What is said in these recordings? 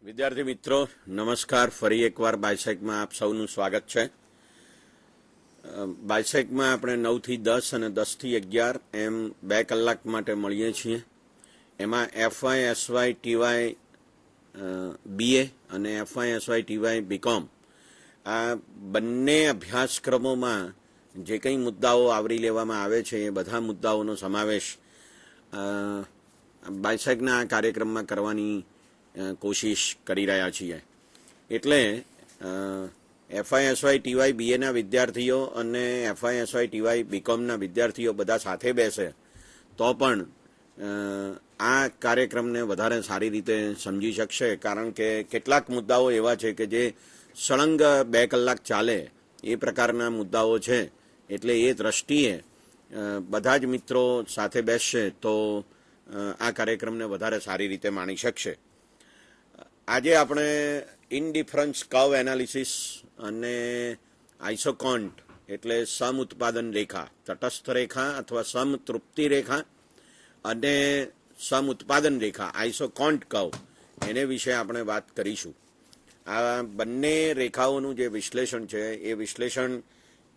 વિદ્યાર્થી મિત્રો નમસ્કાર. ફરી એકવાર બાયસેકમાં આપ સૌનું સ્વાગત છે. બાયસેકમાં આપણે 9 થી 10 અને 10 થી 11 એમ 2 કલાક માટે મળીએ છીએ. એમાં એફવાય એસવાય ટીવાય બીએ અને એફવાય એસવાય ટીવાય બીકોમ આ બંને અભ્યાસક્રમોમાં જે કંઈ મુદ્દાઓ આવરી લેવામાં આવે છે એ બધા મુદ્દાઓનો સમાવેશ બાયસેકના આ કાર્યક્રમમાં કરવાની કોશિશ કરી રહ્યા છીએ. એટલે એફઆઈએસવાય ટીવાય બીએના વિદ્યાર્થીઓ અને એફઆઈએસવાય ટીવાય બીકોમના વિદ્યાર્થીઓ બધા સાથે બેસે તો પણ આ કાર્યક્રમને વધારે સારી રીતે સમજી શકશે. કારણ કે કેટલાક મુદ્દાઓ એવા છે કે જે સળંગ 2 કલાક ચાલે એ પ્રકારના મુદ્દાઓ છે. એટલે એ દ્રષ્ટિએ બધા જ મિત્રો સાથે બેસશે તો આ કાર્યક્રમને વધારે સારી રીતે માણી શકશે. આજે આપણે ઇનડિફરન્સ કર્વ એનાલિસિસ અને આઇસોકોન્ટ એટલે સમ ઉત્પાદન રેખા, તટસ્થ રેખા અથવા સમ તૃપ્તિ રેખા અને સમ ઉત્પાદન રેખા આઇસોકોન્ટ કર્વ એને વિશે આપણે વાત કરીશું. આ બંને રેખાઓનું જે વિશ્લેષણ છે એ વિશ્લેષણ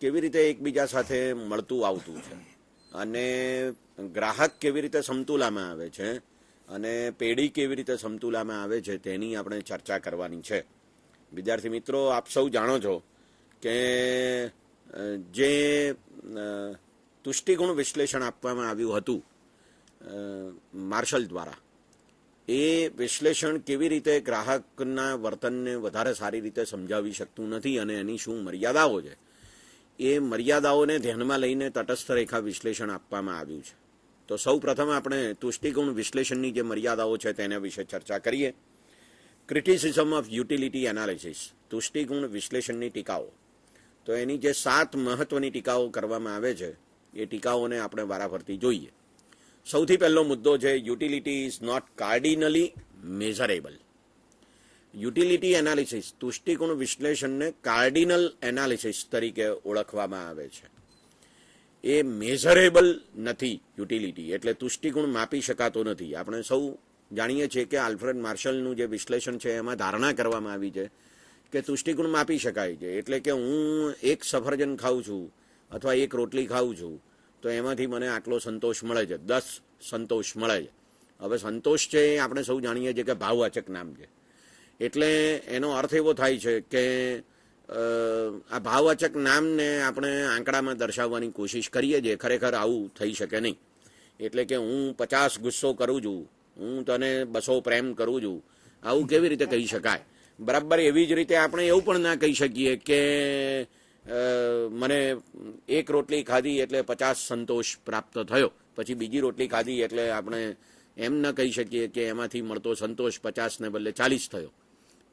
કેવી રીતે એકબીજા સાથે મળતું આવતું છે અને ગ્રાહક કેવી રીતે સમતુલામાં આવે છે અને પેઢી કેવી રીતે સમતુલામાં આવે છે તેની આપણે ચર્ચા કરવાની છે. વિદ્યાર્થી મિત્રો, આપ સૌ જાણો છો કે જે તુષ્ટિગુણ વિશ્લેષણ આપવામાં આવ્યું હતું માર્શલ દ્વારા, એ વિશ્લેષણ કેવી રીતે ગ્રાહકના વર્તનને વધારે સારી રીતે સમજાવી શકતું નથી અને એની શું મર્યાદાઓ છે એ મર્યાદાઓને ધ્યાનમાં લઈને તટસ્થ રેખા વિશ્લેષણ આપવામાં આવ્યું છે. તો સૌ પ્રથમ આપણે તુષ્ટિગુણ વિશ્લેષણની જે મર્યાદાઓ છે તેના વિશે ચર્ચા કરીએ. ક્રિટિસિઝમ ઓફ યુટિલિટી એનાલિસિસ, તુષ્ટિગુણ વિશ્લેષણની ટીકાઓ. તો એની જે 7 મહત્વની ટીકાઓ કરવામાં આવે છે એ ટીકાઓને આપણે વારાફરતી જોઈએ. સૌથી પહેલો મુદ્દો છે utility is not cardinally measurable. Utility analysis, તુષ્ટિગુણ વિશ્લેષણને કાર્ડિનલ એનાલિસિસ તરીકે ઓળખવામાં આવે છે. એ મેઝરેબલ નથી. યુટિલિટી એટલે તુષ્ટિગુણ માપી શકાતો નથી. આપણે સૌ જાણીએ છીએ કે આલ્ફ્રેડ માર્શલનું જે વિશ્લેષણ છે એમાં ધારણા કરવામાં આવી છે કે તુષ્ટિગુણ માપી શકાય છે. એટલે કે હું એક સફરજન ખાઉં છું અથવા એક રોટલી ખાઉં છું તો એમાંથી મને આટલો સંતોષ મળે છે, 10 સંતોષ મળે છે. હવે સંતોષ છે એ આપણે સૌ જાણીએ છીએ કે ભાવવાચક નામ છે. એટલે એનો અર્થ એવો થાય છે કે આ ભાવવાચક નામને આપણે આંકડામાં દર્શાવવાની કોશિશ કરીએ છીએ. ખરેખર આવું થઈ શકે નહીં. એટલે કે હું 50 ગુસ્સો કરું છું, હું તને 200 પ્રેમ કરું છું, આવું કેવી રીતે કહી શકાય? બરાબર એવી જ રીતે આપણે એવું પણ ના કહી શકીએ કે મને એક રોટલી ખાધી એટલે 50 સંતોષ પ્રાપ્ત થયો, પછી બીજી રોટલી ખાધી એટલે આપણે એમ ન કહી શકીએ કે એમાંથી મળતો સંતોષ 50ને બદલે 40 થયો.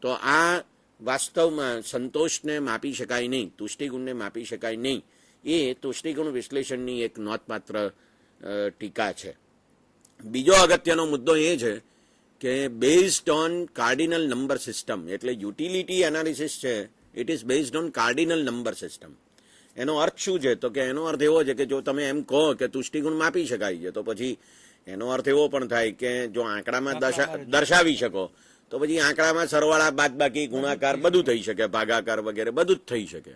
તો આ વાસ્તવમાં સંતોષને માપી શકાય નહીં, તુષ્ટિગુણને માપી શકાય નહીં. એ તુષ્ટિગુણ વિશ્લેષણની એક નોંધપાત્ર ટીકા છે. બીજો અગત્યનો મુદ્દો એ છે કે based on cardinal number system, એટલે યુટિલિટી એનાલિસિસ છે it is based on cardinal number system. એનો અર્થ શું છે? તો કે એનો અર્થ એવો છે કે જો તમે એમ કહો કે તુષ્ટિગુણ માપી શકાય છે તો પછી એનો અર્થ એવો પણ થાય કે જો આંકડામાં દર્શાવી શકો તો પછી આંકડામાં સરવાળા, બાદબાકી, ગુણાકાર બધું થઈ શકે, ભાગાકાર વગેરે બધું જ થઈ શકે.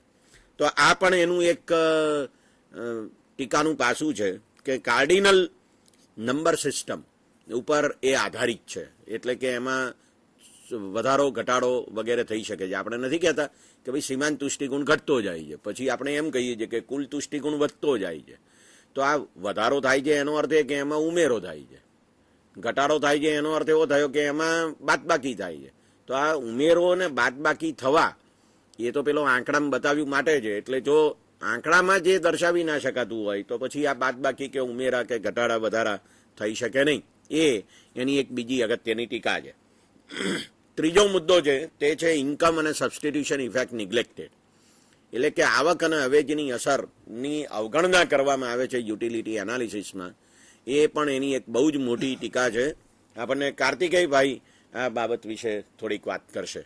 તો આ પણ એનું એક ટીકાનું પાસું છે કે કાર્ડિનલ નંબર સિસ્ટમ ઉપર એ આધારિત છે. એટલે કે એમાં વધારો ઘટાડો વગેરે થઈ શકે છે. આપણે નથી કહેતા કે ભાઈ સીમાંત તુષ્ટિગુણ ઘટતો જાય છે, પછી આપણે એમ કહીએ છીએ કે કુલ તુષ્ટિગુણ વધતો જાય છે. તો આ વધારો થાય છે એનો અર્થ એ કે એમાં ઉમેરો થાય છે, ઘટાડો થાય છે એનો અર્થ એવો થયો કે એમાં બાદબાકી થાય છે. તો આ ઉમેરો અને બાદબાકી થવા એ તો પેલો આંકડામાં બતાવ્યું માટે છે. એટલે જો આંકડામાં જે દર્શાવી ના શકાતું હોય તો પછી આ બાદબાકી કે ઉમેરા કે ઘટાડા વધારા થઈ શકે નહીં. એ એની એક બીજી અગત્યની ટીકા છે. ત્રીજો મુદ્દો છે તે છે ઇન્કમ અને સબસ્ટિટ્યુશન ઇફેક્ટ નિગ્લેક્ટેડ. એટલે કે આવક અને અવેજીની અસરની અવગણના કરવામાં આવે છે યુટિલિટી એનાલિસિસમાં. એ પણ એની એક બહુ જ મોટી ટીકા છે. આપણને કાર્તિકેયભાઈ આ બાબત વિશે થોડીક વાત કરશે.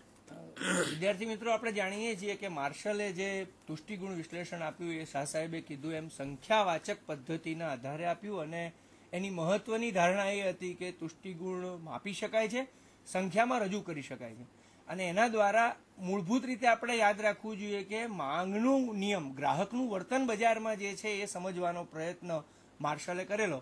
વિદ્યાર્થી મિત્રો, આપણે જાણીએ છીએ કે માર્શલે જે તુષ્ટિગુણ વિશ્લેષણ આપ્યું એ શાહ સાહેબે કીધું એમ સંખ્યાવાચક પદ્ધતિના આધારે આપ્યું અને એની મહત્વની ધારણા એ હતી કે તુષ્ટિગુણ માપી શકાય છે સંખ્યામાં રજૂ કરી શકાય છે. અને એના દ્વારા મૂળભૂત રીતે આપણે યાદ રાખવું જોઈએ કે માંગનું નિયમ, ગ્રાહકનું વર્તન બજારમાં જે છે એ સમજવાનો પ્રયત્ન માર્શલે કરેલો.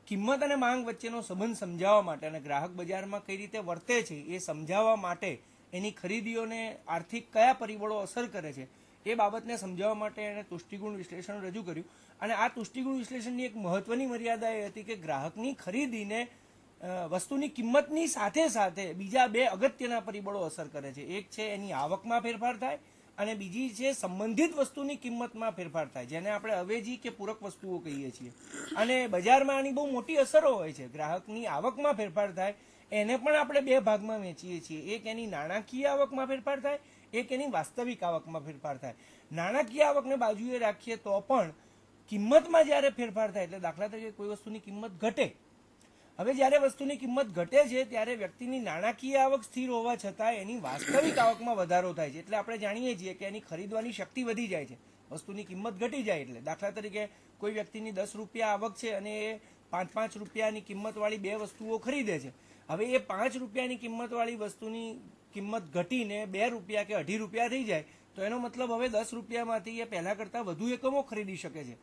કિંમત અને માંગ વચ્ચેનો સંબંધ સમજાવવા માટે અને ગ્રાહક બજારમાં કઈ રીતે વર્તે છે એ સમજાવવા માટે, એની ખરીદીઓને આર્થિક કયા પરિબળો અસર કરે છે એ બાબતને સમજાવવા માટે એણે તુષ્ટિગુણ વિશ્લેષણ રજૂ કર્યું. અને આ તુષ્ટિગુણ વિશ્લેષણની એક મહત્વની મર્યાદા એ હતી કે ગ્રાહકની ખરીદીને વસ્તુની કિંમતની સાથે સાથે બીજા બે અગત્યના પરિબળો અસર કરે છે. એક છે એની આવકમાં ફેરફાર થાય અને બીજી છે સંબંધિત વસ્તુની કિંમતમાં ફેરફાર થાય, જેને આપણે અવેજી કે પૂરક વસ્તુઓ કહીએ છીએ. અને બજારમાં આની બહુ મોટી અસરો હોય છે. ગ્રાહકની આવકમાં ફેરફાર થાય એને પણ આપણે બે ભાગમાં વહેંચીએ છીએ. એક એની નાણાકીય આવકમાં ફેરફાર થાય, એક એની વાસ્તવિક આવકમાં ફેરફાર થાય. નાણાકીય આવકને બાજુએ રાખીએ તો પણ કિંમતમાં જ્યારે ફેરફાર થાય, એટલે દાખલા તરીકે કોઈ વસ્તુની કિંમત ઘટે, હવે જ્યારે વસ્તુની કિંમત ઘટે છે ત્યારે વ્યક્તિની નાણાકીય આવક સ્થિર હોવા છતાં એની વાસ્તવિક આવકમાં વધારો થાય છે. એટલે આપણે જાણીએ છીએ કે એની ખરીદવાની શક્તિ વધી જાય છે વસ્તુની કિંમત ઘટી જાય એટલે. દાખલા તરીકે કોઈ વ્યક્તિની 10 રૂપિયા આવક છે અને એ 5 રૂપિયાની કિંમતવાળી બે વસ્તુઓ ખરીદે છે. હવે એ 5 રૂપિયાની કિંમતવાળી વસ્તુની કિંમત ઘટીને 2 રૂપિયા કે 2.5 રૂપિયા થઈ જાય તો એનો મતલબ હવે 10 રૂપિયામાંથી એ પહેલા કરતાં વધુ એકમો ખરીદી શકે છે.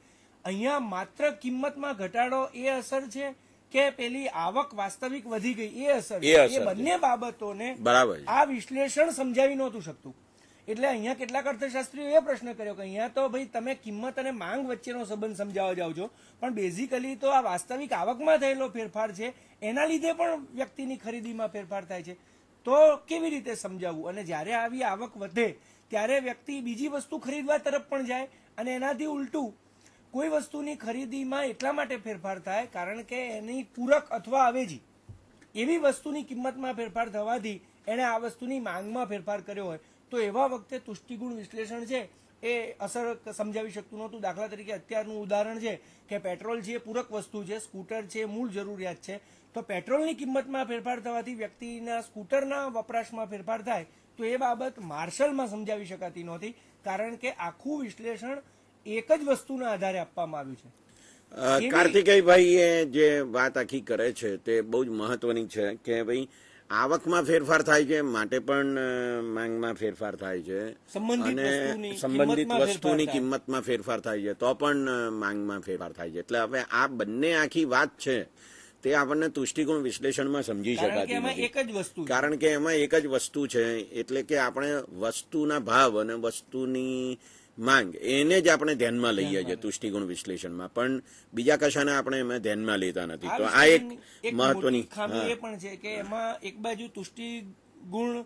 અહીંયા માત્ર કિંમતમાં ઘટાડો એ અસર છે કે પેલી આવક વાસ્તવિક વધી ગઈ એ અસર છે. એ બંને બાબતોને આ વિશ્લેષણ સમજાવી નહોતું શકતું. એટલે અહીંયા કેટલાક અર્થશાસ્ત્રીઓ એ પ્રશ્ન કર્યો કે અહીંયા તો ભાઈ તમે કિંમત અને માંગ વચ્ચેનો સંબંધ સમજાવવા જાઓ છો, પણ બેઝિકલી તો આ વાસ્તવિક આવકમાં થયેલો ફેરફાર છે એના લીધે પણ વ્યક્તિની ખરીદીમાં ફેરફાર થાય છે, તો કેવી રીતે સમજાવવું? અને જ્યારે આવી આવક વધે ત્યારે વ્યક્તિ બીજી વસ્તુ ખરીદવા તરફ પણ જાય અને એનાથી ઉલટું કોઈ વસ્તુની ખરીદીમાં એટલા માટે ફેરફાર થાય કારણ કે એની પૂરક અથવા અવેજી એવી વસ્તુની કિંમતમાં ફેરફાર થવાથી એણે આ વસ્તુની માંગમાં ફેરફાર કર્યો હોય, તો એવા વખતે તુષ્ટિગુણ વિશ્લેષણ છે એ અસર સમજાવી શકતું નહોતું. દાખલા તરીકે અત્યારનું ઉદાહરણ છે કે પેટ્રોલ છે એ પૂરક વસ્તુ છે, સ્કૂટર છે મૂળ જરૂરિયાત છે, તો પેટ્રોલની કિંમતમાં ફેરફાર થવાથી વ્યક્તિના સ્કૂટરના વપરાશમાં ફેરફાર થાય તો એ બાબત માર્શલમાં સમજાવી શકાતી નહોતી કારણ કે આખું વિશ્લેષણ એક જ વસ્તુના આધારે આપવામાં આવ્યું છે. કાર્તિકેયભાઈ એ જે વાત આખી કરે છે તે બહુ જ મહત્વની છે કે ભાઈ આવકમાં ફેરફાર થાય છે માટે પણ માંગમાં ફેરફાર થાય છે, અને સંબંધિત વસ્તુની કિંમતમાં ફેરફાર થાય છે તો પણ માંગમાં ફેરફાર થાય છે. એટલે હવે આ બંને આખી વાત છે તે આપણને તુષ્ટિગુણ વિશ્લેષણમાં સમજી શકાતી નથી કારણ કે એમાં એક જ વસ્તુ છે. એટલે કે આપણે વસ્તુના ભાવ અને વસ્તુની માંગ એને જ આપણે ધ્યાનમાં લઈએ છીએ તુષ્ટિગુણ વિશ્લેષણમાં, પણ બીજા કશાને આપણે એમાં ધ્યાનમાં લેતા નથી. તો આ એક મહત્વની ખામી એ પણ છે કે એમાં એક બાજુ તુષ્ટિગુણ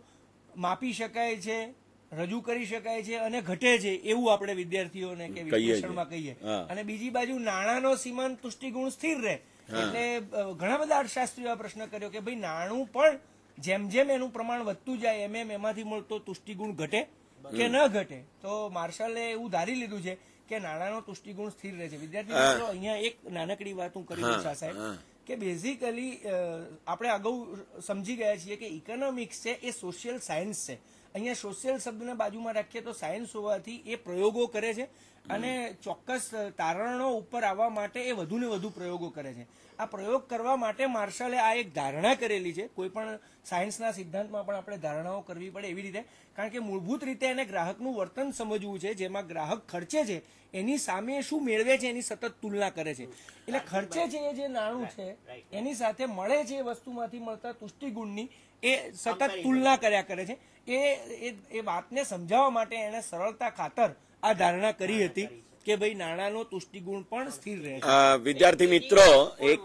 માપી શકાય છે, રજૂ કરી શકાય છે અને ઘટે છે એવું આપણે વિદ્યાર્થીઓને કે વિશ્લેષણમાં કહીએ, અને બીજી બાજુ નાણાંનો સીમાંત તુષ્ટિગુણ સ્થિર રહે. એટલે ઘણા બધા અર્થશાસ્ત્રીઓ આ પ્રશ્ન કર્યો કે ભાઈ નાણું પણ જેમ જેમ એનું પ્રમાણ વધતું જાય એમ એમાંથી મળતો તુષ્ટિગુણ ઘટે કે ન ઘટે. તો માર્શલે એવું ધારી લીધું છે કે નાણાંનો તુષ્ટિગુણ સ્થિર રહે છે. વિદ્યાર્થી મિત્રો અહીંયા એક નાનકડી વાત હું કરી દઉં શાહ સાહેબ કે બેઝિકલી આપણે અગાઉ સમજી ગયા છીએ કે ઇકોનોમિક્સ છે એ સોશિયલ સાયન્સ છે. અહીંયા સોશિયલ શબ્દને બાજુમાં રાખીએ તો સાયન્સ હોવાથી એ પ્રયોગો કરે છે અને ચોક્કસ તારણો ઉપર આવવા માટે એ વધુ ને વધુ પ્રયોગો કરે છે. આ પ્રયોગ કરવા માટે માર્શલે આ એક ધારણા કરેલી છે. કોઈ પણ સાયન્સના સિદ્ધાંતમાં પણ આપણે ધારણાઓ કરવી પડે એવી રીતે, કારણ કે મૂળભૂત રીતે એને ગ્રાહકનું વર્તન સમજવું છે, જેમાં ગ્રાહક ખર્ચે છે એની સામે શું મેળવે છે એની સતત તુલના કરે છે. એટલે ખર્ચે છે એ જે નાણું છે એની સાથે મળે છે એ વસ્તુમાંથી મળતા તુષ્ટિગુણની એ સતત તુલના કર્યા કરે છે. એ વાતને સમજાવવા માટે એને સરળતા ખાતર આ ધારણા કરી હતી કે ભાઈ નાણાંનો તુષ્ટિગુણ પણ સ્થિર રહે છે. વિદ્યાર્થી મિત્રો એક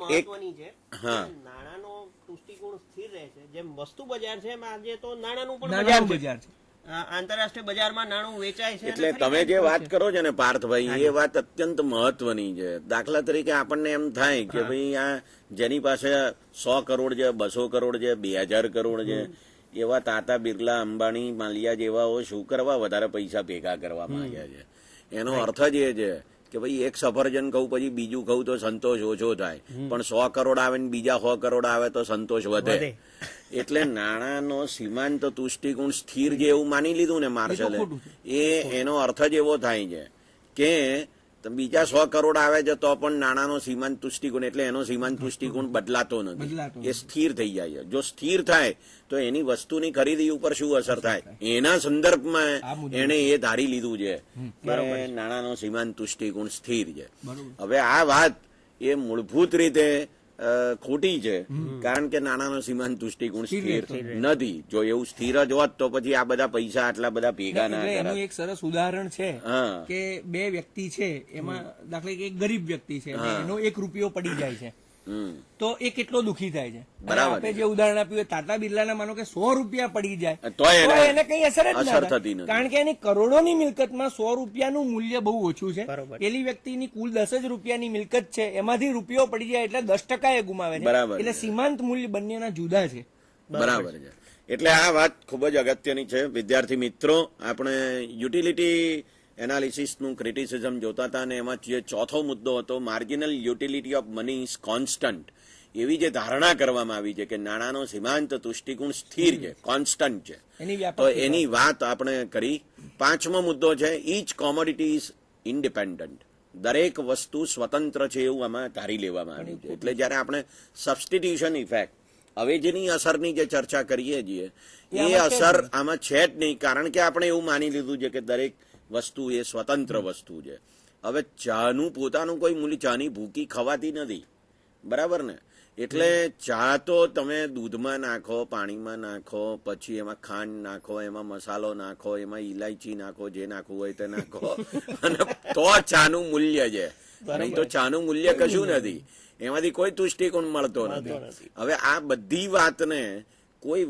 નાણાંનો તુષ્ટિગુણ સ્થિર રહે છે, જેમ વસ્તુ બજાર છે એમ આજે તો નાણાંનું પણ બજાર છે. આંતરરાષ્ટ્રીય બજારમાં નાણું વેચાય છે. એટલે તમે જે વાત કરો છો ને પાર્થભાઈ, એ વાત અત્યંત મહત્વની છે. દાખલા તરીકે આપણને એમ થાય કે ભાઈ આ જેની પાસે 100 કરોડ છે, 200 કરોડ છે, 2000 કરોડ છે, એવા તાતા બિરલા, અંબાણી, માલિયા જેવાઓ શું કરવા વધારે પૈસા ભેગા કરવા માંગ્યા છે? એનો અર્થ જ એ છે કે ભાઈ એક સફરજન કહું પછી બીજું કહું તો સંતોષ ઓછો થાય, પણ 100 કરોડ આવે ને બીજા 100 કરોડ આવે તો સંતોષ વધે. એટલે નાણાંનો સીમાંત તુષ્ટિગુણ સ્થિર જે એવું માની લીધું ને માર્શલે, એનો અર્થ જ એવો થાય છે કે બીજા 100 કરોડ આવે છે તો પણ નાણાંનો સીમાંત તુષ્ટિકોણ એટલે એનો સીમાંત તુષ્ટિકોણ બદલાતો નથી, એ સ્થિર થઈ જાય છે. જો સ્થિર થાય તો એની વસ્તુની ખરીદી ઉપર શું અસર થાય એના સંદર્ભમાં એને એ ધારી લીધું છે કે નાણાંનો સીમાંત તુષ્ટિકોણ સ્થિર છે. હવે આ વાત એ મૂળભૂત રીતે ખોટી છે, કારણ કે નાણાંનો સીમાંત દૃષ્ટિકોણ સ્થિર નથી. જો એવું સ્થિર જ હોત તો પછી આ બધા પૈસા આટલા બધા ભેગા ના એટલે એનું એક સરસ ઉદાહરણ છે હા. કે બે વ્યક્તિ છે, એમાં દાખલા કે એક ગરીબ વ્યક્તિ છે અને એનો 1 રૂપિયો પડી જાય છે તો એ કેટલો દુખી થાય છે. બરાબર આપણે જે ઉદાહરણ આપ્યું ટાટા બિરલાના માનો કે 100 રૂપિયા પડી જાય તો એને કઈ અસર જ ના થતી થાય, કારણ કે એની કરોડોની મિલકતમાં 100 રૂપિયાનું મૂલ્ય બહુ ઓછું છે. બરોબર. પેલી વ્યક્તિની કુલ 10 જ રૂપિયાની મિલકત છે, એમાંથી રૂપિયો પડી જાય એટલે 10% એ ગુમાવે છે. બરાબર. એટલે સીમાંત મૂલ્ય બંનેના જુદા છે. બરાબર છે. એટલે આ વાત ખૂબ જ અગત્યની છે. વિદ્યાર્થી મિત્રો, આપણે યુટિલિટી એનાલિસિસનું ક્રિટિસિઝમ જોતા હતા અને એમાં જે ચોથો મુદ્દો હતો marginal utility of money is constant, એવી જે ધારણા કરવામાં આવી છે કે નાણાંનો સીમાંત તુષ્ટિકોણ સ્થિર છે, કોન્સ્ટન્ટ છે, તો એની વાત આપણે કરી. 5મો મુદ્દો છે ઈચ કોમોડિટી ઇઝ ઇન્ડિપેન્ડન્ટ, દરેક વસ્તુ સ્વતંત્ર છે એવું આમાં ધારી લેવામાં આવ્યું છે. એટલે જયારે આપણે સબસ્ટિટ્યુશન ઇફેક્ટ, અવેજીની અસરની જે ચર્ચા કરીએ છીએ એ અસર આમાં છે જ નહીં, કારણ કે આપણે એવું માની લીધું છે કે દરેક વસ્તુ એ સ્વતંત્ર વસ્તુ છે. હવે ચાનું પોતાનું કોઈ મૂલ્ય, ચાની ભૂકી ખવાતી નથી, બરાબર ને? એટલે ચા તો તમે દૂધમાં નાખો, પાણીમાં નાખો, પછી એમાં ખાંડ નાખો, એમાં મસાલો નાખો, એમાં ઇલાયચી નાખો, જે નાખવું હોય તે નાખો અને તો ચાનું મૂલ્ય છે, નહીં તો ચાનું મૂલ્ય કશું નથી. એમાંથી કોઈ તુષ્ટિકોણ મળતો નથી. હવે આ બધી વાતને કોઈ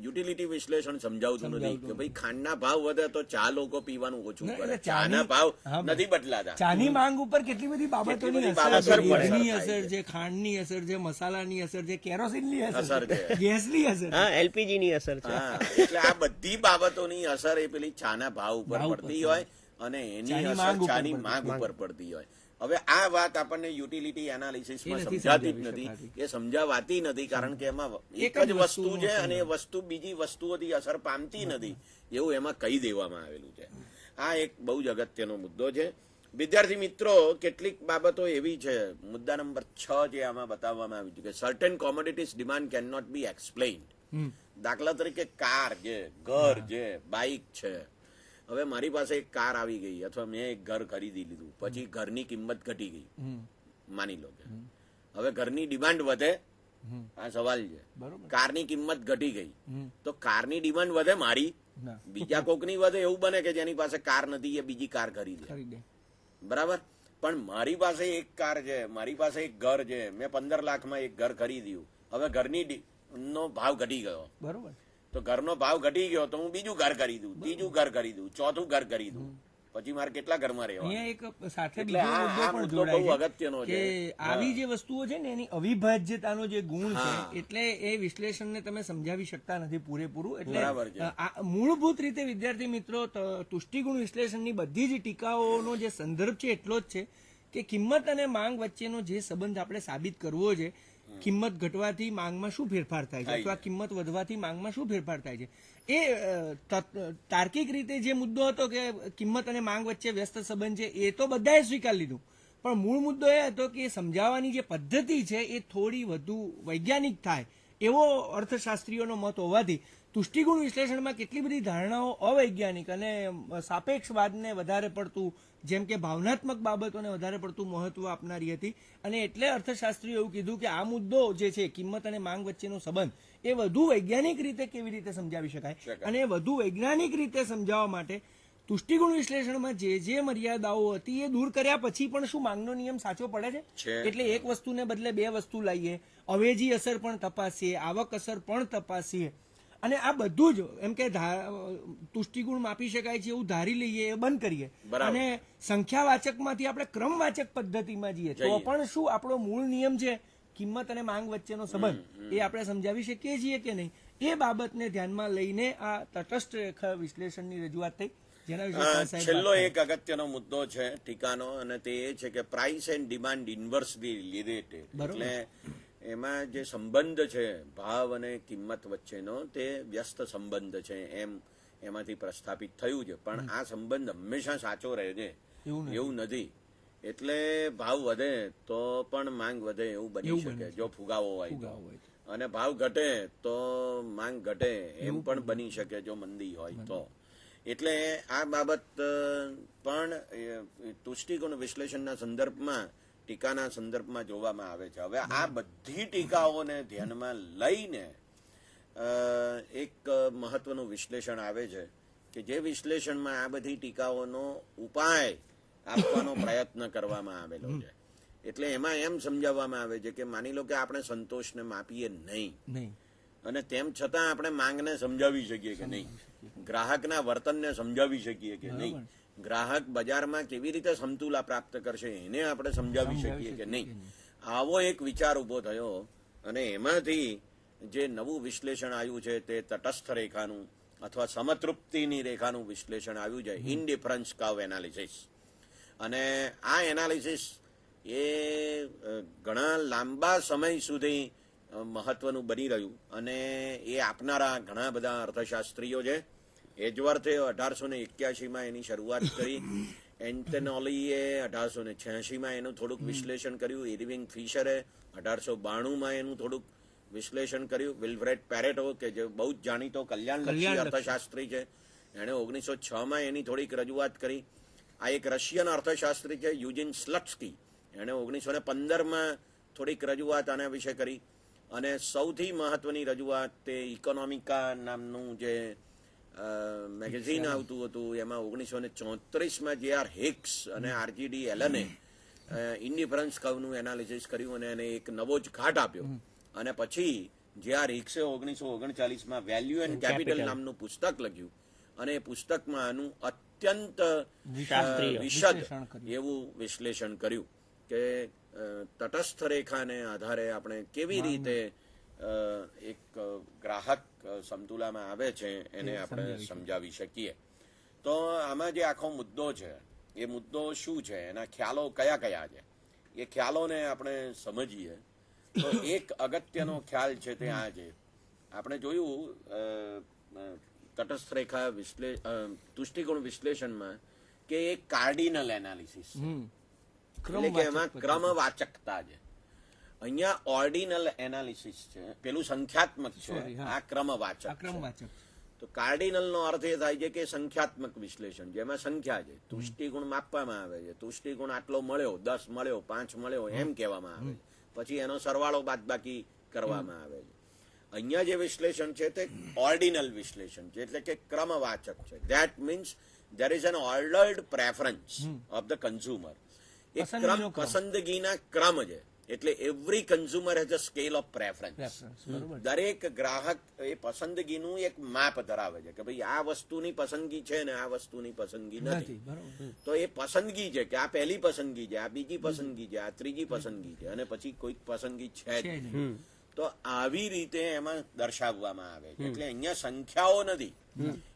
યુટિલિટી વિશ્લેષણ સમજાવતું નથી કે ભાઈ ખાંડના ભાવ વધે તો ચા લોકો પીવાનું ઓછું કરે, ચાના ભાવ નથી બદલાતા. ચાની માંગ ઉપર કેટલી બધી બાબતોની અસર, દૂધની અસર છે, ખાંડની અસર છે, મસાલાની અસર છે, કેરોસીનની અસર છે, ગેસની અસર, એલપીજી ની અસર છે. એટલે આ બધી બાબતોની અસર એ પેલી ચાના ભાવ ઉપર પડતી હોય અને એની અસર ચાની માંગ ઉપર પડતી હોય. હવે આ વાત આપણને યુટિલિટી એનાલિસિસમાં સમજાતી જ નથી, એ સમજાવાતી નથી, કારણ કે એમાં એક જ વસ્તુ છે અને એ વસ્તુ બીજી વસ્તુઓથી અસર પામતી નથી એવું એમાં કહી દેવામાં આવેલું છે. આ એક બહુ જ અગત્યનો મુદ્દો છે. વિદ્યાર્થી મિત્રો, કેટલીક બાબતો એવી છે, મુદ્દા નંબર 6 જે આમાં બતાવવામાં આવ્યું છે કે certain commodities demand can not be explained. દાખલા તરીકે કાર છે, ઘર છે, બાઇક છે. હવે મારી પાસે એક કાર આવી ગઈ અથવા મેં એક ઘર ખરીદી લીધું, પછી ઘરની કિંમત ઘટી ગઈ, માની લો કે હવે ઘરની ડિમાન્ડ વધે, આ સવાલ છે. કારની કિંમત ઘટી ગઈ તો કારની ડિમાન્ડ વધે મારી, બીજા કોકની વધે, એવું બને કે જેની પાસે કાર નથી એ બીજી કાર ખરીદે, બરાબર? પણ મારી પાસે એક કાર છે, મારી પાસે એક ઘર છે, મેં 15 લાખમાં એક ઘર ખરીદ્યું, હવે ઘરની નો ભાવ ઘટી ગયો, બરોબર? તો ઘરનો ભાવ ઘટી ગયો તો હું બીજું ઘર ખરીદું, ત્રીજું ઘર ખરીદું, ચોથું ઘર ખરીદું, પછી મારે કેટલા ઘરમાં રહેવાનું? અહીંયા એક સાથે બીજો મુદ્દો પણ જોડાય છે કે આવી જે વસ્તુઓ છે ને એની અવિભાજ્યતાનો જે ગુણ છે, એટલે એ વિશ્લેષણને તમે સમજાવી શકતા નથી પૂરેપૂરું. એટલે મૂળભૂત રીતે વિદ્યાર્થી મિત્રો, તુષ્ટિગુણ વિશ્લેષણની બધી જ ટીકાઓનો જે સંદર્ભ છે એટલો જ છે કે કિંમત અને માંગ વચ્ચેનો જે સંબંધ આપણે સાબિત કરવો છે, કિંમત ઘટવાથી માંગમાં શું ફેરફાર થાય છે અથવા કિંમત વધવાથી માંગમાં શું ફેરફાર થાય છે, એ તાર્કિક રીતે જે મુદ્દો હતો કે કિંમત અને માંગ વચ્ચે વ્યસ્ત સંબંધ છે એ તો બધાએ સ્વીકારી લીધું, પણ મૂળ મુદ્દો એ હતો કે સમજાવવાની જે પદ્ધતિ છે એ થોડી વધુ વૈજ્ઞાનિક થાય એવો અર્થશાસ્ત્રીઓનો મત હોવાથી તુષ્ટિગુણ વિશ્લેષણમાં કેટલી બધી ધારણાઓ અવૈજ્ઞાનિક અને સાપેક્ષવાદને વધારે પડતું, જેમ કે ભાવનાત્મક બાબતોને વધારે પડતું મહત્વ આપનારી હતી. અને એટલે અર્થશાસ્ત્રીઓ એવું કીધું કે આ મુદ્દો જે છે કિંમત અને માંગ વચ્ચેનો સંબંધ એ વધુ વૈજ્ઞાનિક રીતે કેવી રીતે સમજાવી શકાય, અને વધુ વૈજ્ઞાનિક રીતે સમજાવવા માટે તુષ્ટિગુણ વિશ્લેષણમાં જે મર્યાદાઓ હતી એ દૂર કર્યા પછી પણ શું માંગનો નિયમ સાચો પડે છે? એટલે એક વસ્તુને બદલે બે વસ્તુ લાવીએ, અવેજી અસર પણ તપાસીએ, આવક અસર પણ તપાસીએ, અને આ બધું જ એમ કે તુષ્ટિગુણ માપી શકાય છે એવું ધારી લઈએ, એ બંધ કરીએ અને સંખ્યાવાચકમાંથી આપણે ક્રમવાચક પદ્ધતિમાં જઈએ તો પણ શું આપણો મૂળ નિયમ છે કિંમત અને માંગ વચ્ચેનો સંબંધ એ આપણે સમજાવી શકીએ છીએ કે નહીં, એ બાબતને ધ્યાનમાં લઈને આ તટસ્થ વિશ્લેષણની રજૂઆત થઈ. છેલ્લો એક અગત્યનો મુદ્દો છે ટીકાનો, અને તે એ છે કે પ્રાઇસ એન્ડ ડિમાન્ડ ઇન્વર્સલી રિલેટેડ. એટલે એમાં જે સંબંધ છે ભાવ અને કિંમત વચ્ચેનો તે વ્યસ્ત સંબંધ છે એમ એમાંથી પ્રસ્થાપિત થયું છે, પણ આ સંબંધ હંમેશા સાચો રહે છે એવું નથી. એટલે ભાવ વધે તો પણ માંગ વધે એવું બની શકે જો ફુગાવો હોય તો, અને ભાવ ઘટે તો માંગ ઘટે એમ પણ બની શકે જો મંદી હોય તો. એટલે આ બાબત પણ તુષ્ટિકોણ વિશ્લેષણના સંદર્ભમાં, ટીકાના સંદર્ભમાં જોવામાં આવે છે. હવે આ બધી ટીકાઓને ધ્યાનમાં લઈને એક મહત્વનું વિશ્લેષણ આવે છે કે જે વિશ્લેષણમાં આ બધી ટીકાઓનો ઉપાય આપવાનો પ્રયત્ન કરવામાં આવેલો છે. એટલે એમાં એમ સમજાવવામાં આવે છે કે માની લો કે આપણે સંતોષને માપીએ નહીં, અને તેમ છતાં આપણે માંગને સમજાવી શકીએ કે નહીં, ગ્રાહકના વર્તનને સમજાવી શકીએ કે નહીં, ગ્રાહક બજારમાં કેવી રીતે સમતુલા પ્રાપ્ત કરશે એને આપણે સમજાવી શકીએ કે નહીં. આવો એક વિચાર ઉભો થયો, અને એમાંથી જે નવું વિશ્લેષણ આવ્યું છે તે તટસ્થ રેખાનું અથવા સમતૃપ્તિની રેખાનું વિશ્લેષણ આવ્યું છે, ઇનડિફરન્સ કર્વ એનાલિસિસ. અને આ એનાલિસિસ એ ઘણા લાંબા સમય સુધી મહત્વનું બની રહ્યું, અને એ આપનારા ઘણા બધા અર્થશાસ્ત્રીઓ છે. એજવર્થે 1881માં એની શરૂઆત કરી, એન્ટેનોલીએ 1886માં એનું થોડુંક વિશ્લેષણ કર્યું, ઇરવિંગ ફિશરે 1892માં એનું થોડુંક વિશ્લેષણ કર્યું, વિલ્ફ્રેડ પેરેટો કે જે બહુ જ જાણીતો કલ્યાણલક્ષી અર્થશાસ્ત્રી છે, એણે 1906માં એની થોડીક રજૂઆત કરી. આ એક રશિયન અર્થશાસ્ત્રી છે યુજીન સ્લટ્સ્કી, એણે 1915માં થોડીક રજૂઆત આના વિશે કરી. અને સૌથી મહત્વની રજૂઆત તે ઇકોનોમિકા નામનું જે મેગેઝિન આવતું હતું, એમાં 1934માં જે.આર. હિક્સ અને આર.જી.ડી. એલને ઇન્ડિફરન્સ કર્વનું એનાલિસિસ કર્યું અને એને એક નવો જ ઘાટ આપ્યો. અને પછી જે.આર. હિક્સે 1939માં વેલ્યુ એન્ડ કેપિટલ નામનું પુસ્તક લખ્યું, અને એ પુસ્તકમાં આનું અત્યંત વિશદ એવું વિશ્લેષણ કર્યું કે તટસ્થ રેખાને આધારે આપણે કેવી રીતે એક ગ્રાહક સમતુલામાં આવે છે એને આપણે સમજાવી શકીએ. તો આમાં જે આખો મુદ્દો છે એ મુદ્દો શું છે, એના ખ્યાલો કયા કયા છે, એ ખ્યાલોને આપણે સમજીએ તો એક અગત્યનો ખ્યાલ છે તે આ છે. આપણે જોયું તટસ્થ રેખા તુષ્ટિકોણ વિશ્લેષણમાં કે એક કાર્ડિનલ એનાલિસિસ એટલે કે એમાં ક્રમવાચકતા છે. અહીંયા ઓર્ડિનલ એનાલિસિસ છે, પેલું સંખ્યાત્મક છે, આ ક્રમવાચક છે. તો કાર્ડિનલ નો અર્થ એ થાય છે કે સંખ્યાત્મક વિશ્લેષણ, જેમાં સંખ્યા છે, તુષ્ટિગુણ માપવામાં આવે છે, તુષ્ટિગુણ આટલો મળ્યો, 10 મળ્યો, 5 મળ્યો એમ કહેવામાં આવે છે, પછી એનો સરવાળો બાદબાકી કરવામાં આવે છે. અહીંયા જે વિશ્લેષણ છે તે ઓર્ડિનલ વિશ્લેષણ છે, એટલે કે ક્રમવાચક છે. That means there is an ordered preference of the consumer. એક ક્રમ, પસંદગીના ક્રમ છે. એટલે every consumer has a scale of preference. દરેક ગ્રાહક એ પસંદગીનું એક માપ ધરાવે છે કે ભાઈ આ વસ્તુની પસંદગી છે ને આ વસ્તુની પસંદગી નથી. તો એ પસંદગી છે કે આ પહેલી પસંદગી છે, આ બીજી પસંદગી છે, આ ત્રીજી પસંદગી છે, અને પછી કોઈક પસંદગી છે જ નહીં. તો આવી રીતે એમાં દર્શાવવામાં આવે છે. એટલે અહીંયા સંખ્યાઓ નથી.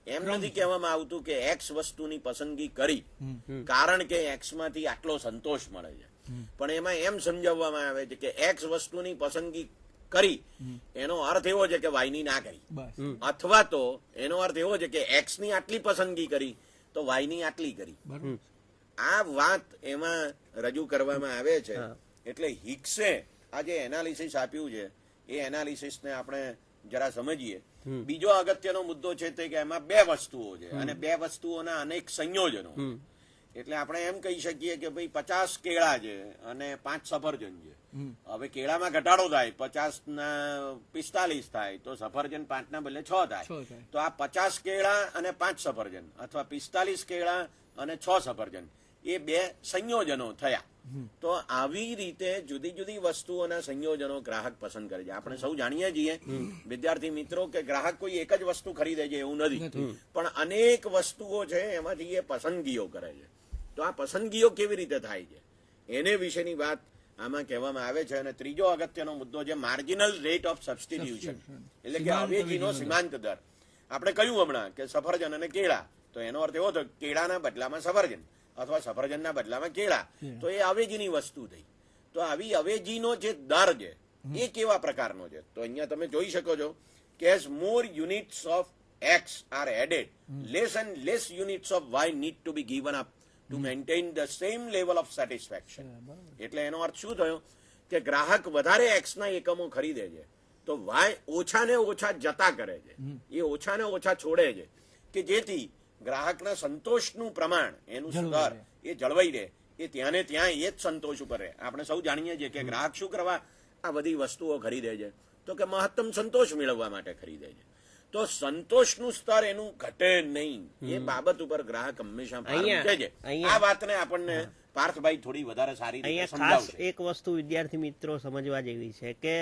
એમ નથી કહેવામાં આવતું કે એક્સ વસ્તુની પસંદગી કરી કારણ કે એક્સ માંથી આટલો સંતોષ મળે છે, પણ એમાં એમ સમજાવવામાં આવે છે કે એક્સ વસ્તુની પસંદગી કરી એનો અર્થ એવો છે કે વાયની ના કરી, અથવા તો એનો અર્થ એવો છે કે એક્સ ની આટલી પસંદગી કરી તો વાયની આટલી કરી. આ વાત એમાં રજૂ કરવામાં આવે છે. એટલે હિક્સે આ જે એનાલિસિસ આપ્યું છે એ એનાલિસિસને આપણે જરા સમજીએ. બીજો અગત્યનો મુદ્દો છે તે કે એમાં બે વસ્તુઓ છે અને બે વસ્તુઓના અનેક સંયોજનો. એટલે આપણે એમ કહી શકીએ કે ભાઈ 50 કેળા છે અને 5 સફરજન છે. હવે કેળામાં ઘટાડો થાય, 50 ના 45 થાય, તો સફરજન 5 ના બદલે 6 થાય. તો આ 50 કેળા અને 5 સફરજન અથવા 45 કેળા અને 6 સફરજન એ બે સંયોજનો થયા. તો આવી રીતે જુદી જુદી વસ્તુઓના સંયોજનો ગ્રાહક પસંદ કરે છે. આપણે સૌ જાણીએ છીએ વિદ્યાર્થી મિત્રો કે ગ્રાહક કોઈ એક જ વસ્તુ ખરીદે છે એવું નથી, પણ અનેક વસ્તુઓ છે એમાંથી એ પસંદગીઓ કરે છે. તો આ પસંદગીઓ કેવી રીતે થાય છે એને વિશેની વાત આમાં કહેવામાં આવે છે. અને ત્રીજો અગત્યનો મુદ્દો છે માર્જિનલ રેટ ઓફ સબસ્ટિટ્યુશન, એટલે કે અવેજીનો સીમાંત દર. આપણે કહ્યું હમણાં કે સફરજન અને કેળા, તો એનો અર્થ એવો થયો કેળાના બદલામાં સફરજન અથવા સફરજનના બદલામાં કેળા, તો એ અવેજીની વસ્તુ થઈ. તો આવી અવેજીનો જે દર છે એ કેવા પ્રકારનો છે? તો અહીંયા તમે જોઈ શકો છો કે as more units of X are added, less and less units of Y need to be given up to maintain the same level of satisfaction. એટલે એનો અર્થ શું થયો કે ગ્રાહક વધારે X ના એકમો ખરીદે છે તો Y ઓછા ને ઓછા જતા કરે છે, એ ઓછા ને ઓછા છોડે છે કે જેથી ગ્રાહકના સંતોષનું પ્રમાણ એનું સ્તર એ જળવાઈ રહે, એ ત્યાં ને ત્યાં એ જ સંતોષ ઉપર રહે. આપણે સૌ જાણીએ છીએ કે ગ્રાહક શું કરવા આ બધી વસ્તુઓ ખરીદે છે, તો કે મહત્તમ સંતોષ મેળવવા માટે ખરીદે છે. તો સંતોષનું સ્તર એનું ઘટે નહીં, એ બાબત ઉપર ગ્રાહક હંમેશા ભાર મૂકે છે. આ વાતને આપણને પાર્થભાઈ થોડી વધારે સારી રીતે અહીંયા ખાસ સમજાવશે. એક વસ્તુ વિદ્યાર્થી મિત્રો સમજવા જેવી છે કે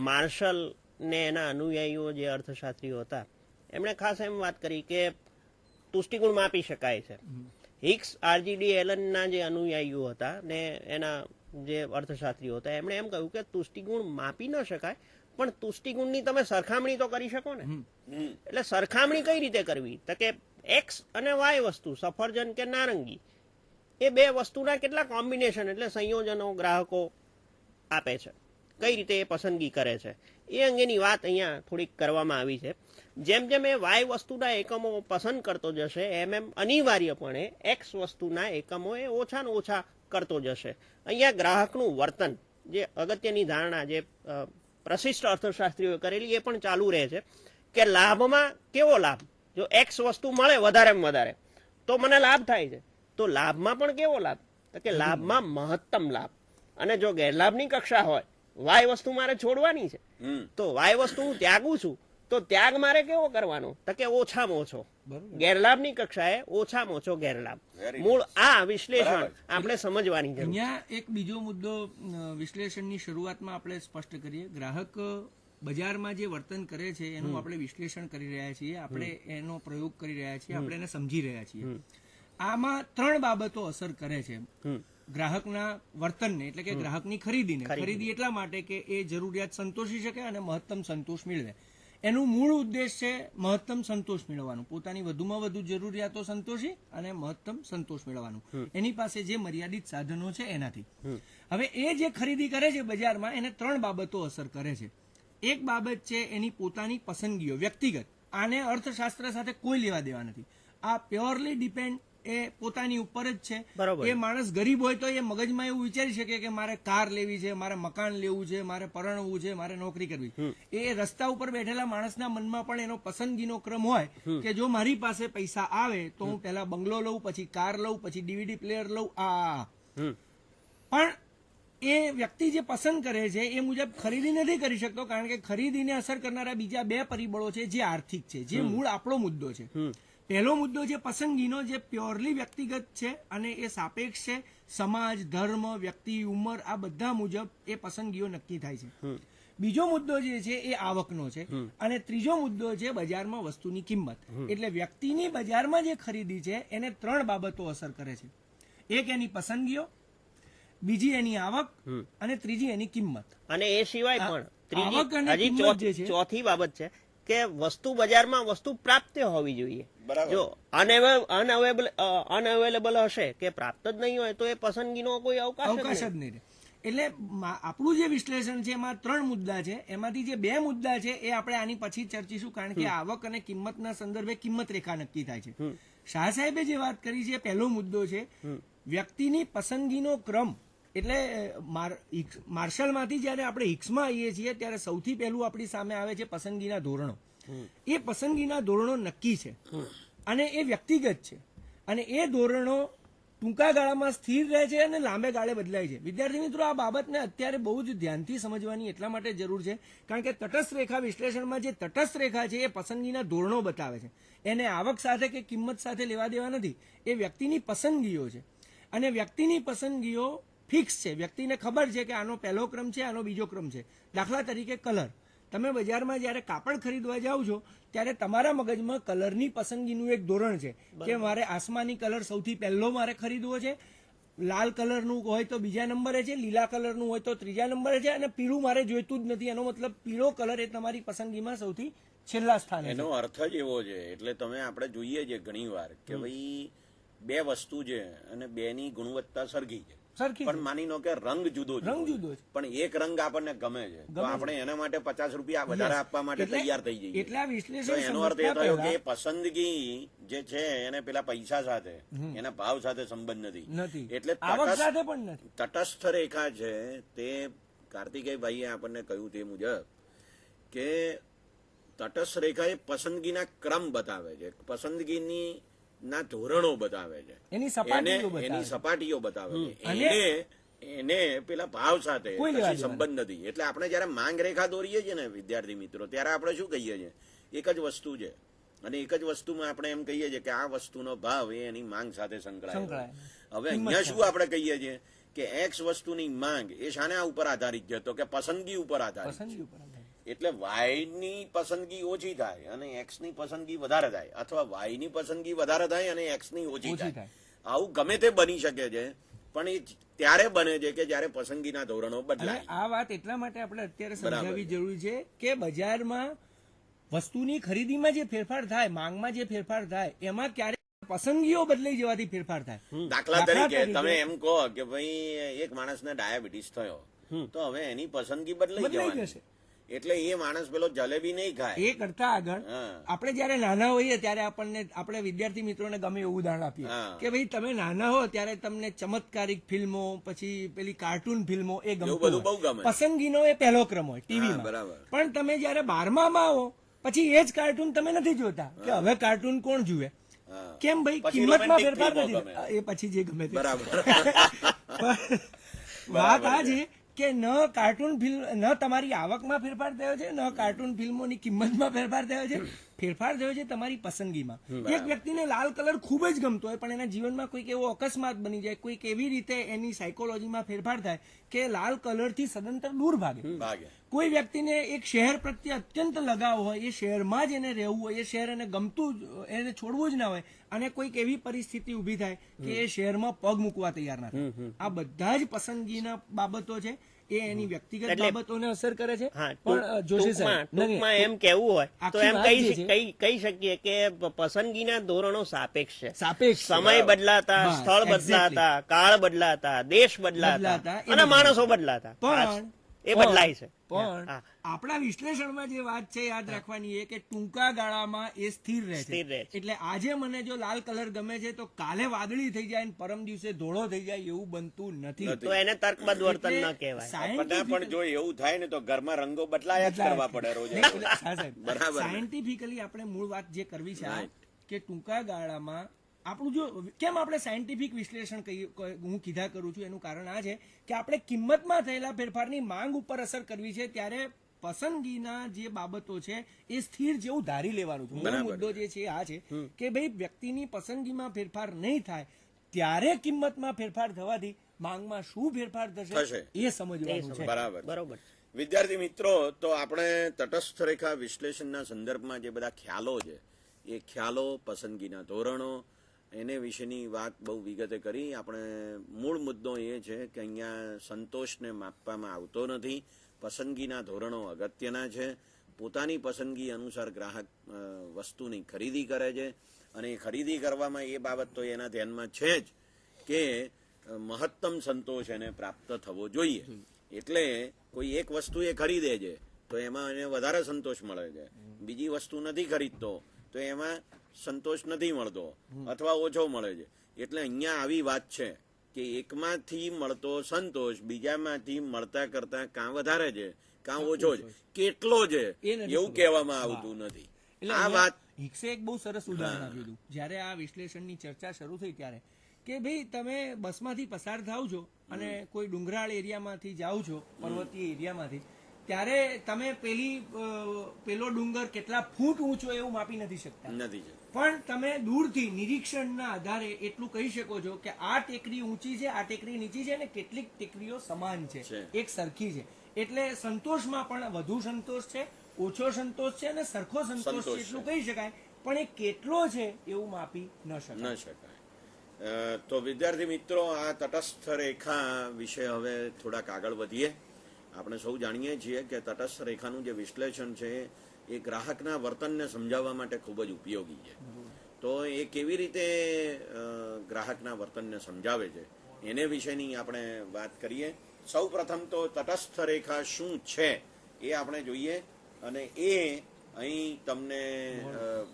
માર્શલ ને એના અનુયાયીઓ જે અર્થશાસ્ત્રીઓ હતા એમણે ખાસ એમ વાત કરી કે તુષ્ટિગુણ માપી શકાય છે. હિક્સ આરજીડી એલનના જે અનુયાયીઓ હતા ને એના જે અર્થશાસ્ત્રીઓ હતા એમણે એમ કહ્યું કે તુષ્ટિગુણ માપી ન શકાય પણ તુષ્ટિગુણની તમે સરખામણી તો કરી શકો ને. એટલે સરખામણી કઈ રીતે કરવી તો કે એક્સ અને વાય વસ્તુ સફરજન કે નારંગી એ બે વસ્તુના કેટલા કોમ્બિનેશન એટલે સંયોજનો ગ્રાહકો આપે છે, કઈ રીતે એ પસંદગી કરે છે એ અંગેની વાત અહીંયા થોડીક કરવામાં આવી છે. જેમ જેમ એ વાય વસ્તુના એકમો પસંદ કરતો જશે એમ એમ અનિવાર્યપણે એક્સ વસ્તુના એકમો એ ઓછા ને ઓછા કરતો જશે. અહીંયા ગ્રાહકનું વર્તન જે અગત્યની ધારણા જે પ્રશિષ્ટ અર્થશાસ્ત્રીઓએ કરેલી એ પણ ચાલુ રહે છે કે લાભમાં કેવો લાભ, જો એક્સ વસ્તુ મળે વધારેમાં વધારે તો મને લાભ થાય છે, તો લાભમાં પણ કેવો લાભ તો કે લાભમાં મહત્તમ લાભ. અને જો ગેરલાભની કક્ષા હોય વાય વસ્તુ મારે છોડવાની છે તો વાય વસ્તુ હું ત્યાગું છું તો ત્યાગ મારે કેવો કરવાનો તો કે ઓછામાં ઓછો ગેરલાભની કક્ષાએ ઓછામાં ઓછો ગેરલાભ. મૂળ આ વિશ્લેષણ આપણે સમજવાની જરૂર. અહીંયા એક બીજો મુદ્દો વિશ્લેષણની શરૂઆતમાં આપણે સ્પષ્ટ કરીએ. ગ્રાહક બજારમાં જે વર્તન કરે છે એનું આપણે વિશ્લેષણ કરી રહ્યા છીએ, આપણે એનો પ્રયોગ કરી રહ્યા છીએ, આપણે એને સમજી રહ્યા છીએ. આમાં 3 બાબતો અસર કરે છે ગ્રાહકના વર્તનને, એટલે કે ગ્રાહકની ખરીદીને. ખરીદી એટલા માટે કે એ જરૂરિયાત સંતોષી શકે અને મહત્તમ સંતોષ મેળવે. એનું મૂળ ઉદ્દેશ છે મહત્તમ સંતોષ મેળવવાનું, પોતાની વધુમાં વધુ જરૂરિયાતો સંતોષી અને મહત્તમ સંતોષ મેળવવાનું, એની પાસે જે મર્યાદિત સાધનો છે એનાથી. હવે એ જે ખરીદી કરે છે બજારમાં એને 3 બાબતો અસર કરે છે. એક બાબત છે એની પોતાની પસંદગીઓ વ્યક્તિગત, આને અર્થશાસ્ત્ર સાથે કોઈ લેવા દેવા નથી. આ પ્યોરલી ડિપેન્ડ એ પોતાની ઉપર જ છે. એ માણસ ગરીબ હોય તો એ મગજમાં એવું વિચારી શકે કે મારે કાર લેવી છે, મારે મકાન લેવું છે, મારે પરણવું છે, મારે નોકરી કરવી. એ રસ્તા ઉપર બેઠેલા માણસના મનમાં પણ એનો પસંદગીનો ક્રમ હોય કે જો મારી પાસે પૈસા આવે તો હું પહેલા બંગલો લઉં, પછી કાર લઉં, પછી ડીવીડી પ્લેયર લઉં. પણ એ વ્યક્તિ જે પસંદ કરે છે એ મુજબ ખરીદી નથી કરી શકતો, કારણ કે ખરીદીને અસર કરનારા બીજા 2 પરિબળો છે જે આર્થિક છે, જે મૂળ આપણો મુદ્દો છે. પહેલો મુદ્દો જે પસંદગીનો, જે પ્યોરલી વ્યક્તિગત છે અને એ સાપેક્ષ છે. સમાજ, ધર્મ, વ્યક્તિ, ઉંમર આ બધા મુજબ એ પસંદગીઓ નક્કી થાય છે. બીજો મુદ્દો જે છે એ આવકનો છે અને ત્રીજો મુદ્દો છે બજારમાં વસ્તુની કિંમત. એટલે વ્યક્તિની બજારમાં જે ખરીદી છે એને 3 બાબતો અસર કરે છે. એક એની પસંદગીઓ, બીજી એની આવક અને ત્રીજી એની કિંમત. અને એ સિવાય પણ આવક અને કિંમત જે છે ચોથી બાબત છે કે વસ્તુ બજારમાં વસ્તુ પ્રાપ્ય હોવી જોઈએ. જો અનઅવેલેબલ હશે કે પ્રાપ્ત જ નહીં હોય તો એ પસંદગીનો કોઈ અવકાશ જ નહીં રહે. એટલે આપણું જે વિશ્લેષણ છે એમાં 3 મુદ્દા છે. એમાંથી જે 2 મુદ્દા છે એ આપણે આની પછી ચર્ચીશું, કારણ કે આવક અને કિંમતના સંદર્ભે કિંમત રેખા નક્કી થાય છે. શાહ સાહેબે જે વાત કરી છે પહેલો મુદ્દો છે વ્યક્તિની પસંદગીનો ક્રમ. એટલે માર્શલમાંથી જયારે આપણે હિક્સમાં આવીએ છીએ ત્યારે સૌથી પહેલું આપણી સામે આવે છે પસંદગીના ધોરણો. એ પસંદગીના ધોરણો નક્કી છે અને એ વ્યક્તિગત છે અને એ ધોરણો ટૂંકા ગાળામાં સ્થિર રહે છે અને લાંબે ગાળે બદલાય છે. વિદ્યાર્થી મિત્રો, આ બાબતને અત્યારે બહુ જ ધ્યાનથી સમજવાની એટલા માટે જરૂર છે કારણ કે તટસ્થ રેખા વિશ્લેષણમાં જે તટસ્થ રેખા છે એ પસંદગીના ધોરણો બતાવે છે. એને આવક સાથે કે કિંમત સાથે લેવા દેવા નથી. એ વ્યક્તિની પસંદગીઓ છે અને વ્યક્તિની પસંદગીઓ ફિક્સ છે. વ્યક્તિને ખબર છે કે આનો પહેલો ક્રમ છે, આનો બીજો ક્રમ છે. દાખલા તરીકે કલર. તમે બજારમાં જ્યારે કાપડ ખરીદવા જાઓ છો ત્યારે તમારા મગજમાં કલરની પસંદગીનું એક ધોરણ છે કે મારે આસમાની કલર સૌથી પહેલો મારે ખરીદવો છે, લાલ કલરનું હોય તો બીજા નંબરે છે, લીલા કલરનું હોય તો ત્રીજા નંબરે છે અને પીળું મારે જોઈતું જ નથી. એનો મતલબ પીળો કલર એ તમારી પસંદગીમાં સૌથી છેલ્લા સ્થાને. એનો અર્થ જ એવો છે. એટલે તમે આપણે જોઈએ છે ઘણી વાર કે ભાઈ 2 વસ્તુ છે અને 2ની ગુણવત્તા સરખી છે, સરખી પણ માની લો કે રંગ જુદો રંગ જુદો છે. પણ એક રંગ આપણને ગમે છે તો આપણે એના માટે 50 રૂપિયા વધારે આપવા માટે એટલે- તૈયાર થઈ જઈએ. એટલે આ વિશ્લેષણ તો એનો અર્થ એ સમજતા થયો કે પહેલા- પસંદગી જે છે એને પેલા પૈસા સાથે એના ભાવ સાથે સંબંધ નથી. નથી. એટલે આવક સાથે પણ નથી. તટસ્થ રેખા છે તે કાર્તિકેયભાઈએ આપણને કહ્યું તે મુજબ કે તટસ્થ રેખા એ પસંદગીના ક્રમ બતાવે છે, પસંદગીની ના ધોરણો બતાવે છે, એની સપાટીઓ બતાવે એની છે. સપાટીઓ બતાવે છે. અને- એને પેલા ભાવ સાથે કોઈ લેવા કશી દેવા સંબંધ નથી. એટલે આપણે જયારે માંગ રેખા દોરીએ છીએ ને વિદ્યાર્થી મિત્રો, ત્યારે આપણે શું કહીએ છીએ? એક જ વસ્તુ છે અને એક જ વસ્તુમાં આપણે એમ કહીએ છીએ કે આ વસ્તુનો ભાવ એ એની માંગ સાથે સંકળાયેલો છે. હવે અહીંયા શું આપણે કહીએ છીએ કે એક્સ વસ્તુની માંગ એ શાના ઉપર આધારિત છે? તો કે પસંદગી ઉપર આધારિત છે. પસંદગી ઉપર આધારિત. એટલે વાય ની પસંદગી ઓછી થાય અને એક્સ ની પસંદગી વધારે થાય, અથવા વાય ની પસંદગી વધારે થાય અને એક્સ ની ઓછી ઓછી થાય. થાય. આવું ગમે તે બની શકે છે, પણ એ ત્યારે બને છે કે જ્યારે પસંદગીના ધોરણો અને બદલાય. આ વાત એટલા માટે આપણે અત્યારે બરાબર સમજાવવી છે. જરૂરી છે કે બજારમાં વસ્તુની ખરીદીમાં જે ફેરફાર થાય, માંગમાં જે ફેરફાર થાય, એમાં ક્યારેક પસંદગીઓ બદલાઈ જવાથી ફેરફાર થાય. દાખલા તરીકે તમે એમ કહો કે ભાઈ એક માણસને ડાયાબિટીસ થયો તો હવે એની પસંદગી બદલાઈ બદલાઈ જવાની. જશે. એટલે એ માણસ પેલો જલેબી નહીં ખાય. એ કરતા આગળ હા. આપણે જયારે નાના હોઈએ ત્યારે આપણે વિદ્યાર્થી મિત્રોને ગમે એવું ઉદાહરણ આપીએ હા. કે ભાઈ તમે નાના હો ત્યારે તમને ચમત્કારિક ફિલ્મો, પછી પેલી કાર્ટૂન ફિલ્મો એ એવું ગમતું બધું બહુ હોય. ગમે. પસંદગીનો એ પહેલો ક્રમ હોય હા, ટીવીમાં. બરાબર. પણ તમે જયારે 12માં આવો પછી એ જ કાર્ટૂન તમે નથી જોતા કે હવે કાર્ટૂન કોણ જુએ. હા. કેમ ભાઈ? પછી કિંમતમાં romantic ફેરફાર ફિલ્મો નથી. ગમે. એ પછી જે ગમે તે. બરાબર. વાત આ છે કે ન કાર્ટૂન ફિલ્મ, ન તમારી આવકમાં ફેરફાર થયો છે, ન કાર્ટૂન ફિલ્મોની કિંમતમાં ફેરફાર થયો છે. ફેરફાર થયો છે તમારી પસંદગીમાં. એક વ્યક્તિને લાલ કલર ખૂબ જ ગમતો હોય પણ એના જીવનમાં કોઈક એવો અકસ્માત બની જાય, કોઈક એવી રીતે એની સાયકોલોજીમાં ફેરફાર થાય કે લાલ કલરથી સદંતર દૂર ભાગે. ભાગે. કોઈ વ્યક્તિને એક શહેર પ્રત્યે અત્યંત લગાવ હોય, એ શહેરમાં જ એને રહેવું હોય, એ શહેર એને ગમતું એને છોડવું જ ના હોય, અને કોઈક એવી પરિસ્થિતિ ઊભી થાય કે એ શહેરમાં પગ મૂકવા તૈયાર ના થાય. આ બધા જ પસંદગીના બાબતો છે. એ એની વ્યક્તિગત એટલે- બાબતોને અસર કરે છે. હા, પણ જોશી સાહેબ, ટૂંકમાં એમ કેવું હોય તો આખી એમ વાત જે છે- કહી શકીએ કે પસંદગીના ધોરણો સાપેક્ષ છે. સાપેક્ષ સમય બદલાતા, બસ, સ્થળ exactly. બદલાતા, કાળ બદલાતા, દેશ બદલાતા, બદલાતા એ અને બધું. માણસો બદલાતા. પણ એ બદલાય છે. પણ હા. આપણા વિશ્લેષણમાં જે વાત છે યાદ રાખવાની એ કે ટૂંકા ગાળામાં એ સ્થિર રહે સ્થિર રહે છે. છે. એટલે આજે મને જો લાલ કલર ગમે છે તો કાલે વાદળી થઈ જાય અને પરમ દિવસે ધોળો થઈ જાય એવું બનતું નથી. તો એને તર્કબદ્ધ વર્તન ન એટલે કહેવાય. scientific- પણ જો એવું થાય ને તો ઘરમાં રંગો બદલાયા જ કરવા પડે રોજ. બરાબર. સાયન્ટિફિકલી આપણે મૂળ વાત જે કરવી છે આ, Right. કે ટૂંકા ગાળામાં આપણું જો કેમ આપણે સાયન્ટિફિક વિશ્લેષણ હું કીધા કરું છું એનું કારણ આ છે કે આપણે કિંમતમાં થયેલા ફેરફારની માંગ ઉપર અસર કરવી છે, ત્યારે પસંદગીના જે બાબતો છે એ સ્થિર જેવું ધારી લેવાનું છે. મૂળ બરાબર. મુદ્દો જે છે આ છે કે ભાઈ વ્યક્તિની પસંદગીમાં ફેરફાર નહીં થાય ત્યારે કિંમતમાં ફેરફાર થવાથી માંગમાં શું ફેરફાર થશે થશે. એ સમજવાનું છે. બરાબર. બરોબર. વિદ્યાર્થી મિત્રો, તો આપણે તટસ્થ રેખા વિશ્લેષણના સંદર્ભમાં જે બધા ખ્યાલો છે એ ખ્યાલો, પસંદગીના ધોરણો, એને વિશેની વાત બહુ વિગતે કરી. આપણે મૂળ મુદ્દો એ છે કે અહીંયા સંતોષને માપવામાં આવતો નથી. પસંદગીના ધોરણો અગત્યના છે. પોતાની પસંદગી અનુસાર ગ્રાહક વસ્તુની ખરીદી કરે છે અને એ ખરીદી કરવામાં એ બાબત તો એના ધ્યાનમાં છે જ કે મહત્તમ સંતોષ એને પ્રાપ્ત થવો જોઈએ. એટલે કોઈ એક વસ્તુ એ ખરીદે છે તો એમાં એને વધારે સંતોષ મળે છે, બીજી વસ્તુ નથી ખરીદતો તો એમાં સંતોષ નથી મળતો અથવા ઓછો મળે છે. એટલે અહીંયા આવી વાત છે કે એકમાંથી મળતો સંતોષ બીજામાંથી મળતા કરતા કાં વધારે છે કાં ઓછો છે, કેટલો છે એ નથી એવું કહેવામાં આવતું નથી. એટલે આ અહીંયા વાત હિક્સે એક બહુ સરસ ઉદાહરણ આપ્યું હતું જ્યારે આ વિશ્લેષણની ચર્ચા શરૂ થઈ ત્યારે, કે ભાઈ તમે બસમાંથી પસાર થાવ છો અને કોઈ ડુંગરાળ એરિયામાંથી જાઓ છો, પર્વતીય એરિયામાંથી, ત્યારે તમે પેલો ડુંગર કેટલા ફૂટ ઊંચો એવું માપી નથી શકતા. નથી છે. પણ તમે દૂરથી નિરીક્ષણના આધારે એટલું કહી શકો છો કે આ ટેકરી ઊંચી છે, આ ટેકરી નીચી છે અને કેટલીક ટેકરીઓ સમાન છે, એક સરખી છે. એટલે સંતોષમાં પણ વધુ સંતોષ છે, ઓછો સંતોષ છે અને સરખો સંતોષ છે એટલું કહી શકાય. પણ એ કેટલો છે એવું માપી ન શકાય. તો વિદ્યાર્થી મિત્રો, આ તટસ્થ રેખા વિશે હવે થોડાક આગળ વધીએ. આપણે સૌ જાણીએ છીએ કે તટસ્થ રેખાનું જે વિશ્લેષણ છે એ ગ્રાહકના વર્તનને સમજાવવા માટે ખૂબ જ ઉપયોગી છે. તો એ કેવી રીતે ગ્રાહકના વર્તનને સમજાવે છે એને વિશેની આપણે વાત કરીએ. સૌ પ્રથમ તો તટસ્થ રેખા શું છે એ આપણે જોઈએ, અને એ અહીં તમને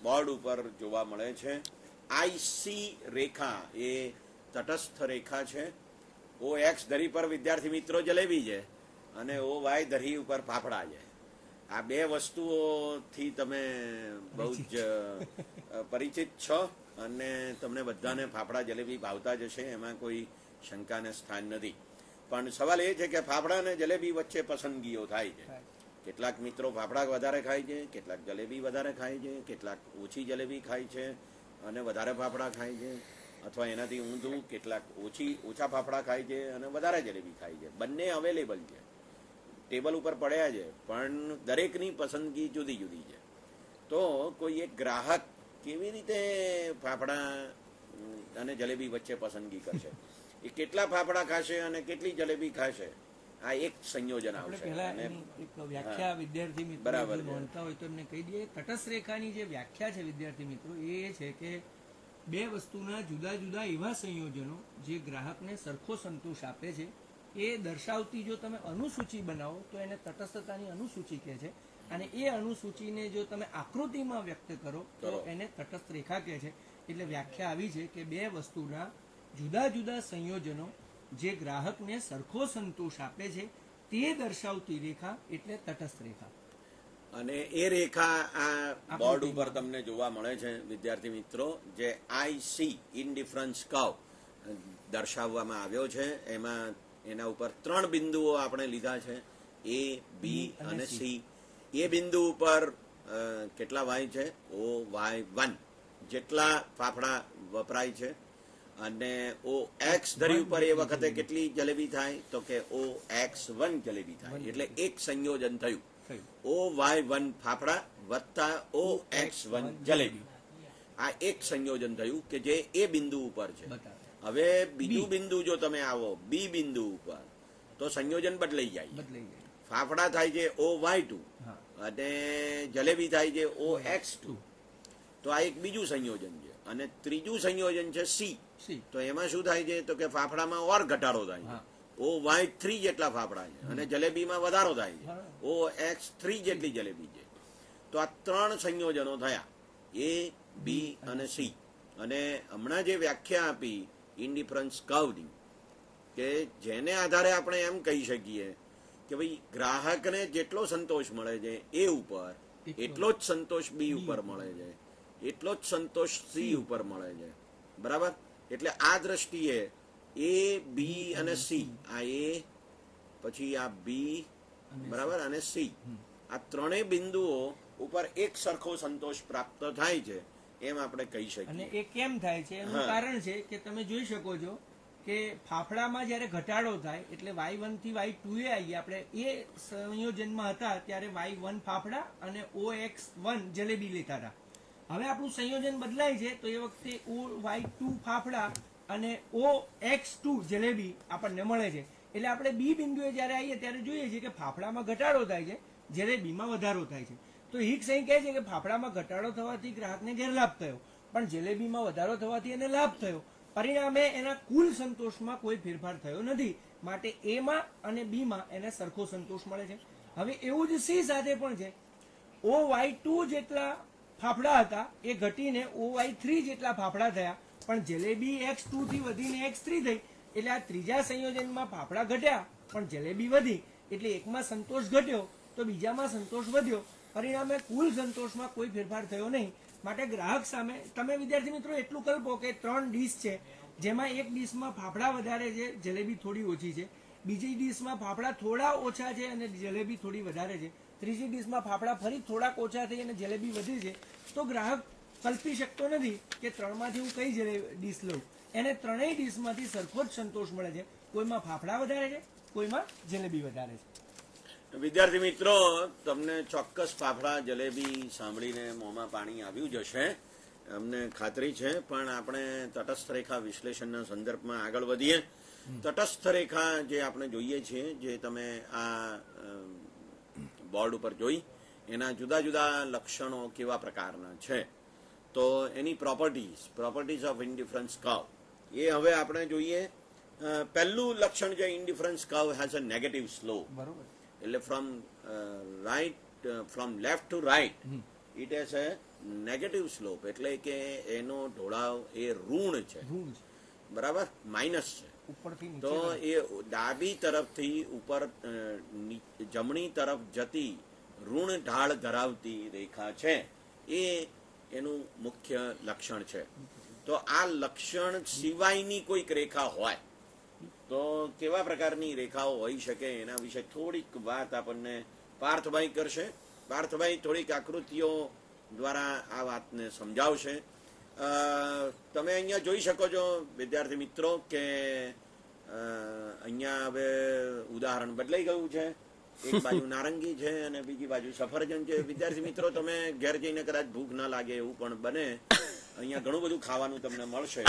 બોર્ડ ઉપર જોવા મળે છે. આઈસી રેખા એ તટસ્થ રેખા છે. ઓ એક્સ ધરી પર વિદ્યાર્થી મિત્રો જલેબી છે, અને ઓ વાય ધરી ઉપર ફાફડા છે. આ બે વસ્તુઓથી તમે બહુ જ પરિચિત છો, અને તમને બધાને ફાફડા જલેબી ભાવતા જ હશે, એમાં કોઈ શંકાને સ્થાન નથી. પણ સવાલ એ છે કે ફાફડા અને જલેબી વચ્ચે પસંદગીઓ થાય છે. કેટલાક મિત્રો ફાફડા વધારે ખાય છે, કેટલાક જલેબી વધારે ખાય છે, કેટલાક ઓછી જલેબી ખાય છે અને વધારે ફાફડા ખાય છે, અથવા એનાથી ઊંધું કેટલાક ઓછા ફાફડા ખાય છે અને વધારે જલેબી ખાય છે. બંને અવેલેબલ છે, ટેબલ ઉપર પડ્યા છે, પણ દરેકની પસંદગી જુદી જુદી છે. તો કોઈ એક ગ્રાહક કેવી રીતે ફાફડા અને જલેબી વચ્ચે પસંદગી કરશે? એ કેટલા ફાફડા ખાશે અને કેટલી જલેબી ખાશે, આ એક સંયોજન આવશે. એક વ્યાખ્યા વિદ્યાર્થી મિત્રો બરાબર જો ભણતા હોય તો એમને કહી દઈએ. તટસ્થ રેખાની જે વ્યાખ્યા છે વિદ્યાર્થી મિત્રો, એ છે કે બે વસ્તુના જુદા જુદા એવા સંયોજનો જે ગ્રાહકને સરખો સંતોષ આપે છે એ દર્શાવતી જો તમે અનુસૂચિ બનાવો તો એને તટસ્થતાની અનુસૂચિ કહે છે, અને એ અનુસૂચિને જો તમે આકૃતિમાં વ્યક્ત કરો તો એને તટસ્થ રેખા કહે છે. એટલે વ્યાખ્યા આવી છે કે બે વસ્તુના જુદા જુદા સંયોજનો જે ગ્રાહકને સરખો સંતોષ આપે છે તે દર્શાવતી રેખા એટલે તટસ્થ રેખા. અને એ રેખા આ બોર્ડ ઉપર તમને જોવા મળે છે વિદ્યાર્થી મિત્રો, જે આઈસી ઇનડિફરન્સ કર્વ દર્શાવવામાં આવ્યો છે. એમાં એના ઉપર 3 બિંદુઓ આપણે લીધા છે, એ, બી અને સી. એ બિંદુ ઉપર કેટલા વાય છે? ઓ વાય 1 જેટલા ફાફડા વપરાય છે, અને ઓ એક્સ ધરી ઉપર એ વખતે કેટલી જલેબી થાય? તો કે ઓ એક્સ 1 જલેબી થાય. એટલે એક સંયોજન થયું, ઓ વાય 1 ફાફડા વત્તા ઓ એક્સ 1 જલેબી. આ એક સંયોજન થયું કે જે એ બિંદુ ઉપર છે. હવે બીજું બિંદુ જો તમે આવો બી બિંદુ ઉપર, તો સંયોજન બદલાઈ જાય. ફાફડા થાય છે ઓ વાય 2 અને જલેબી થાય છે ઓ એક્સ 2. તો આ એક બીજું સંયોજન છે. અને ત્રીજું સંયોજન છે સી. તો એમાં શું થાય છે? તો કે ફાફડામાં ઓર ઘટાડો થાય છે, ઓ વાય 3 જેટલા ફાફડા છે, અને જલેબીમાં વધારો થાય છે, ઓ એક્સ 3 જેટલી જલેબી છે. તો આ 3 સંયોજનો થયા, એ, બી અને સી. અને હમણાં જે વ્યાખ્યા આપી ઇનડિફરન્સ કર્વની, કે જેને આધારે આપણે એમ કહી શકીએ કે ભાઈ ગ્રાહકને જેટલો સંતોષ મળે છે એ ઉપર, એટલો જ સંતોષ બી ઉપર મળે છે, એટલો જ સંતોષ સી ઉપર મળે છે. બરાબર? એટલે આ દ્રષ્ટિએ એ, બી અને સી, આ એ, પછી આ બી, બરાબર, અને સી, આ ત્રણેય બિંદુઓ ઉપર એક સરખો સંતોષ પ્રાપ્ત થાય છે એમ આપણે કહી શકીએ. અને એ કેમ થાય છે એનું કારણ છે કે તમે જોઈ શકો છો કે ફાફડામાં જ્યારે ઘટાડો થાય એટલે y1 થી y2 એ આવીએ આપણે એ સંયોજનમાં હતા ત્યારે y1 ફાફડા અને OX1 જલેબી લેતા હતા. હવે આપણું સંયોજન બદલાય છે તો એ વખતે OY2 ફાફડા અને OX2 જલેબી આપણને મળે છે. એટલે આપણે બી બિંદુએ જ્યારે આવીએ ત્યારે જોઈએ છીએ કે ફાફડામાં ઘટાડો થાય છે, જલેબીમાં વધારો થાય છે. તો હિક સહી કહે છે કે ફાફડામાં ઘટાડો થવાથી ગ્રાહકને ગેરલાભ થયો, પણ જલેબીમાં વધારો થવાથી એને લાભ થયો. પરિણામે એના કુલ સંતોષમાં કોઈ ફેરફાર થયો નથી. માટે એમાં અને બીમાં એને સરખો સંતોષ મળે છે. હવે એવું જ સી સાથે પણ છે. OY2 જેટલા ફાફડા હતા એ ઘટીને OY3 જેટલા ફાફડા થયા, પણ જલેબી X2 થી વધીને X3 થઈ. એટલે આ ત્રીજા સંયોજનમાં ફાફડા ઘટ્યા પણ જલેબી વધી, એટલે એકમાં સંતોષ ઘટ્યો તો બીજામાં સંતોષ વધ્યો. પરિણામે કુલ સંતોષમાં કોઈ ફેરફાર થયો નહીં. માટે ગ્રાહક સામે તમે વિદ્યાર્થી મિત્રો એટલું કલ્પો કે 3 ડીશ છે, જેમાં એક ડીશમાં ફાફડા વધારે છે, જલેબી થોડી ઓછી છે, બીજી ડીશમાં ફાફડા થોડા ઓછા છે અને જલેબી થોડી વધારે છે, ત્રીજી ડીશમાં ફાફડા ફરી થોડાક ઓછા થઈ અને જલેબી વધી છે. તો ગ્રાહક કલ્પી શકતો નથી કે 3માંથી હું કઈ ડીશ લઉં. એને ત્રણેય ડીશમાંથી સરખો જ સંતોષ મળે છે. કોઈમાં ફાફડા વધારે છે, કોઈમાં જલેબી વધારે છે. વિદ્યાર્થી મિત્રો, તમને ચોક્કસ ફાફડા જલેબી સાંભળીને મોંમાં પાણી આવ્યું જ હશે, અમને ખાતરી છે. પણ આપણે તટસ્થ રેખા વિશ્લેષણના સંદર્ભમાં આગળ વધીએ. તટસ્થ રેખા જે આપણે જોઈએ છીએ, જે તમે આ બોર્ડ ઉપર જોઈ, એના જુદા જુદા લક્ષણો કેવા પ્રકારના છે, તો એની પ્રોપર્ટીઝ ઓફ ઇનડિફરન્સ કર્વ એ હવે આપણે જોઈએ. પહેલું લક્ષણ છે indifference curve has a negative slope. બરોબર. એટલે from left to right it has a negative slope, એટલે કે એનો ઢોળાવ એ ઋણ છે, ઋણ છે. બરાબર, માઇનસ છે. ઉપરથી નીચે તો એ ડાબી તરફથી ઉપર જમણી તરફ જતી ઋણ ઢાળ ધરાવતી રેખા છે, એ એનું મુખ્ય લક્ષણ છે. તો આ લક્ષણ સિવાયની કોઈક રેખા હોય તો કેવા પ્રકારની રેખાઓ હોઈ શકે એના વિશે થોડીક વાત આપણને પાર્થભાઈ કરશે. પાર્થભાઈ થોડીક આકૃતિઓ દ્વારા આ વાતને સમજાવશે. તમે અહીંયા જોઈ શકો છો વિદ્યાર્થી મિત્રો કે અહીંયા હવે ઉદાહરણ બદલાઈ ગયું છે. એક બાજુ નારંગી છે અને બીજી બાજુ સફરજન છે. વિદ્યાર્થી મિત્રો, તમે ઘેર જઈને કદાચ ભૂખ ના લાગે એવું પણ બને, અહીંયા ઘણું બધું ખાવાનું તમને મળશે.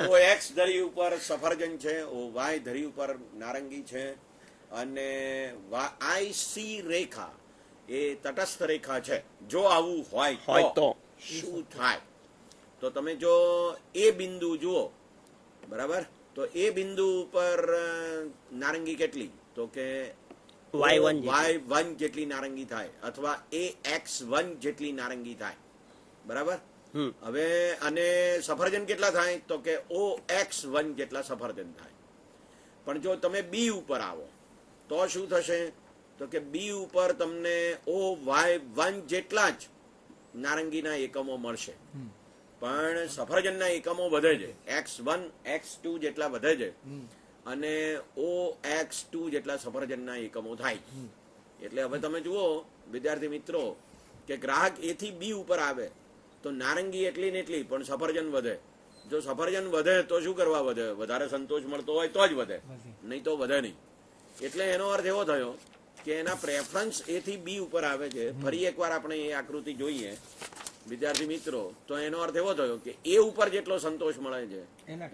ઓ એક્સ ધરી ઉપર સફરજન છે, ઓ વાય ધરી ઉપર નારંગી છે, અને આઈ સી રેખા એ તટસ્થ રેખા છે. જો આવું હોય તો શું થાય? તો તમે જો એ બિંદુ જુઓ, બરાબર, તો એ બિંદુ ઉપર નારંગી કેટલી? તો કે y1 જેટલી નારંગી થાય, અથવા AX1 જેટલી નારંગી થાય, બરાબર. હવે અને સફરજન કેટલા થાય? તો કે OX1 જેટલા સફરજન થાય. પણ જો તમે બી ઉપર આવો તો શું થશે? તો કે બી ઉપર તમને OY1 જેટલા જ નારંગીના એકમો મળશે, પણ સફરજનના એકમો વધે છે. X1 X2 જેટલા વધે છે અને OX2 જેટલા સફરજનના એકમો થાય. એટલે હવે તમે જુઓ વિદ્યાર્થી મિત્રો કે ગ્રાહક A થી બી ઉપર આવે તો નારંગી એટલી ને એટલી, પણ સફરજન વધે. જો સફરજન વધે તો શું કરવા વધે? વધારે સંતોષ મળતો હોય તો જ વધે, નહીં તો વધે નહીં. એટલે એનો અર્થ એવો થયો કે એના પ્રેફરન્સ A થી બી ઉપર આવે છે. ફરી એકવાર આપણે એ આકૃતિ જોઈએ વિદ્યાર્થી મિત્રો, તો એનો અર્થ એવો થયો કે એ ઉપર જેટલો સંતોષ મળે છે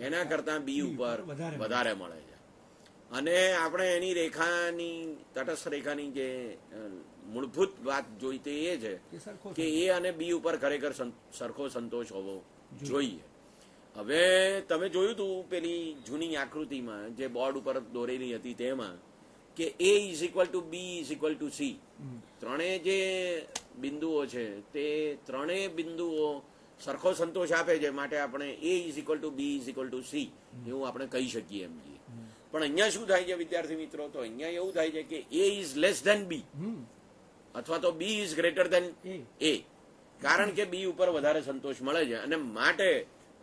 એના કરતા બી ઉપર વધારે મળે છે. અને આપણે એની રેખાની, તટસ્થ રેખાની જે મૂળભૂત વાત જોઈ તે એ છે કે એ અને બી ઉપર ખરેખર સરખો સંતોષ હોવો જોઈએ. હવે તમે જોયું હતું પેલી જૂની આકૃતિમાં જે બોર્ડ ઉપર દોરેલી હતી તેમાં કે A is equal to B is equal to C. ત્રણેય જે બિંદુઓ છે તે ત્રણેય બિંદુઓ સરખો સંતોષ આપે છે, માટે આપણે A is equal to B is equal to C એવું આપણે કહી શકીએ એમ છીએ. પણ અહીંયા શું થાય છે વિદ્યાર્થી મિત્રો? તો અહીંયા એવું થાય છે કે A is less than B, અથવા તો B is greater than A, કારણ કે બી ઉપર વધારે સંતોષ મળે છે. અને માટે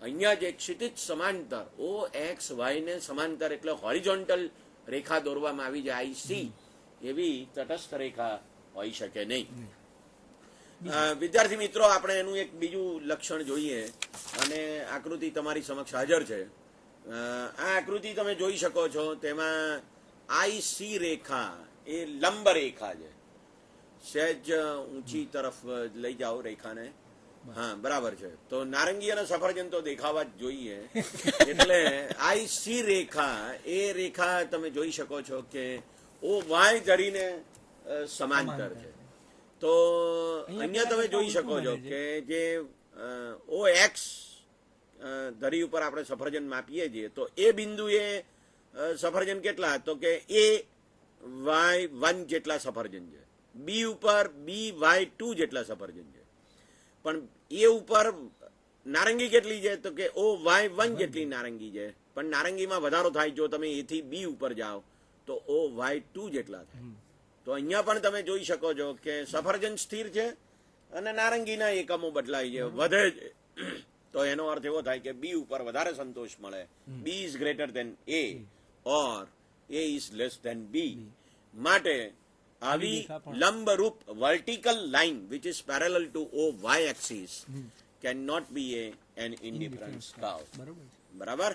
અહીંયા જે ક્ષિતિજ સમાંતર OXY ને સમાંતર એટલે હોરિઝોન્ટલ રેખા દોરવામાં આવી જાય IC, એવી તટસ્થ રેખા હોઈ શકે નહીં. વિદ્યાર્થી મિત્રો, આપણે એનું એક બીજું લક્ષણ જોઈએ, અને આકૃતિ તમારી સમક્ષ હાજર છે. આ આકૃતિ તમે જોઈ શકો છો, તેમાં IC રેખા એ લંબ રેખા છે. સહેજ ઊંચી તરફ લઈ જાઓ રેખાને. હા, બરાબર છે. તો નારંગી અને સફરજન તો દેખાવા જ જોઈએ. એટલે IC રેખા એ રેખા તમે જોઈ શકો છો કે OY ધરીને સમાંતર છે. તો અહીંયા તમે જોઈ શકો છો કે જે OX ધરી ઉપર આપણે સફરજન માપીએ છીએ, તો એ બિંદુએ સફરજન કેટલા? તો કે AY1 જેટલા સફરજન છે. બી ઉપર BY2 જેટલા સફરજન છે. પણ એ ઉપર નારંગી કેટલી છે? તો કે OY1 જેટલી નારંગી છે. પણ નારંગીમાં વધારો થાય જો તમે A થી બી ઉપર જાઓ તો OY2 જેટલા થાય. તો અહીંયા પણ તમે જોઈ શકો છો કે સફરજન સ્થિર છે અને નારંગીના એકમો બદલાય છે, વધે છે. તો એનો અર્થ એવો થાય કે બી ઉપર વધારે સંતોષ મળે. B is greater than A or A is less than B. માટે આવી લંબરૂપ vertical line which is parallel to OY axis can not be an indifference curve. બરાબર.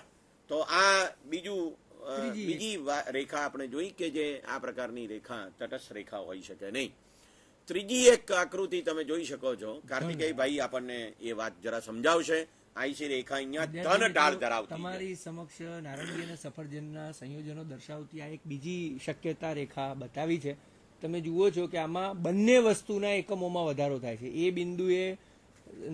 તો આ બીજી રેખા આપણે જોઈ કે જે આ પ્રકારની રેખા તટસ્થ રેખા હોઈ શકે નહીં. ત્રીજી એક આકૃતિ તમે જોઈ શકો છો, કાર્તિકેય ભાઈ આપણને એ વાત જરા સમજાવશે. આઈસી રેખા અહીંયા ધન ઢાળ ધરાવતી તમારી સમક્ષ નારંગી અને સફરજનના સંયોજનો દર્શાવતી આ એક બીજી શક્યતા રેખા બતાવી છે. તમે જુઓ છો કે આમાં બંને વસ્તુના એકમોમાં વધારો થાય છે. એ બિંદુએ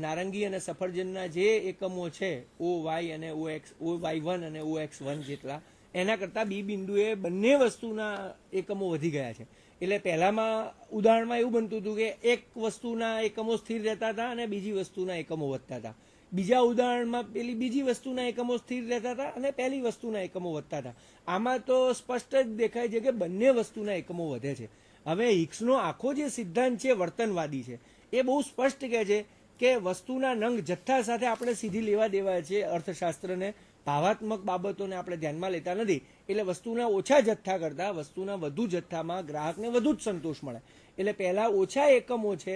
નારંગી અને સફરજનના જે એકમો છે OY અને OY1 અને OX1 જેટલા, એના કરતાં બી બિંદુએ બંને વસ્તુના એકમો વધી ગયા છે. એટલે પહેલામાં ઉદાહરણમાં એવું બનતું હતું કે એક વસ્તુના એકમો સ્થિર રહેતા હતા અને બીજી વસ્તુના એકમો વધતા હતા. બીજા ઉદાહરણમાં પેલી બીજી વસ્તુના એકમો સ્થિર રહેતા હતા અને પહેલી વસ્તુના એકમો વધતા હતા. આમાં તો સ્પષ્ટ જ દેખાય છે કે બંને વસ્તુના એકમો વધે છે. હવે હિગ્સનો આખો જે સિદ્ધાંત છે વર્તનવાદી છે, એ બહુ સ્પષ્ટ કહે છે કે વસ્તુના નંગ જથ્થા સાથે આપણે સીધી લેવા દેવા છે. અર્થશાસ્ત્રને ભાવાત્મક બાબતોને આપણે ધ્યાનમાં લેતા નથી. એટલે વસ્તુના ઓછા જથ્થા કરતાં વસ્તુના વધુ જથ્થામાં ગ્રાહકને વધુ જ સંતોષ મળે. એટલે પહેલા ઓછા એકમો છે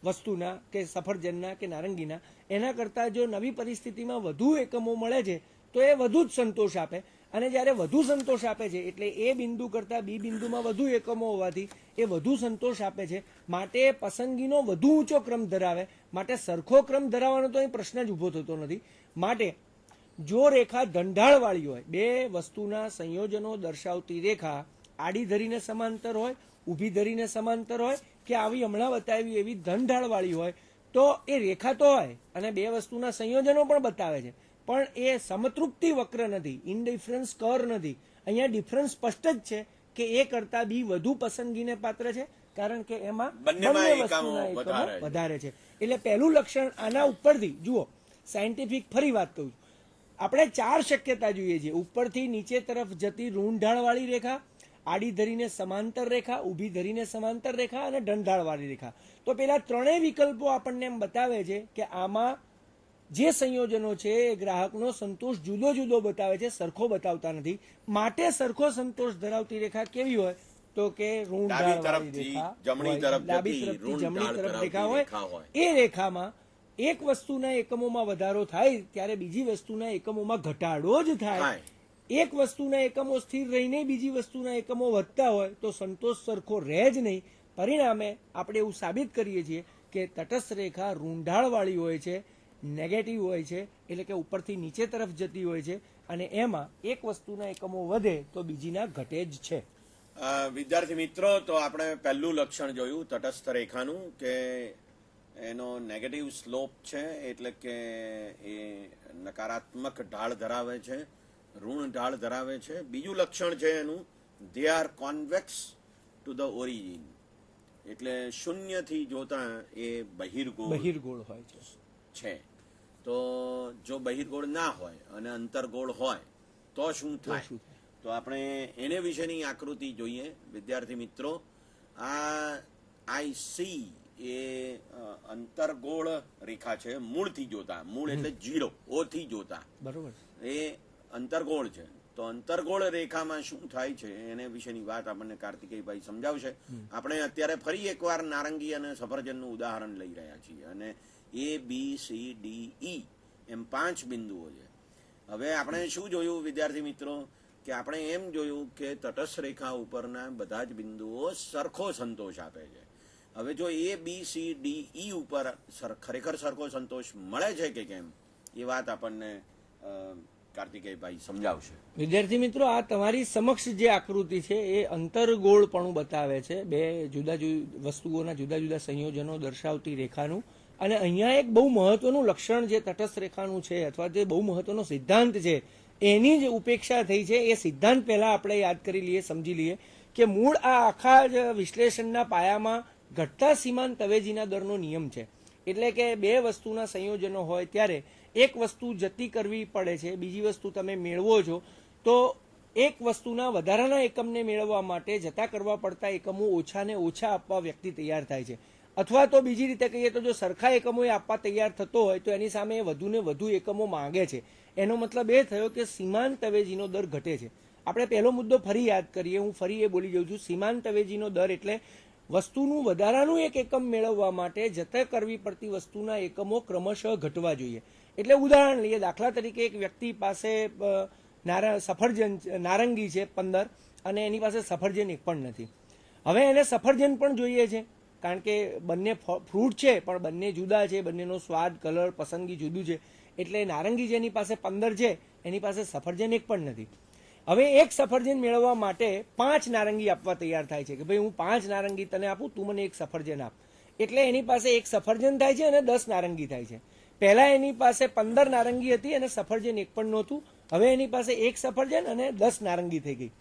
વસ્તુના કે સફરજનના કે નારંગીના, એના કરતાં જો નવી પરિસ્થિતિમાં વધુ એકમો મળે છે તો એ વધુ જ સંતોષ આપે. અને જ્યારે વધુ સંતોષ આપે છે એટલે એ બિંદુ કરતાં બી બિંદુમાં વધુ એકમો હોવાથી એ વધુ સંતોષ આપે છે. માટે પસંદગીનો વધુ ઊંચો ક્રમ ધરાવે. માટે સરખો ક્રમ ધરાવવાનો તો અહીં પ્રશ્ન જ ઊભો થતો નથી. માટે જો રેખા ઢંઢાળવાળી હોય, બે વસ્તુના સંયોજનો દર્શાવતી રેખા આડી ધરીને સમાંતર હોય, ઊભી ધરીને સમાંતર હોય કે આવી હમણાં બતાવી એવી ઢંઢાળવાળી હોય તો એ રેખા તો હોય અને બે વસ્તુના સંયોજનો પણ બતાવે છે, પણ એ સમતૃપ્તિ વક્ર નથી, ઇનડિફરન્સ કર નથી. અહીંયા ડિફરન્સ સ્પષ્ટ જ છે કે એ કરતા બી વધુ પસંદગીને પાત્ર છે, કારણ કે એમાં બંને વસ્તુના એકમો વધારે છે. એટલે પહેલું લક્ષણ આના ઉપરથી જુઓ, સાયન્ટિફિક ફરી વાત કહું છું, આપણે 4 શક્યતા જોઈએ છીએ. ઉપરથી નીચે તરફ જતી ઋણ ઢાળવાળી રેખા, આડી ધરીને સમાંતર રેખા, ઊભી ધરીને સમાંતર રેખા અને ઢંઢાળવાળી રેખા. તો પેલા ત્રણેય વિકલ્પો આપણને એમ બતાવે છે કે આમાં જે સંયોજનો છે એ ગ્રાહકનો સંતોષ જુદો જુદો બતાવે છે, સરખો બતાવતા નથી. માટે સરખો સંતોષ ધરાવતી રેખા કેવી હોય તો કે ઋણ ઢાળવાળી રેખા, ડાબી તરફથી જમણી તરફ રેખા હોય. એ રેખામાં એક વસ્તુના એકમોમાં વધારો થાય ત્યારે બીજી વસ્તુના એકમોમાં ઘટાડો જ થાય. એક વસ્તુના એકમો સ્થિર રહીને બીજી વસ્તુના એકમો વધતા હોય તો સંતોષ સરખો રહે જ નહીં. પરિણામે આપણે એવું સાબિત કરીએ છીએ કે તટસ્થ રેખા રૂંઢાળવાળી હોય છે, નેગેટિવ હોય છે, એટલે કે ઉપરથી નીચે તરફ જતી હોય છે અને એમાં એક વસ્તુના એકમો વધે તો બીજીના ઘટે જ છે. વિદ્યાર્થી મિત્રો, તો આપણે પહેલું લક્ષણ જોયું તટસ્થ રેખાનું કે એનો નેગેટિવ સ્લોપ છે, એટલે કે એ નકારાત્મક ઢાળ ધરાવે છે, ઋણ ઢાળ ધરાવે છે. બીજું લક્ષણ છે એનું they are convex to the origin, એટલે શૂન્યથી જોતા એ બહિર્ગોળ હોય છે. તો જો બહિર્ગોળ ના હોય અને અંતર્ગોળ હોય તો શું થાય? તો આપણે એને વિશેની આકૃતિ જોઈએ વિદ્યાર્થી મિત્રો. આ IC એ અંતર્ગોળ રેખા છે મૂળથી જોતા. મૂળ એટલે 0, O થી જોતા, બરોબર, એ અંતર્ગોળ છે. તો અંતર્ગોળ રેખામાં શું થાય છે એને વિશેની વાત આપણને કાર્તિકેયભાઈ સમજાવશે. આપણે અત્યારે ફરી એકવાર નારંગી અને સફરજનનું ઉદાહરણ લઈ રહ્યા છીએ અને ABCDE એમ 5 બિંદુઓ છે. હવે આપણે શું જોયું વિદ્યાર્થી મિત્રો કે આપણે એમ જોયું કે તટસ્થ રેખા ઉપરના બધા જ બિંદુઓ સરખો સંતોષ આપે છે. હવે જો ABCDE ઉપર ખરેખર સરખો સંતોષ મળે છે કે કેમ એ વાત આપણને કાર્તિકેયભાઈ સમજાવશે. વિદ્યાર્થી મિત્રો, આ તમારી સમક્ષ જે આકૃતિ છે એ અંતર્ગોળપણું બતાવે છે, બે જુદા જુદા વસ્તુઓના જુદા જુદા સંયોજનો દર્શાવતી રેખાનું. અને અહીંયા એક બહુ મહત્વનું લક્ષણ જે તટસ્થ રેખાનું છે અથવા જે બહુ મહત્વનો સિદ્ધાંત છે એની જ ઉપેક્ષા થઈ છે. એ સિદ્ધાંત પહેલા આપણે યાદ કરી લઈએ, સમજી લઈએ કે મૂળ આ આખા જ વિશ્લેષણના પાયામાં ઘટતા સીમાંત અવેજીના દરનો નિયમ છે. એટલે કે બે વસ્તુના સંયોજનો હોય ત્યારે એક વસ્તુ જતી કરવી પડે છે, બીજી વસ્તુ તમે મેળવો છો, તો એક વસ્તુના વધારાના એકમને મેળવવા માટે જતા કરવા પડતા એકમો ઓછાને ઓછા આપવા વ્યક્તિ તૈયાર થાય છે. અથવા તો બીજી રીતે કહીએ તો જો સરખા એકમો એ આપવા તૈયાર થતો હોય તો એની સામે વધુને વધુ એકમો માંગે છે. એનો મતલબ એ થયો કે સીમાંત અવેજીનો દર ઘટે છે. આપણે પહેલો મુદ્દો ફરી યાદ કરીએ, હું ફરી એ બોલી જાઉં છું. સીમાંત અવેજીનો દર એટલે વસ્તુનું વધારાનું એક એકમ મેળવવા માટે જતા કરવી પડતી વસ્તુના એકમો ક્રમશઃ ઘટવા જોઈએ. એટલે ઉદાહરણ લઈએ, દાખલા તરીકે એક વ્યક્તિ પાસે નારંગી છે 15 અને એની પાસે સફરજન એક પણ નથી. હવે એને સફરજન પણ જોઈએ છે કારણ કે બંને ફ્રૂટ છે પણ બંને જુદા છે, બંનેનો સ્વાદ, કલર, પસંદગી જુદું છે. એટલે નારંગી જેની પાસે 15 છે એની પાસે સફરજન એક પણ નથી. હવે એક સફરજન મેળવવા માટે 5 નારંગી આપવા તૈયાર થાય છે કે ભાઈ હું 5 નારંગી તને આપું, તું મને એક સફરજન આપ. એટલે એની પાસે એક સફરજન થાય છે અને 10 નારંગી થાય છે. પહેલા એની પાસે 15 નારંગી હતી અને સફરજન એક પણ નહોતું. હવે એની પાસે એક સફરજન અને 10 નારંગી થઈ ગઈ.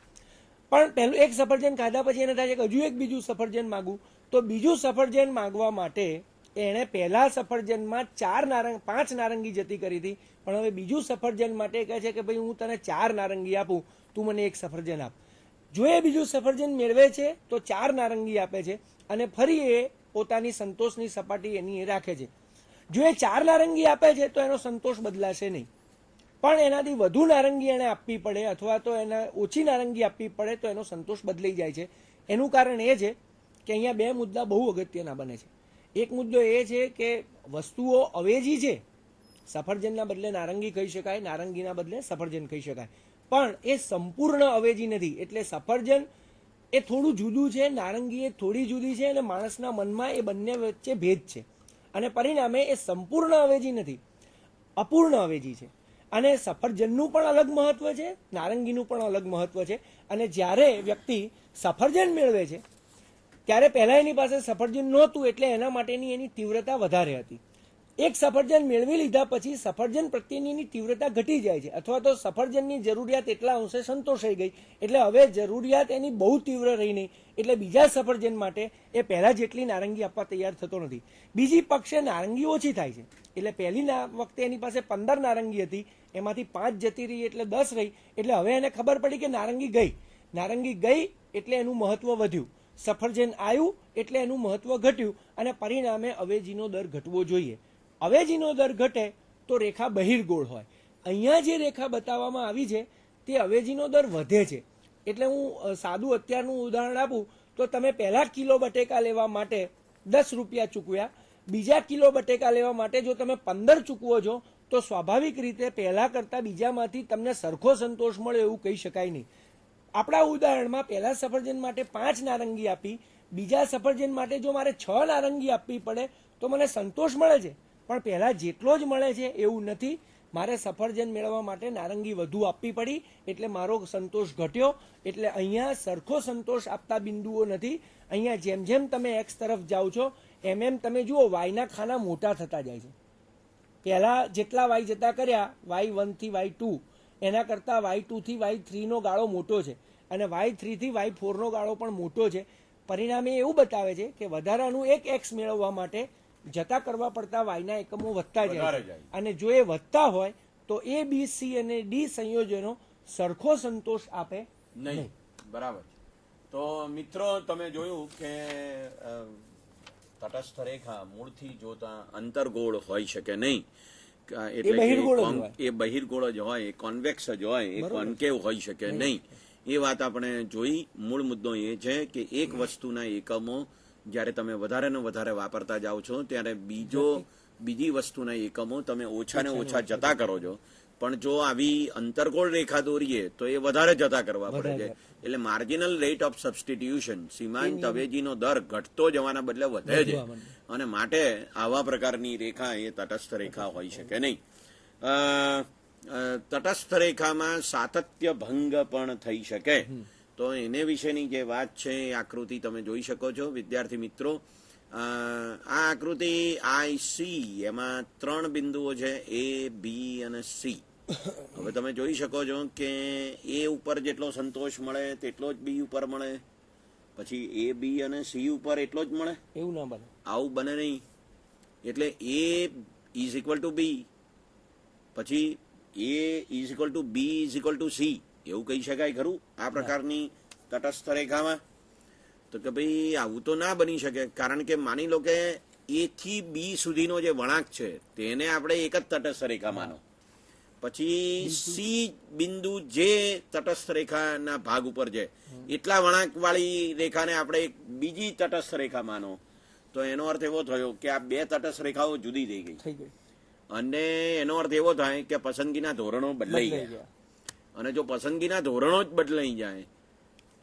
પણ પહેલું એક સફરજન ખાધા પછી એને થાય છે કે હજુ એક બીજું સફરજન માગું, તો બીજું સફરજન માગવા માટે એણે પહેલા સફરજનમાં 5 નારંગી જતી કરી હતી, પણ હવે બીજું સફરજન માટે કહે છે કે ભાઈ હું તને 4 નારંગી આપું, તું મને એક સફરજન આપ. જો એ બીજું સફરજન મેળવે છે તો 4 નારંગી આપે છે અને ફરી એ પોતાની સંતોષની સપાટી એની એ રાખે છે. જો એ 4 નારંગી આપે છે તો એનો સંતોષ બદલાશે નહીં, પણ એનાથી વધુ નારંગી એને આપવી પડે અથવા તો એને ઓછી નારંગી આપવી પડે તો એનો સંતોષ બદલાઈ જાય છે. એનું કારણ એ છે કે અહીંયા 2 મુદ્દા બહુ અગત્યના બને છે. એક મુદ્દો એ છે કે વસ્તુઓ અવેજી છે. સફરજનના બદલે નારંગી કહી શકાય, નારંગીના બદલે સફરજન કહી શકાય, પણ એ સંપૂર્ણ અવેજી નથી. એટલે સફરજન એ થોડું જુદું છે, નારંગી એ થોડી જુદી છે અને માણસના મનમાં એ બંને વચ્ચે ભેદ છે અને પરિણામે એ સંપૂર્ણ અવેજી નથી, અપૂર્ણ અવેજી છે. અને સફરજનનું પણ અલગ મહત્વ છે, નારંગીનું પણ અલગ મહત્વ છે. અને જ્યારે વ્યક્તિ સફરજન મેળવે છે ત્યારે પહેલા એની પાસે સફરજન નહોતું એટલે એના માટેની એની તીવ્રતા વધારે હતી. એક સફરજન મેળવી લીધા પછી સફરજન પ્રત્યેની એની તીવ્રતા ઘટી જાય છે અથવા તો સફરજનની જરૂરિયાત એટલા અંશે સંતોષાઈ ગઈ એટલે હવે જરૂરિયાત એની બહુ તીવ્ર રહી નહીં એટલે બીજા સફરજન માટે એ પહેલા જેટલી નારંગી આપવા તૈયાર થતો નથી. બીજી પક્ષે નારંગી ઓછી થાય છે એટલે પહેલી વખતે એની પાસે 15 નારંગી હતી, એમાંથી 5 જતી રહી એટલે 10 રહી. એટલે હવે એને ખબર પડી કે નારંગી ગઈ એટલે એનું મહત્વ વધ્યું, સફરજન આવ્યું એટલે એનું મહત્વ ઘટ્યું અને પરિણામે અવેજીનો દર ઘટવો જોઈએ. અવેજીનો દર ઘટે તો રેખા બહિર્ગોળ હોય. અહીંયા જે રેખા બતાવવામાં આવી છે તે અવેજીનો દર વધે છે. એટલે હું સાદું અત્યારનું ઉદાહરણ આપું તો તમે પહેલા કિલો બટેકા લેવા માટે 10 રૂપિયા ચૂકવ્યા, બીજા કિલો બટેકા લેવા માટે જો તમે 15 ચૂકવો છો તો સ્વાભાવિક રીતે પહેલા કરતાં બીજામાંથી તમને સરખો સંતોષ મળે એવું કહી શકાય નહીં. આપણા ઉદાહરણમાં પહેલા સફરજન માટે 5 નારંગી આપી, બીજા સફરજન માટે જો મારે 6 નારંગી આપવી પડે તો મને સંતોષ મળે છે, પણ પહેલા જેટલો જ મળે છે એવું નથી. મારે સફરજન મેળવવા માટે નારંગી વધુ આપવી પડી એટલે મારો સંતોષ ઘટ્યો. એટલે અહીંયા સરખો સંતોષ આપતા બિંદુઓ નથી. અહીંયા જેમ જેમ તમે એક્સ તરફ જાઓ છો એમ એમ તમે જુઓ વાયના ખાના મોટા થતા જાય છે. પહેલા જેટલા વાય જતા કર્યા Y1 થી Y2 એના કરતાં Y2 થી Y3 નો ગાળો મોટો છે અને Y3 થી Y4 નો ગાળો પણ મોટો છે. પરિણામે એવું બતાવે છે કે વધારાનું એક એક્સ મેળવવા માટે જતા કરવા પડતા વાયના એકમો વધતા જાય છે અને જો એ વધતા હોય તો A, B, C અને D સંયોજનો સરખો સંતોષ આપે નહીં. બરાબર. તો મિત્રો તમે જોયું કે તટસ્થ રેખા મૂળથી જોતા અંતર્ગોળ હોઈ શકે નહીં, એટલે એ બહિર્ગોળ જ હોય, કોન્વેક્સ જ હોય, એ કોન્કેવ હોઈ શકે નહીં. એ વાત આપણે જોઈ. મૂળ મુદ્દો એ છે કે એક વસ્તુના એકમો જ્યારે તમે વધારે ને વધારે વાપરતા જાઓ છો ત્યારે બીજી વસ્તુના એકમો તમે ઓછા ને ઓછા જતા કરો છો. પણ જો આવી અંતર્ગોળ રેખા દોરીએ તો એ વધારે જતા કરવા પડે છે. એટલે માર્જિનલ રેટ ઓફ સબસ્ટિટ્યુશન, સીમાંત અવેજીનો દર ઘટતો જવાના બદલે વધે છે અને માટે આવા પ્રકારની રેખા એ તટસ્થ રેખા હોઈ શકે નહીં. તટસ્થ રેખામાં સાતત્ય ભંગ પણ થઈ શકે. તો એને વિશેની જે વાત છે એ આકૃતિ તમે જોઈ શકો છો વિદ્યાર્થી મિત્રો. આ આકૃતિ IC એમાં 3 બિંદુઓ છે, A, B અને C. હવે તમે જોઈ શકો છો કે A ઉપર જેટલો સંતોષ મળે તેટલો જ B ઉપર મળે, પછી A, B અને C ઉપર એટલો જ મળે એવું ના બને, આવું બને નહીં. એટલે A is equal two B, પછી A is equal two B is equal two C એવું કહી શકાય ખરું આ પ્રકારની તટસ્થ રેખામાં? તો કે ભાઈ આવું તો ના બની શકે, કારણ કે માની લો કે A થી B સુધીનો જે વળાંક છે તેને આપણે એક જ તટસ્થ રેખા માનો, પછી C બિંદુ જે તટસ્થ રેખાના ભાગ ઉપર છે એટલા વળાંક વાળી રેખાને આપણે એક બીજી તટસ્થ રેખા માનો. તો એનો અર્થ એવો થયો કે આ 2 તટસ્થ રેખાઓ જુદી થઈ ગઈ અને એનો અર્થ એવો થાય કે પસંદગીના ધોરણો બદલાઈ ગયા. અને જો પસંદગીના ધોરણો જ બદલાઈ જાય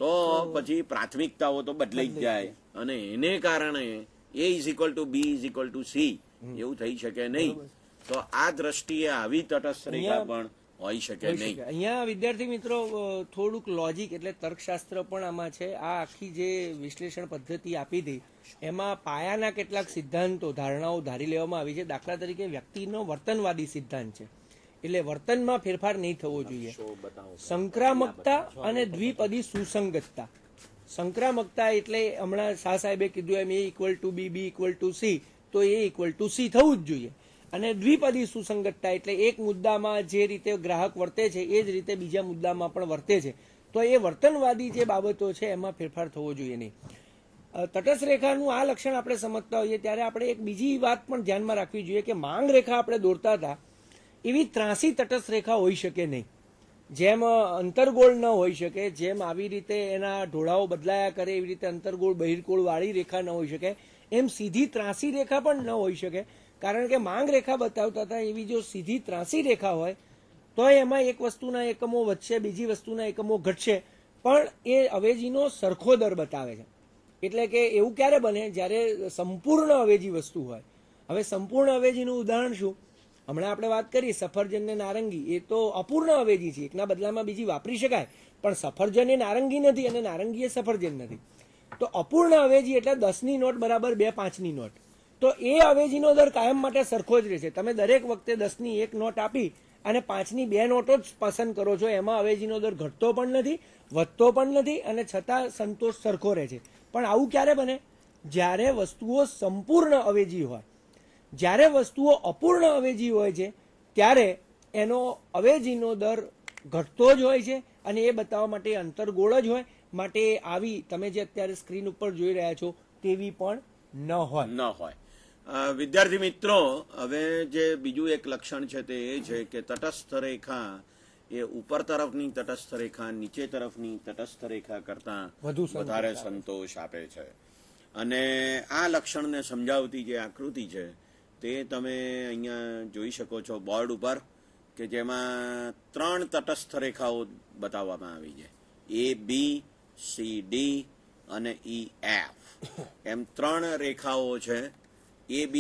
તો પછી પ્રાથમિકતાઓ તો બદલાઈ જ જાય અને એને કારણે A is equal two B is equal two C એવું થઈ શકે નહીં. તો આ દ્રષ્ટિએ આવી તટસ્થ રેખા પણ હોઈ શકે નહીં. અહીંયા વિદ્યાર્થી મિત્રો થોડુંક લોજિક એટલે તર્કશાસ્ત્ર પણ આમાં છે. આ આખી જે વિશ્લેષણ પદ્ધતિ આપી હતી એમાં પાયાના કેટલાક સિદ્ધાંતો ધારણાઓ ધારી લેવામાં આવી છે. દાખલા તરીકે વ્યક્તિનો વર્તનવાદી સિદ્ધાંત છે એટલે વર્તનમાં ફેરફાર નહીં થવો જોઈએ. સંક્રામકતા અને દ્વિપદી સુસંગતતા. સંક્રામકતા એટલે હમણાં શાહ સાહેબે કીધું એમ A equal to B, B equal to C, તો A ઇક્વલ ટુ C થવું જ જોઈએ. અને દ્વિપદી સુસંગતતા એટલે એક મુદ્દામાં જે રીતે ગ્રાહક વર્તે છે એ જ રીતે બીજા મુદ્દામાં પણ વર્તે છે, તો એ વર્તનવાદી જે બાબતો છે એમાં ફેરફાર થવો જોઈએ નહીં. તટસ્થ રેખાનું આ લક્ષણ આપણે સમજતા હોઈએ ત્યારે આપણે એક બીજી વાત પણ ધ્યાનમાં રાખવી જોઈએ કે માંગ રેખા આપણે દોરતા હતા એવી ત્રાસી તટસ્થ રેખા હોઈ શકે નહીં. જેમ અંતરગોળ ન હોઈ શકે, જેમ આવી રીતે એના ઢોળાવો બદલાયા કરે એવી રીતે અંતરગોળ બહિર્ગોળ વાળી રેખા ન હોઈ શકે, એમ સીધી ત્રાસી રેખા પણ ન હોઈ શકે. કારણ કે માંગ રેખા બતાવતા હતા એવી જો સીધી ત્રાસી રેખા હોય તો એમાં એક વસ્તુના એકમો વધશે, બીજી વસ્તુના એકમો ઘટશે, પણ એ અવેજીનો સરખો દર બતાવે છે. એટલે કે એવું ક્યારે બને જ્યારે સંપૂર્ણ અવેજી વસ્તુ હોય. હવે સંપૂર્ણ અવેજીનું ઉદાહરણ શું? હમણાં આપણે વાત કરી સફરજન ને નારંગી, એ તો અપૂર્ણ અવેજી છે, એકના બદલામાં બીજી વાપરી શકાય, પણ સફરજન એ નારંગી નથી અને નારંગી એ સફરજન નથી. તો અપૂર્ણ અવેજી એટલે 10ની નોટ બરાબર 2 5ની નોટ. તો એ અવેજીનો દર કાયમ માટે સરખો જ રહેશે. તમે દરેક વખતે 10ની 1 નોટ આપી અને 5ની 2 નોટો જ પસંદ કરો છો, એમાં અવેજીનો દર ઘટતો પણ નથી, વધતો પણ નથી, અને છતાં સંતોષ સરખો રહે છે. પણ આવું ક્યારે બને? જ્યારે વસ્તુઓ સંપૂર્ણ અવેજી હોય. જ્યારે વસ્તુઓ અપૂર્ણ અવેજી હોય છે ત્યારે એનો અવેજીનો દર ઘટતો જ હોય છે, અને એ બતાવવા માટે અંતરગોળ જ હોય. માટે આવી તમે જે અત્યારે સ્ક્રીન ઉપર જોઈ રહ્યા છો તેવી પણ ન હોય. વિદ્યાર્થી મિત્રો, હવે જે બીજું એક લક્ષણ છે તે એ છે કે તટસ્થ રેખા એ ઉપર તરફની તટસ્થ રેખા નીચે તરફની તટસ્થ રેખા કરતા વધારે સંતોષ આપે છે. અને આ લક્ષણને સમજાવતી જે આકૃતિ છે તે તમે અહીંયા જોઈ શકો છો બોર્ડ ઉપર, કે જેમાં 3 તટસ્થ રેખાઓ બતાવવામાં આવી છે. A, B, C, D અને E, F એમ 3 રેખાઓ છે. A, B,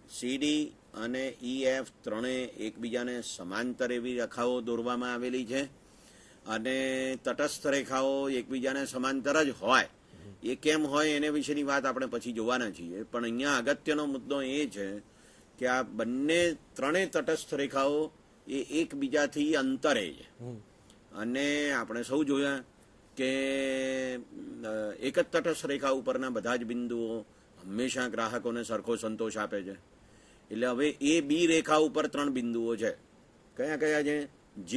C, D અને E, F ત્રણે એકબીજાને સમાંતર એવી રેખાઓ દોરવામાં આવેલી છે. અને તટસ્થ રેખાઓ એકબીજાને સમાંતર જ હોય. એ કેમ હોય એને વિશેની વાત આપણે પછી જોવાના છીએ, પણ અહીંયા અગત્યનો મુદ્દો એ છે કે આ બંને 3 તટસ્થ રેખાઓ એ એકબીજાથી અંતરે છે. અને આપણે સૌ જોયા કે એક જ તટસ્થ રેખા ઉપરના બધા જ બિંદુઓ હંમેશા ગ્રાહકોને સરખો સંતોષ આપે છે. એટલે હવે એ બી રેખા ઉપર 3 બિંદુઓ છે. કયા કયા છે? G,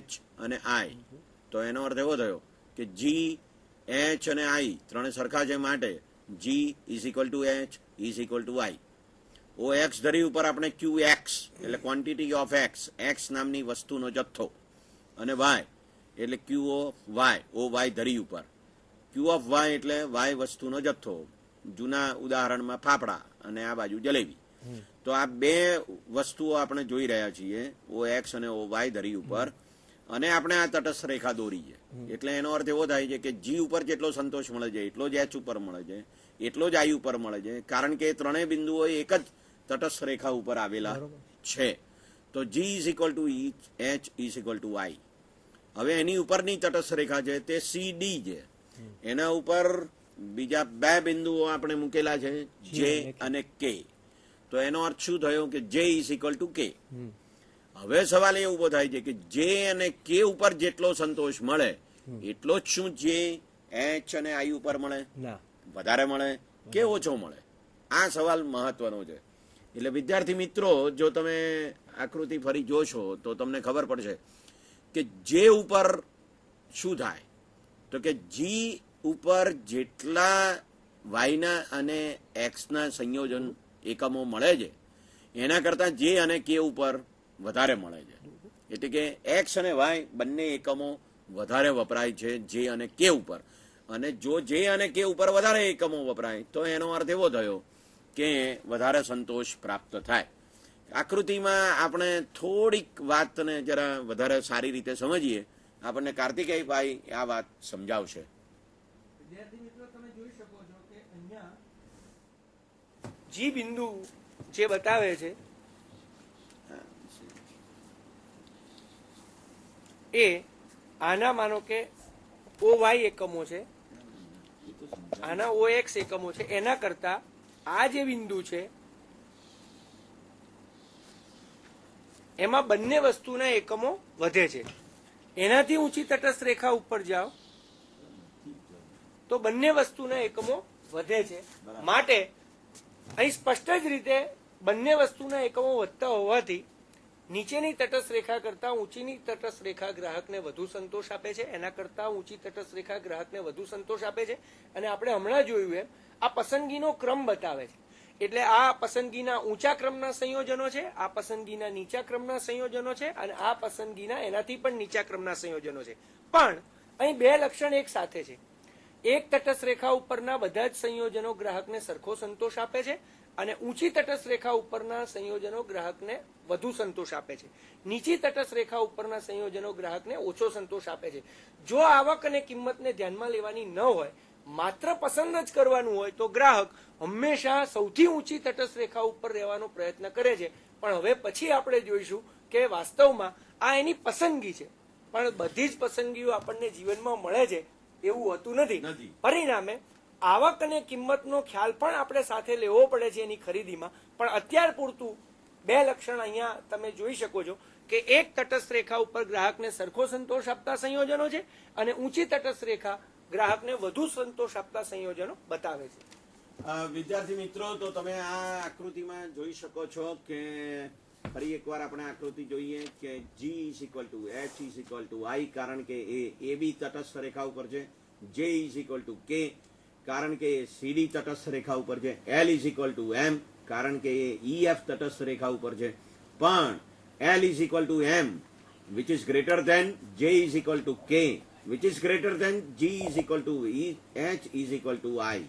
H અને I. તો એનો અર્થ એવો થયો કે G, H અને I ત્રણે સરખા છે, માટે G is equal to H is equal to I. O X ધરી ઉપર આપણે QX એટલે ક્વોન્ટિટી ઓફ એક્સ, એક્સ નામની વસ્તુનો જથ્થો, અને Y એટલે Q of Y, O Y ધરી ઉપર. Q ઓફ Y એટલે Y વસ્તુનો જથ્થો, જૂના ઉદાહરણમાં ફાફડા અને આ બાજુ જલેબી. તો આ 2 વસ્તુઓ આપણે જોઈ રહ્યા છીએ, ઓ એક્સ અને ઓ Y ધરી ઉપર, અને આપણે આ તટસ્થ રેખા દોરી છે. એટલે એનો અર્થ એવો થાય છે કે G ઉપર જેટલો સંતોષ મળે છે એટલો જ H ઉપર મળે છે, એટલો જ I ઉપર મળે છે, કારણ કે 3 બિંદુઓ એક જ તટસ્થ રેખા ઉપર આવેલા છે. તો G is equal to H is equal to I. હવે એની ઉપરની તટસ્થ રેખા છે તે CD છે. એના ઉપર બીજા 2 બિંદુઓ આપણે મૂકેલા છે, J અને K. તો એનો અર્થ શું થયો કે J is equal two K. હવે સવાલ એ ઉભો થાય છે કે J અને K ઉપર જેટલો સંતોષ મળે એટલો જ શું J, H અને I ઉપર મળે? વધારે મળે કે ઓછો મળે? આ સવાલ મહત્વનો છે. એટલે વિદ્યાર્થી મિત્રો, જો તમે આકૃતિ ફરી જોશો તો તમને ખબર પડશે કે J ઉપર શું થાય. તો કે G ઉપર જેટલા વાયના અને એક્સના સંયોજન એકમો મળે છે એના કરતાં J અને K ઉપર વધારે મળે છે. એટલે કે એક્સ અને વાય બંને એકમો વધારે વપરાય છે J અને K ઉપર. અને જો J અને K ઉપર વધારે એકમો વપરાય તો એનો અર્થ એવો થયો કે વધારે સંતોષ પ્રાપ્ત થાય. આકૃતિમાં આપણે થોડીક વાતને જરા વધારે સારી રીતે સમજીએ. આપણને કાર્તિકેયભાઈ આ વાત સમજાવશે. વિદ્યાર્થી મિત્રો, તમે જોઈ શકો છો કે અહીંયા G બિંદુ જે બતાવે છે એ આના માનો કે OY એકમો છે, આના OX એકમો છે, એના કરતા આ જે બિંદુ છે એમાં બંને વસ્તુના એકમો વધે છે. એનાથી ઊંચી તટસ્થ રેખા ઉપર જાઓ તો બંને વસ્તુના એકમો વધે છે. માટે અહીં સ્પષ્ટ જ રીતે બંને વસ્તુના એકમો વધતા હોવાથી નીચેની તટસ્થ રેખા કરતા ઊંચીની તટસ્થ રેખા ગ્રાહકને વધુ સંતોષ આપે છે, એના કરતા ઊંચી તટસ્થ રેખા ગ્રાહકને વધુ સંતોષ આપે છે. અને આપણે હમણાં જોયું એમ આ પસંદગીનો ક્રમ બતાવે છે. એટલે આ પસંદગીના ઊંચા ક્રમના સંયોજનો છે, આ પસંદગીના નીચા ક્રમના સંયોજનો છે, અને આ પસંદગીના એનાથી પણ નીચા ક્રમના સંયોજનો છે. પણ અહીં બે લક્ષણ એક સાથે છે. એક તટસ્થ રેખા ઉપરના બધા જ સંયોજનો ગ્રાહકને સરખો સંતોષ આપે છે, અને ઊંચી તટસ્થ રેખા ઉપરના સંયોજનો ગ્રાહકને વધુ સંતોષ આપે છે. નીચી તટસ્થ રેખા ઉપરના સંયોજનો ગ્રાહકને ઓછો સંતોષ આપે છે. જો આવક અને કિંમતને ધ્યાનમાં લેવાની ન હોય, માત્ર પસંદ જ કરવાનું હોય, તો ગ્રાહક હંમેશા સૌથી ઊંચી તટસ્થ રેખા ઉપર રહેવાનો પ્રયત્ન કરે છે. પણ હવે પછી આપણે જોઈશું કે વાસ્તવમાં આ એની પસંદગી છે, પણ બધી જ પસંદગીઓ આપણને જીવનમાં મળે છે એવું હોતું નથી. પરિણામે આવક અને કિંમતનો ખ્યાલ પણ આપણે સાથે લેવો પડે છે એની ખરીદીમાં. પણ અત્યાર પૂરતું બે લક્ષણ અહીંયા તમે જોઈ શકો છો કે એક તટસ્થ રેખા ઉપર ગ્રાહકને સરખો સંતોષ આપતા સંયોજનો છે, અને ઊંચી તટસ્થ રેખા ગ્રાહકને વધુ સંતોષ આપતા સંયોજનો બતાવે છે. વિદ્યાર્થી મિત્રો, તો તમે આ આકૃતિમાં જોઈ શકો છો કે ફરી એકવાર આપણે આકૃતિ જોઈએ કે G = H = I, કારણ કે એ બી તટસ્થ રેખા ઉપર છે. J = K, કારણ કે એ CD તટસ્થ રેખા ઉપર છે. L = M, કારણ કે એ EF તટસ્થ રેખા ઉપર છે. પણ L = M, which is greater than J = K, which is greater than G = H = I.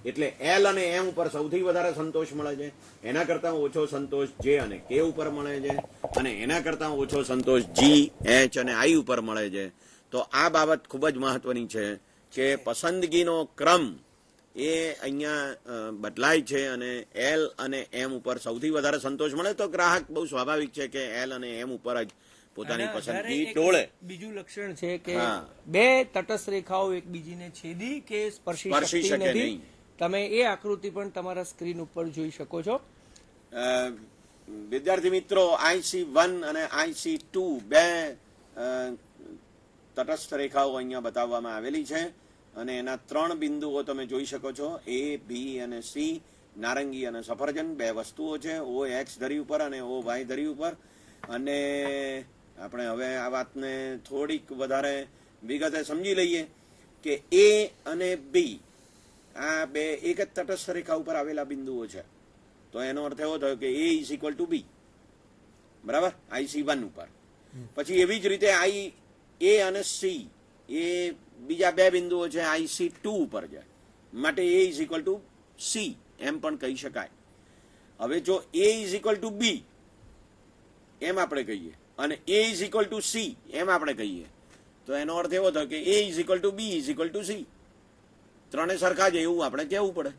એટલે L અને M ઉપર સૌથી વધારે સંતોષ મળે છે, એના કરતા ઓછો સંતોષ J અને K ઉપર મળે છે, અને એના કરતા ઓછો સંતોષ G, H અને I ઉપર મળે છે. તો આ બાબત ખૂબ જ મહત્વની છે કે પસંદગીનો ક્રમ એ અહીંયા બદલાય છે, અને L અને M ઉપર સૌથી વધારે સંતોષ મળે તો ગ્રાહક બહુ સ્વાભાવિક છે કે L અને M ઉપર જ પોતાની પસંદગી ટોળે. બીજું લક્ષણ છે કે બે તટસ્થ રેખાઓ એકબીજીને છેદી કે સ્પર્શી શકતી નથી. તમે એ આકૃતિ પણ તમારા સ્ક્રીન ઉપર જોઈ શકો છો. વિદ્યાર્થી મિત્રો, IC1 અને IC2 બે તટસ્થ રેખાઓ અહીંયા બતાવવામાં આવેલી છે, અને એના 3 બિંદુઓ તમે જોઈ શકો છો. A, B અને C, નારંગી અને સફરજન બે વસ્તુઓ છે. O X ધરી ઉપર અને O Y ધરી ઉપર. અને આપણે હવે આ વાતને થોડીક વધારે વિગતે સમજી લઈએ કે A અને B આ બે એક જ તટસ્થ રેખા ઉપર આવેલા બિંદુઓ છે. તો એનો અર્થ એવો થયો કે A = B, બરાબર, IC1 ઉપર. પછી એવી જ રીતે A અને C એ બીજા બે બિંદુઓ છે IC2 ઉપર છે, માટે A = C એમ પણ કહી શકાય. હવે જો A = B એમ આપણે કહીએ અને A = C એમ આપણે કહીએ, તો એનો અર્થ એવો થયો કે A = B = C, ત્રણે સરખા છે એવું આપણે કહેવું પડે.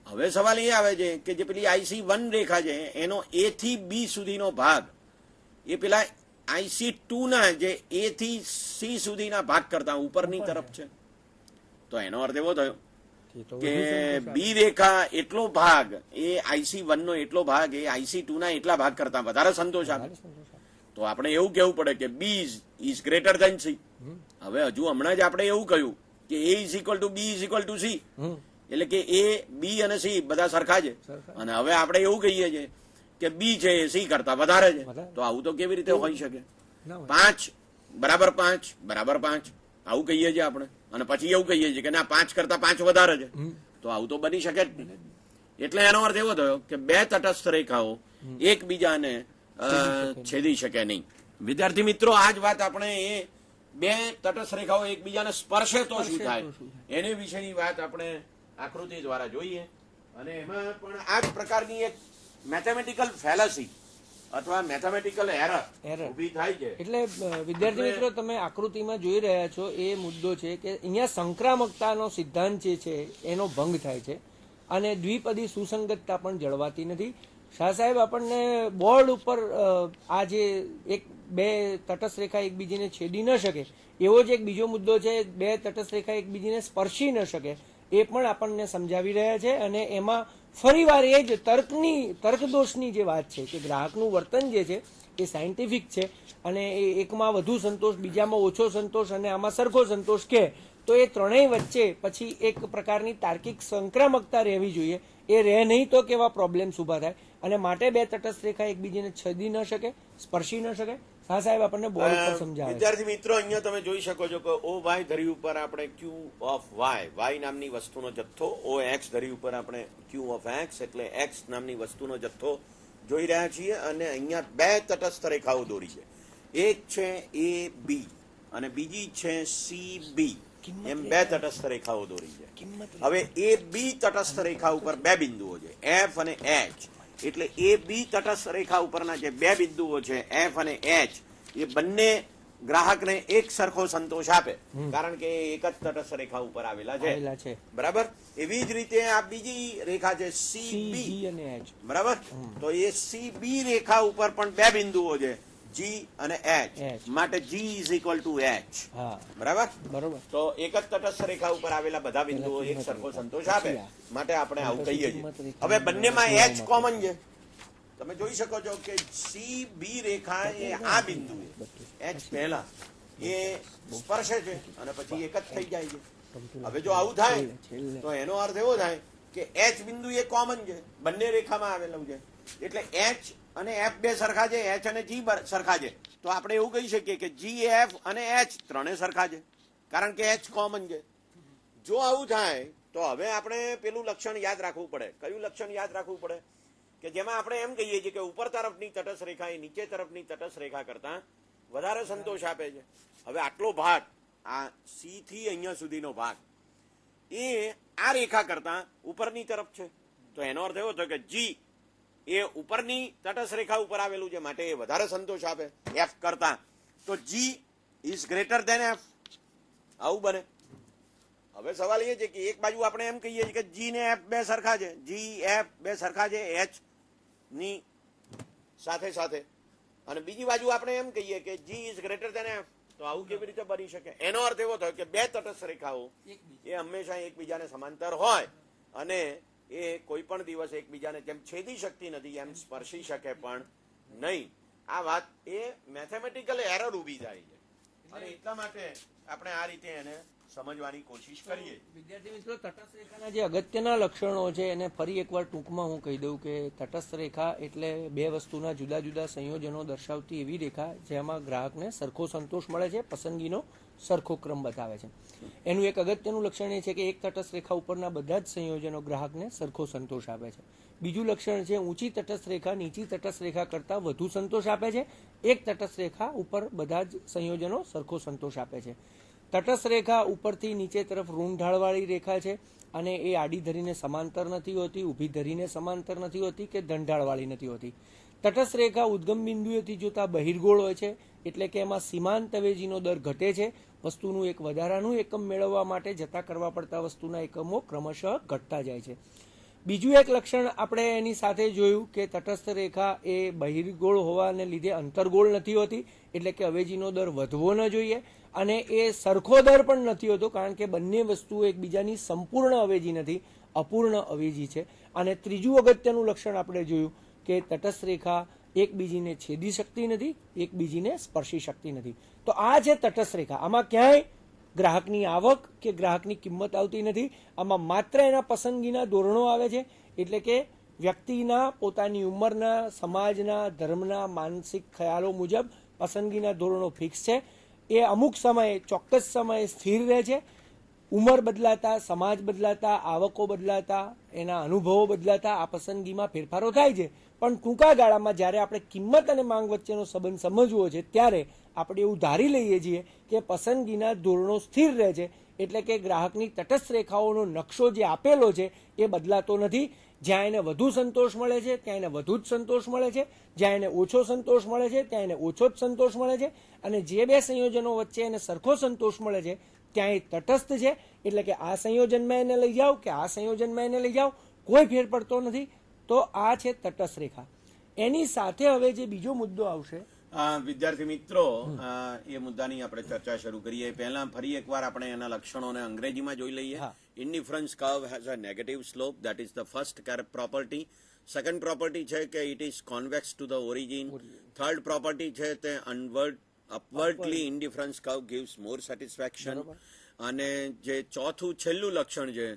હવે સવાલ એ આવે છે કે જે પેલી IC1 રેખા છે એનો A થી B સુધીનો ભાગ એ પેલા IC2 ના જે A થી C સુધીના ભાગ કરતા ઉપરની તરફ છે. તો એનો અર્થ એવો થયો કે B રેખા એટલો ભાગ એ IC1 નો એટલો ભાગ એ IC2 ના એટલા ભાગ કરતા વધારે સંતોષ આપે. તો આપણે એવું કહેવું પડે કે B is greater than C. હવે હજુ હમણાં જ આપણે એવું કહ્યું કે A = B = C, એટલે કે A, B અને C બધા સરખા છે. અને હવે આપણે એવું કહીએ છીએ કે B છે એ C કરતા વધારે છે. તો આવું તો કેવી રીતે હોઈ શકે? 5 = 5 આવું કહીએ છીએ આપણે, અને પછી એવું કહીએ છીએ કે ના 5 કરતા 5 વધારે છે. તો આવું તો બની શકે જ નહીં. એટલે એનો અર્થ એવો થયો કે બે તટસ્થ રેખાઓ એકબીજાને છેદી શકે નહીં. વિદ્યાર્થી મિત્રો, આ જ વાત આપણે એ બે તટસ્થ રેખાઓ એકબીજાને સ્પર્શે તો શું થાય એની વિશેની વાત આપણે આકૃતિ દ્વારા જોઈએ. અને એમાં પણ આ જ પ્રકારની એક મેથેમેટિકલ ફેલસી અથવા મેથેમેટિકલ એરર ઊભી થાય છે. એટલે વિદ્યાર્થી મિત્રો, તમે આકૃતિમાં જોઈ રહ્યા છો એ મુદ્દો છે કે અહીંયા સંક્રામકતાનો સિદ્ધાંત જે છે એનો ભંગ થાય છે, અને દ્વિપદી સુસંગતતા પણ જળવાતી નથી. શાહ સાહેબ આપણને બોર્ડ ઉપર આ જે બે તટસ્થ રેખા એકબીજીને છેદી ન શકે એવો જ એક બીજો મુદ્દો છે, બે તટસ્થ રેખા એકબીજીને સ્પર્શી ન શકે, એ પણ આપણને સમજાવી રહ્યા છે. અને એમાં ફરીવાર એ જ તર્કદોષની જે વાત છે કે ગ્રાહકનું વર્તન જે છે એ સાયન્ટિફિક છે અને એ એકમાં વધુ સંતોષ, બીજામાં ઓછો સંતોષ અને આમાં સરખો સંતોષ કે તો એ ત્રણેય વચ્ચે પછી એક પ્રકારની તાર્કિક સંક્રામકતા રહેવી જોઈએ. એ રહે નહીં તો કેવા પ્રોબ્લેમ્સ ઊભા થાય અને માટે બે તટસ્થ રેખા એકબીજાને છેદી ન શકે, સ્પર્શી ન શકે. હા સાહેબ, આપણને બોર્ડ ઉપર સમજાવે. વિદ્યાર્થી મિત્રો, અહીંયા તમે જોઈ શકો છો કે ઓ વાય ધરી ઉપર આપણે ક્યુ ઓફ વાય નામની વસ્તુનો જથ્થો, ઓ એક્સ ધરી ઉપર આપણે ક્યુ ઓફ એક્સ એટલે એક્સ નામની વસ્તુનો જથ્થો જોઈ રહ્યા છીએ અને અહીંયા બે તટસ્થ રેખાઓ દોરી છે. એક છે એ બી અને બીજી છે સી બી, એમ બે તટસ્થ રેખાઓ દોરી છે. હવે એ બી તટસ્થ રેખા ઉપર બે બિંદુઓ છે, એફ અને એચ. એટલે એ બી તટસ્થ રેખા ઉપરના જે બે બિંદુઓ છે એફ અને એચ, એ બંને ગ્રાહકને એક સરખો સંતોષ આપે કારણ કે એક જ તટસ્થ રેખા ઉપર આવેલા છે. બરાબર. એવી જ રીતે આ બીજી રેખા છે સી બી અને એચ. બરાબર. તો એ સી બી રેખા ઉપર પણ બે બિંદુઓ છે, જી અને એચ. માટે G is equal to H. બરાબર. તો એક જ તટસ્થ રેખા ઉપર આવેલા બધા બિંદુઓ એક સરખો સંતોષ આપે માટે આપણે આવું કહીએ છીએ. હવે બંનેમાં એચ કોમન છે. તમે જોઈ શકો છો કે સી બી રેખા એ આ બિંદુ એચ પહેલા એ સ્પર્શે છે અને પછી એક જ થઈ જાય છે. હવે જો આવું થાય તો એનો અર્થ એવો થાય કે એચ બિંદુ એ કોમન છે, બંને રેખામાં આવેલું છે. એટલે એચ અને એફ બે સરખા છે, એચ અને જી સરખા છે. તો આપણે એવું કહી શકીએ કે જી, એફ અને એચ ત્રણે સરખા છે કારણ કે એચ કોમન છે. જો આવું થાય તો હવે આપણે પેલું લક્ષણ યાદ રાખવું પડે. કયું લક્ષણ યાદ રાખવું પડે? કે જેમાં આપણે એમ કહીએ છીએ કે ઉપર તરફની તટસ્થ રેખા એ નીચે તરફની તટસ્થ રેખા કરતા વધારે સંતોષ આપે છે. હવે આટલો ભાગ, આ સી થી અહીંયા સુધીનો ભાગ, એ આ રેખા કરતા ઉપરની તરફ છે. તો એનો અર્થ એવો થયો કે જી એ ઉપરની તટસ્થ રેખા ઉપર આવેલું છે માટે એ વધારે સંતોષ આપે એફ કરતા. તો G is greater than F. આવું બને. હવે સવાલ એ છે કે એક બાજુ આપણે એમ કહીએ છીએ કે જી ને એફ બે સરખા છે, જી એફ બે સરખા છે એચ ની સાથે સાથે, અને બીજી બાજુ આપણે એમ કહીએ કે G is greater than F. તો આવું કેવી રીતે બની શકે? એનો અર્થ એવો થયો કે બે તટસ્થ રેખાઓ એ હંમેશા એકબીજાને સમાંતર હોય અને એ કોઈ પણ દિવસ એકબીજાને જેમ છેદી શકતી નથી એમ સ્પર્શી શકે પણ નહીં. આ વાત એ મેથેમેટિકલ એરર ઊભી થાય છે અને એટલા માટે આપણે આ રીતે એને સમજવાની કોશિશ કરીએ. વિદ્યાર્થી મિત્રો, તટસ્થ રેખાના જે અગત્યના લક્ષણો છે એને ફરી એકવાર ટૂંકમાં હું કહી દઉં કે તટસ્થ રેખા એટલે બે વસ્તુના જુદા જુદા સંયોજનો દર્શાવતી એવી રેખા જેમાં ગ્રાહકને સરખો સંતોષ મળે છે, પસંદગીનો સરખો ક્રમ બતાવે છે. એનું એક અગત્યનું લક્ષણ એ છે કે એક તટસ્થ રેખા ઉપરના બધા જ સંયોજનો ગ્રાહકને સરખો સંતોષ આપે છે. બીજું લક્ષણ છે ઊંચી તટસ્થ રેખા નીચી તટસ્થ રેખા કરતાં વધુ સંતોષ આપે છે. એક તટસ્થ રેખા ઉપર બધા જ સંયોજનો સરખો સંતોષ આપે છે. તટસ્થ રેખા ઉપરથી નીચે તરફ ઋણ ઢાળવાળી રેખા છે અને એ આડી ધરીને સમાંતર નથી હોતી, ઊભી ધરીને સમાંતર નથી હોતી કે ધનઢાળવાળી નથી હોતી. તટસ્થ રેખા ઉદ્ગમ બિંદુએથી જોતા બહિર્ગોળ હોય છે એટલે કે એમાં સીમાંત અવેજીનો દર ઘટે છે. વસ્તુનું એક વધારાનું એકમ મેળવવા માટે જતા કરવા પડતા વસ્તુના એકમો ક્રમશઃ ઘટતા જાય છે. બીજું એક લક્ષણ આપણે એની સાથે જોયું કે તટસ્થ રેખા એ બહિર્ગોળ હોવાને લીધે અંતર્ગોળ નથી હોતી એટલે કે અવેજીનો દર વધવો ન જોઈએ અને એ સરખો દર પણ નથી હોતો કારણ કે બંને વસ્તુઓ એકબીજાની સંપૂર્ણ અવેજી નથી, અપૂર્ણ અવેજી છે. અને ત્રીજું અગત્યનું લક્ષણ આપણે જોયું કે તટસ્થ રેખા એકબીજીને છેદી શકતી નથી, એકબીજીને સ્પર્શી શકતી નથી. તો આ છે તટસ્થ રેખા. આમાં ક્યાંય ગ્રાહકની આવક કે ગ્રાહકની કિંમત આવતી નથી. આમાં માત્ર એના પસંદગીના ધોરણો આવે છે એટલે કે વ્યક્તિના પોતાની ઉંમરના, સમાજના, ધર્મના, માનસિક ખ્યાલો મુજબ પસંદગીના ધોરણો ફિક્સ છે. એ અમુક સમયે, ચોક્કસ સમયે સ્થિર રહે છે. ઉંમર બદલાતા, સમાજ બદલાતા, આવકો બદલાતા, એના અનુભવો બદલાતા આ પસંદગીમાં ફેરફારો થાય છે. પણ ટૂંકા ગાળામાં જ્યારે આપણે કિંમત અને માંગ વચ્ચેનો સંબંધ સમજવો છે ત્યારે આપણે એવું ધારી લઈએ છીએ કે પસંદગીના ધોરણો સ્થિર રહે છે એટલે કે ગ્રાહકની તટસ્થ રેખાઓનો નકશો જે આપેલો છે એ બદલાતો નથી. જ્યાં એને વધુ સંતોષ મળે છે ત્યાં એને વધુ જ સંતોષ મળે છે, જ્યાં એને ઓછો સંતોષ મળે છે ત્યાં એને ઓછો જ સંતોષ મળે છે, અને જે બે સંયોજનો વચ્ચે એને સરખો સંતોષ મળે છે ત્યાં એ તટસ્થ છે. એટલે કે આ સંયોજનમાં એને લઈ જાઓ કે આ સંયોજનમાં એને લઈ જાઓ, કોઈ ફેર પડતો નથી. તો આ છે તટસ્થ રેખા. એની સાથે હવે જે બીજો મુદ્દો આવશે વિદ્યાર્થી મિત્રો, એ મુદ્દાની આપણે ચર્ચા શરૂ કરીએ પહેલા ફરી એકવાર આપણે એના લક્ષણોને અંગ્રેજીમાં જોઈ લઈએ. Indifference curve has a negative slope, that is the first property. Second property છે કે it is convex to the origin. Third property છે તે upwardly indifference curve gives more satisfaction. અને જે ચોથું છેલ્લું લક્ષણ છે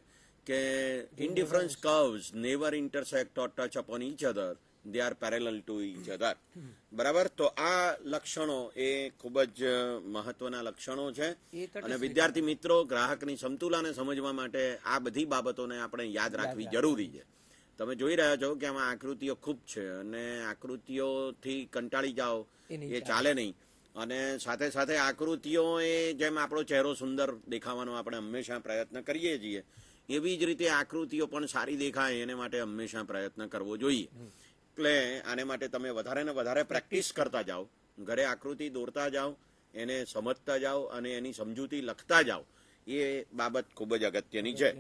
કે indifference curves never intersect or touch upon each other, they are parallel to each other. બરાબર, તો આ લક્ષણો એ ખૂબ જ મહત્વના લક્ષણો છે. અને વિદ્યાર્થી મિત્રો, ગ્રાહકની સમતુલાને સમજવા માટે આ બધી બાબતોને આપણે યાદ રાખવી જરૂરી છે. તમે જોઈ રહ્યા છો કે આમાં આકૃતિઓ ખૂબ છે અને આકૃતિઓથી કંટાળી જાઓ એ ચાલે નહીં. અને સાથે સાથે આકૃતિઓ એ જેમ આપણો ચહેરો સુંદર દેખાવાનો આપણે હંમેશા પ્રયત્ન કરીએ છીએ, એવી જ રીતે આકૃતિઓ પણ સારી દેખાય એને માટે હંમેશા પ્રયત્ન કરવો જોઈએ. એટલે આને માટે તમે વધારે ને વધારે પ્રેક્ટિસ કરતા જાઓ, ઘરે આકૃતિ દોરતા જાઓ, એને સમજતા જાઓ અને એની સમજૂતી લખતા જાઓ. એ બાબત ખૂબ જ અગત્યની છે.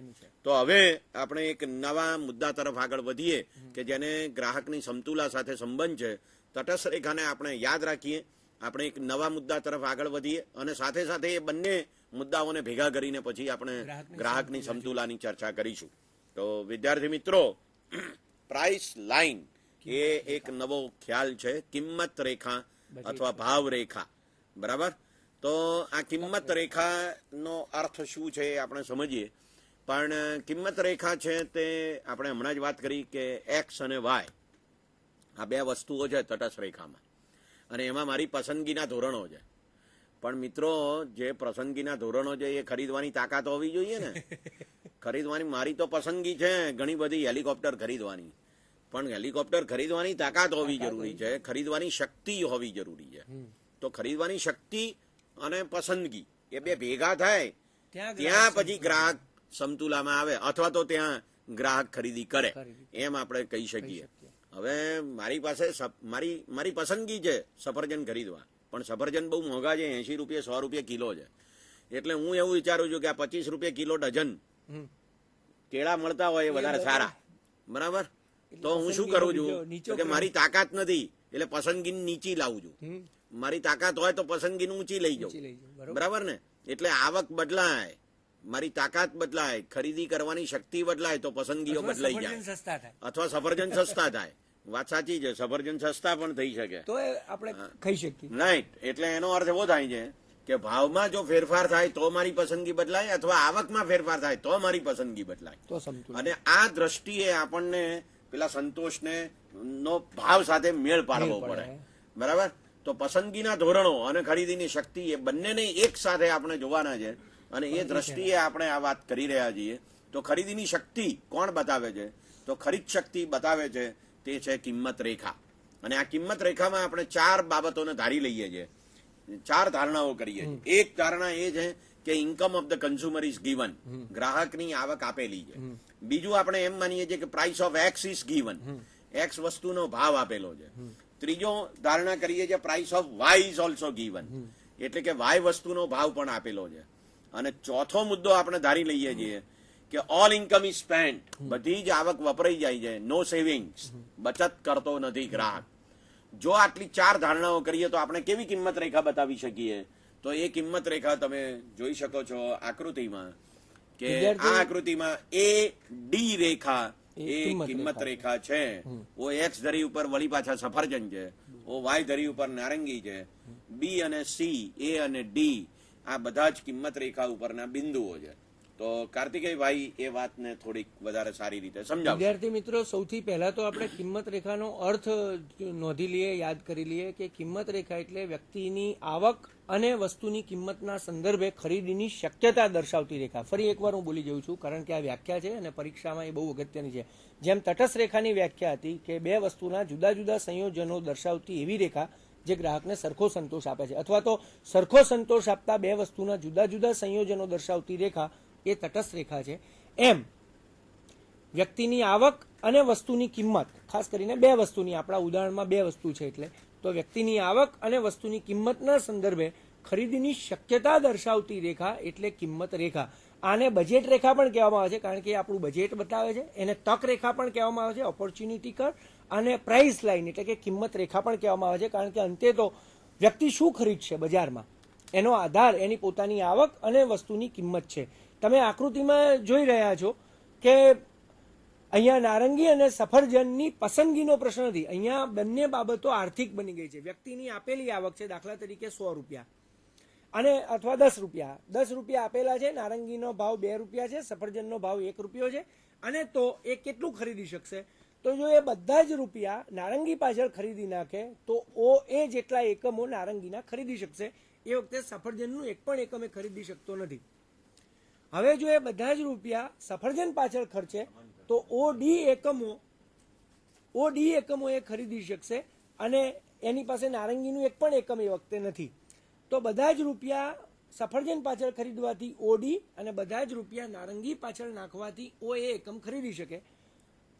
તો હવે આપણે એક નવા મુદ્દા તરફ આગળ વધીએ કે જેને ગ્રાહકની સમતુલા સાથે સંબંધ છે. તટસ્થ રેખાને આપણે યાદ રાખીએ, આપણે એક નવા મુદ્દા તરફ આગળ વધીએ અને સાથે સાથે એ બંને મુદ્દાઓને ભેગા કરીને પછી આપણે ગ્રાહકની સમતુલાની ચર્ચા કરીશું. તો વિદ્યાર્થી મિત્રો, પ્રાઇસ લાઇન એ એક નવો ખ્યાલ છે, કિંમત રેખા અથવા ભાવ રેખા. બરાબર, તો આ કિંમત રેખાનો અર્થ શું છે એ આપણે સમજીએ. પણ કિંમત રેખા છે તે આપણે હમણાં જ વાત કરી કે એક્સ અને વાય આ બે વસ્તુઓ છે તટસ્થ રેખામાં, અને એમાં મારી પસંદગીના ધોરણો છે. પણ મિત્રો, જે પસંદગીના ધોરણો છે એ ખરીદવાની તાકાત હોવી જોઈએ ને. ખરીદવાની મારી તો પસંદગી છે ઘણી બધી હેલિકોપ્ટર ખરીદવાની, પણ હેલિકોપ્ટર ખરીદવાની તાકાત હોવી જરૂરી છે, ખરીદવાની શક્તિ હોવી જરૂરી છે. તો ખરીદવાની શક્તિ અને પસંદગી એ બે ભેગા થાય ત્યાં પછી ગ્રાહક સમતુલામાં આવે અથવા તો ત્યાં ગ્રાહક ખરીદી કરે, એમ આપણે કહી શકીએ. હવે મારી પાસે મારી પસંદગી છે સફરજન ખરીદવા, પણ સફરજન બહુ મોંઘા છે, 80 રૂપિયા 100 રૂપિયા કિલો છે. એટલે હું એવું વિચારું છું કે આ 25 રૂપિયા કિલો ડઝન કેળા મળતા હોય એ વધારે સારા. બરાબર, તો હું શું કરું છું કે મારી તાકાત નથી એટલે પસંદગી નીચી લાવું છું. મારી તાકાત હોય તો પસંદગી ઊંચી લઈ જાઉં. બરાબર ને, એટલે આવક બદલાય, મારી તાકાત બદલાય, ખરીદી કરવાની શક્તિ બદલાય તો પસંદગીઓ બદલાઈ જાય અથવા સફરજન સસ્તા થાય. વાત સાચી છે, સફરજન સસ્તા પણ થઈ શકે તો આપણે ખાઈ શકીએ. રાઈટ, એટલે એનો અર્થ એવો થાય છે કે ભાવમાં જો ફેરફાર થાય તો મારી પસંદગી બદલાય અથવા આવકમાં ફેરફાર થાય તો મારી પસંદગી બદલાય. અને આ દ્રષ્ટિએ આપણને પેલા સંતોષને નો ભાવ સાથે મેળ પાડવો પડે. બરાબર, તો પસંદગીના ધોરણો અને ખરીદીની શક્તિ એ બંનેને એક સાથે આપણે જોવાના છે અને એ દ્રષ્ટિએ આપણે આ વાત કરી રહ્યા છીએ. તો ખરીદીની શક્તિ કોણ બતાવે છે? તો ખરીદ શક્તિ બતાવે છે તે છે કિંમત રેખા. અને આ કિંમત રેખામાં આપણે 4 બાબતોને ધારી લઈએ છીએ, 4 ધારણાઓ કરીએ છીએ. એક ધારણા એ છે કે income of the consumer is given, ગ્રાહકની આવક આપેલી છે. બીજું આપણે એમ માનીએ છીએ કે price of X is given, X વસ્તુનો ભાવ આપેલો છે. ત્રીજો ધારણા કરીએ છીએ price of Y is also given, એટલે કે વાય વસ્તુનો ભાવ પણ આપેલો છે. અને ચોથો મુદ્દો આપણે ધારી લઈએ છીએ કે ઓલ ઇન્કમ ઇઝ સ્પેન્ટ, બધી જ આવક વપરાઈ જાય છે, નો સેવિંગ્સ, બચત કરતો નથી ગ્રાહક. જો આટલી 4 ધારણાઓ કરીએ તો આપણે કેવી કિંમત રેખા બતાવી શકીએ? તો એ કિંમત રેખા તમે જોઈ શકો છો આકૃતિમાં કે આ આકૃતિમાં એ ડી રેખા એ કિંમત રેખા છે. ઓ એક્સ ધરી ઉપર વળી પાછા સફરજન છે, ઓ વાય ધરી ઉપર નારંગી છે, બી અને સી, એ અને ડી આ બધા જ કિંમત રેખા ઉપરના બિંદુઓ છે. તો કાર્તિકેયભાઈ એ વાતને થોડીક વધારે સારી રીતે સમજાવો. વિદ્યાર્થી મિત્રો, સૌથી પહેલા તો આપણે કિંમત રેખાનો અર્થ નોંધી લઈએ, યાદ કરી લઈએ કે કિંમત રેખા એટલે વ્યક્તિની આવક અને વસ્તુની કિંમતના સંદર્ભે ખરીદીની શક્યતા દર્શાવતી રેખા. ફરી એકવાર હું બોલી જઉં છું કારણ કે આ વ્યાખ્યા છે અને પરીક્ષામાં એ બહુ અગત્યની છે. જેમ તટસ્થ રેખાની વ્યાખ્યા હતી કે 2 વસ્તુના જુદા જુદા સંયોજનો દર્શાવતી એવી રેખા જે ગ્રાહકને સરખો સંતોષ આપે છે, અથવા તો સરખો સંતોષ આપતા 2 વસ્તુના જુદા જુદા સંયોજનો દર્શાવતી રેખા એ તટસ્થ રેખા છે. એમ વ્યક્તિની આવક અને વસ્તુની કિંમત, ખાસ કરીને 2 વસ્તુની, આપણા ઉદાહરણમાં 2 વસ્તુ છે એટલે તો વ્યક્તિની આવક અને વસ્તુની કિંમતના સંદર્ભે ખરીદીની શક્યતા દર્શાવતી રેખા એટલે કિંમત રેખા. આને બજેટ રેખા પણ કહેવામાં આવે છે કારણ કે આપણું બજેટ બતાવે છે. એને તક રેખા પણ કહેવામાં આવે છે, ઓપોર્ચ્યુનિટી કર. અને પ્રાઇસ લાઇન એટલે કે કિંમત રેખા પણ કહેવામાં આવે છે કારણ કે અંતે તો વ્યક્તિ શું ખરીદશે બજારમાં એનો આધાર એની પોતાની આવક અને વસ્તુની કિંમત છે. તમે આકૃતિમાં જોઈ રહ્યા છો કે અહીંયા નારંગી અને સફરજનની પસંદગીનો પ્રશ્ન નથી. અહીંયા બંને બાબતો આર્થિક બની ગઈ છે. વ્યક્તિની આપેલી આવક છે, દાખલા તરીકે 100 રૂપિયા અને અથવા 10 રૂપિયા. 10 રૂપિયા આપેલા છે, નારંગીનો ભાવ 2 રૂપિયા છે, સફરજનનો ભાવ 1 રૂપિયો છે, અને તો એ કેટલું ખરીદી શકશે? તો જો એ બધા જ રૂપિયા નારંગી પાછળ ખરીદી નાખે તો એ જેટલા એકમો નારંગીના ખરીદી શકશે. એ વખતે સફરજનનું એક પણ એકમ એ ખરીદી શકતો નથી. હવે જો એ બધા જ રૂપિયા સફરજન પાછળ ખર્ચે તો ઓડી એકમો એ ખરીદી શકશે અને એની પાસે નારંગીનું એક પણ એકમ એ વખતે નથી. તો બધા જ રૂપિયા સફરજન પાછળ ખરીદવાથી ઓડી અને બધા જ રૂપિયા નારંગી પાછળ નાખવાથી એ એકમ ખરીદી શકે.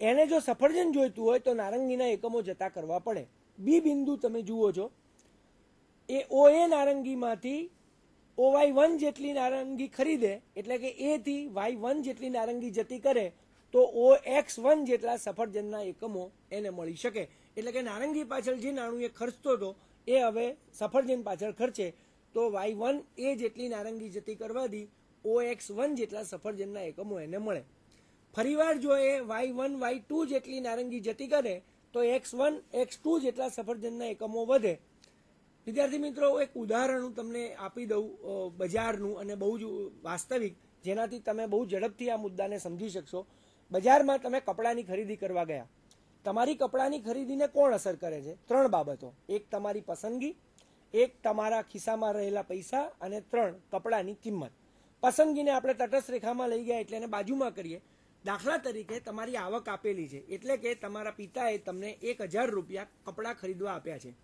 એને જો સફરજન જોઈતું હોય તો નારંગીના એકમો જતા કરવા પડે. બી બિંદુ તમે જુઓ છો, એ નારંગીમાંથી OY1 જેટલી નારંગી ખરીદે, એટલે કે એ થી Y1 જેટલી નારંગી જતી કરે તો OX1 જેટલા સફરજનના એકમો એને મળી શકે. એટલે કે નારંગી પાછળ જે નાણું એ ખર્ચતો હતો એ હવે સફરજન પાછળ ખર્ચે તો Y1 એ જેટલી નારંગી જતી કરવાથી OX1 જેટલા સફરજનના એકમો એને મળે. ફરીવાર જો એ Y1 Y2 જેટલી નારંગી જતી કરે તો X1 X2 જેટલા સફરજનના એકમો વધે. વિદ્યાર્થી મિત્રો, એક ઉદાહરણ હું તમને આપી દઉં બજારનું અને બહુ જ વાસ્તવિક, જેનાથી તમે બહુ ઝડપથી આ મુદ્દાને સમજી શકશો. બજારમાં તમે કપડાની ખરીદી કરવા ગયા. તમારી કપડાની ખરીદીને કોણ અસર કરે છે? 3 બાબતો. એક તમારી પસંદગી, એક તમારા ખિસ્સામાં રહેલા પૈસા, અને 3 કપડાની કિંમત. પસંદગીને આપણે તટસ્થ રેખામાં લઈ ગયા એટલે એને બાજુમાં કરીએ. દાખલા તરીકે તમારી આવક આપેલી છે, એટલે કે તમારા પિતાએ તમને 1000 રૂપિયા કપડાં ખરીદવા આપ્યા છે.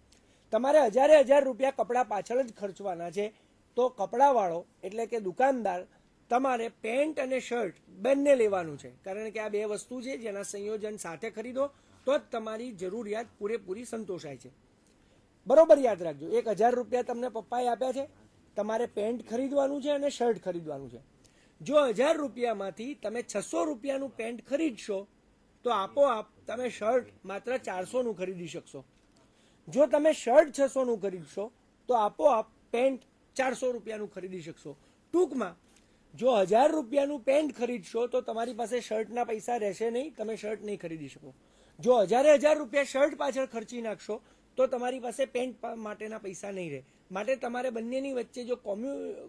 તમારે 1000 રૂપિયા કપડાં પાછળ જ ખર્ચવાના છે. તો કપડાવાળો એટલે કે દુકાનદાર તમારે પેન્ટ અને શર્ટ બંને લેવાનું છે, કારણ કે આ 2 વસ્તુ છે જેના સંયોજન સાથે ખરીદો તો જ તમારી જરૂરિયાત પૂરેપૂરી સંતોષાય છે. બરોબર યાદ રાખજો, 1000 રૂપિયા તમને પપ્પાએ આપ્યા છે, તમારે પેન્ટ ખરીદવાનું છે અને શર્ટ ખરીદવાનું છે. જો 1000 રૂપિયામાંથી તમે 600 રૂપિયાનું પેન્ટ ખરીદશો તો આપોઆપ તમે શર્ટ માત્ર 400નું ખરીદી શકશો. જો તમે શર્ટ 600નું ખરીદશો તો આપોઆપ પેન્ટ 400 રૂપિયાનું ખરીદી શકશો. ટૂંકમાં જો 1000 રૂપિયાનું પેન્ટ ખરીદશો તો તમારી પાસે શર્ટના પૈસા રહેશે નહીં, તમે શર્ટ નહીં ખરીદી શકો. જો 1000 રૂપિયા શર્ટ પાછળ ખર્ચી નાખશો તો તમારી પાસે પેન્ટ માટેના પૈસા નહીં રહે. માટે તમારે બંનેની વચ્ચે જો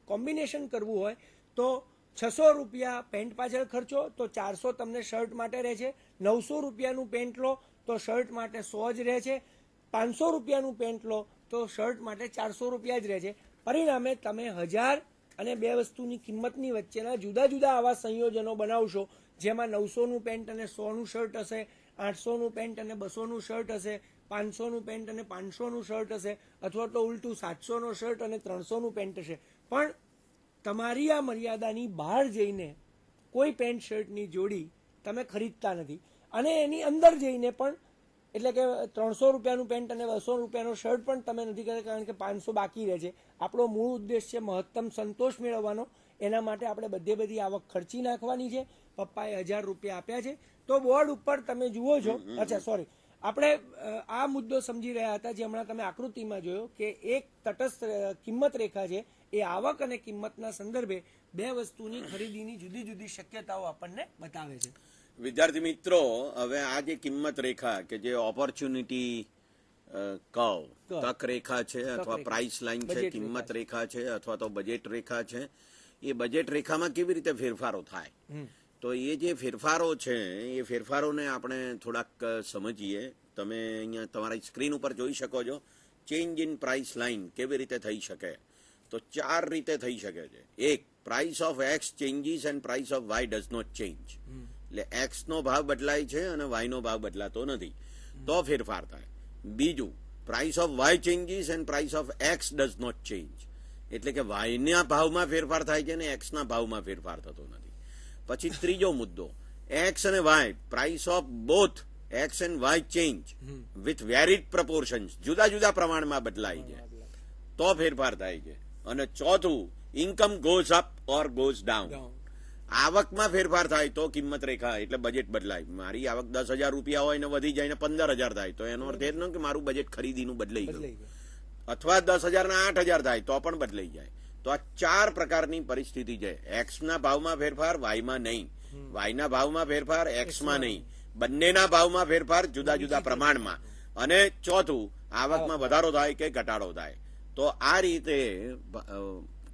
કોમ્બિનેશન કરવું હોય તો 600 રૂપિયા પેન્ટ પાછળ ખર્ચો તો 400 તમને શર્ટ માટે રહે છે. 900 રૂપિયાનું પેન્ટ લો તો શર્ટ માટે 100 જ રહે છે. 500 રૂપિયાનું પેન્ટ લો તો શર્ટ માટે 400 રૂપિયા જ રહે છે. પરિણામે તમે 1000 અને 2 વસ્તુની કિંમતની વચ્ચેના જુદા જુદા આવા સંયોજનો બનાવશો, જેમાં 900નું પેન્ટ અને 100નું શર્ટ હશે, 800નું પેન્ટ અને 200નું શર્ટ હશે, 500નું પેન્ટ અને 500નું શર્ટ હશે, અથવા તો ઉલટું 700નો શર્ટ અને 300નું પેન્ટ હશે. પણ તમારી આ મર્યાદાની બહાર જઈને કોઈ પેન્ટ શર્ટની જોડી તમે ખરીદતા નથી, અને એની અંદર જઈને પણ એટલે કે 300 રૂપિયાનું પેન્ટ અને 200 રૂપિયાનો શર્ટ પણ તમે નથી કરતા, કારણ કે 500 બાકી રહે છે. આપણો મૂળ ઉદ્દેશ છે મહત્તમ સંતોષ મેળવવાનો. એના માટે આપણે બધી આવક ખર્ચી નાખવાની છે. પપ્પાએ 1000 રૂપિયા આપ્યા છે તો બોર્ડ ઉપર તમે જુઓ છો, અચ્છા સોરી, આપણે આ મુદ્દો સમજી રહ્યા હતા જે હમણાં તમે આકૃતિમાં જોયો કે એક તટસ્થ કિંમત રેખા છે, એ આવક અને કિંમતના સંદર્ભે 2 વસ્તુની ખરીદીની જુદી જુદી શક્યતાઓ આપણને બતાવે છે. વિદ્યાર્થી મિત્રો, હવે આ જે કિંમત રેખા કે જે ઓપોર્ચ્યુનિટી કર્વ, તક રેખા છે અથવા પ્રાઇસ લાઇન છે, કિંમત રેખા છે અથવા તો બજેટ રેખા છે, એ બજેટ રેખામાં કેવી રીતે ફેરફારો થાય, તો એ જે ફેરફારો છે એ ફેરફારોને આપણે થોડાક સમજીએ. તમે અહીંયા તમારી સ્ક્રીન ઉપર જોઈ શકો છો ચેન્જ ઇન પ્રાઇસ લાઇન કેવી રીતે થઈ શકે. તો 4 રીતે થઈ શકે છે. એક, price of X changes and price of Y does not change. એટલે એક્સ નો ભાવ બદલાય છે અને વાય નો ભાવ બદલાતો નથી, તો ફેરફાર થાય. બીજું, price of Y changes and price of X does not change. એટલે કે વાયના ભાવમાં ફેરફાર થાય છે અને એક્સના ભાવમાં ફેરફાર થતો નથી. પછી ત્રીજો મુદ્દો, એક્સ અને Y, price of both X and Y change with varied proportions, જુદા જુદા પ્રમાણમાં બદલાય છે તો ફેરફાર થાય છે. અને ચોથું, ઇન્કમ ગોઝ અપ ઓર ગોઝ ડાઉન. આવકમાં ફેરફાર થાય તો કિંમત રેખા એટલે બજેટ બદલાય. મારી આવક 10,000 રૂપિયા હોય ને વધી જાય ને 15,000 થાય તો એનો અર્થ એ ન કે મારું બજેટ ખરીદીનું બદલાઈ ગયું. અથવા 10,000 ના 8,000 થાય તો પણ બદલાઈ જાય. તો આ 4 પ્રકારની પરિસ્થિતિ છે. એક્સ ના ભાવમાં ફેરફાર, વાયમાં નહીં. વાયના ભાવમાં ફેરફાર, એક્સમાં નહીં. બંનેના ભાવમાં ફેરફાર જુદા જુદા પ્રમાણમાં. અને ચોથું, આવકમાં વધારો થાય કે ઘટાડો થાય. તો આ રીતે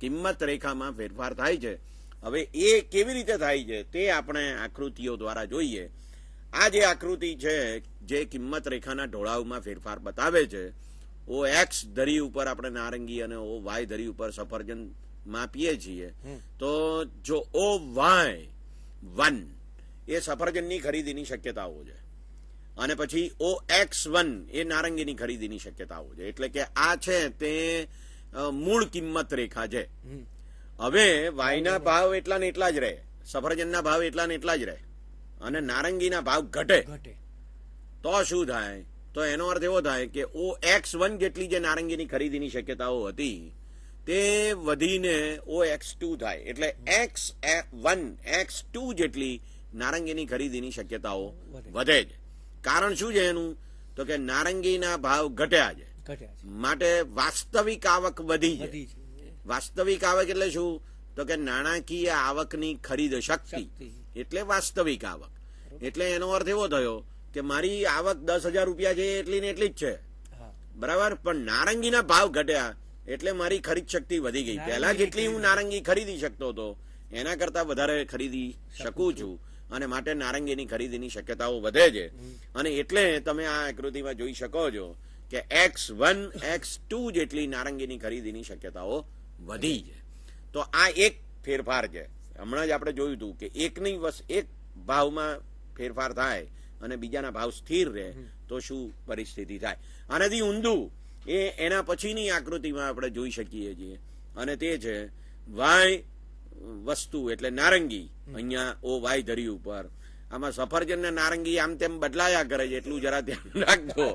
કિંમત રેખામાં ફેરફાર થાય છે. હવે એ કેવી રીતે થાય છે તે આપણે આકૃતિઓ દ્વારા જોઈએ. આ જે આકૃતિ છે જે કિંમત રેખાના ઢોળાવમાં ફેરફાર બતાવે છે, ઓ એક્સ ધરી ઉપર આપણે નારંગી અને ઓ વાય ધરી ઉપર સફરજન માપીએ છીએ. તો જો ઓ વાય 1 એ સફરજનની ખરીદીની શક્યતાઓ છે, અને પછી ઓ એક્સ 1 એ નારંગીની ખરીદીની શક્યતાઓ છે. એટલે કે આ છે તે મૂળ કિંમત રેખા છે. હવે વાયના ભાવ એટલા ને એટલા જ રહે, સફરજનના ભાવ એટલા ને એટલા જ રહે, અને નારંગીના ભાવ ઘટે. તો શું થાય? તો એનો અર્થ એવો થાય કે ઓ એક્સ 1 જેટલી જે નારંગીની ખરીદીની શક્યતાઓ હતી તે વધીને ઓ એક્સ 2 થાય. એટલે એક્સ 1 એક્સ 2 જેટલી નારંગીની ખરીદીની શક્યતાઓ વધે છે. કારણ શું છે એનું? તો કે નારંગીના ભાવ ઘટ્યા છે, માટે વાસ્તવિક આવક વધી છે. વાસ્તવિક આવક એટલે શું? તો કે નાણાકીય આવકની ખરીદ શક્તિ એટલે વાસ્તવિક આવક. એટલે એનો અર્થ એવો થયો કે મારી આવક 10,000 રૂપિયા છે એટલી ને એટલી જ છે, બરાબર. પણ નારંગીના ભાવ ઘટ્યા એટલે મારી ખરીદ શક્તિ વધી ગઈ. પહેલા જેટલી હું નારંગી ખરીદી શકતો હતો એના કરતા વધારે ખરીદી શકું છું, અને માટે નારંગીની ખરીદીની શક્યતાઓ વધે છે. અને એટલે તમે આ આકૃતિમાં જોઈ શકો છો કે X1 X2 જેટલી નારંગીની ખરીદીની શક્યતાઓ વધી છે. તો આ એક ફેરફાર છે. હમણાં જ આપણે જોયું હતું કે એક ભાવમાં ફેરફાર થાય અને બીજાના ભાવ સ્થિર રહે તો શું પરિસ્થિતિ થાય. આનાથી ઊંધું એ એના પછીની આકૃતિમાં આપણે જોઈ શકીએ છીએ, અને તે છે વાય વસ્તુ એટલે નારંગી. અહીંયા ઓ વાય ધરી ઉપર આમાં સફરજન ને નારંગી આમ તેમ બદલાયા કરે છે, એટલું જરા ધ્યાન રાખજો.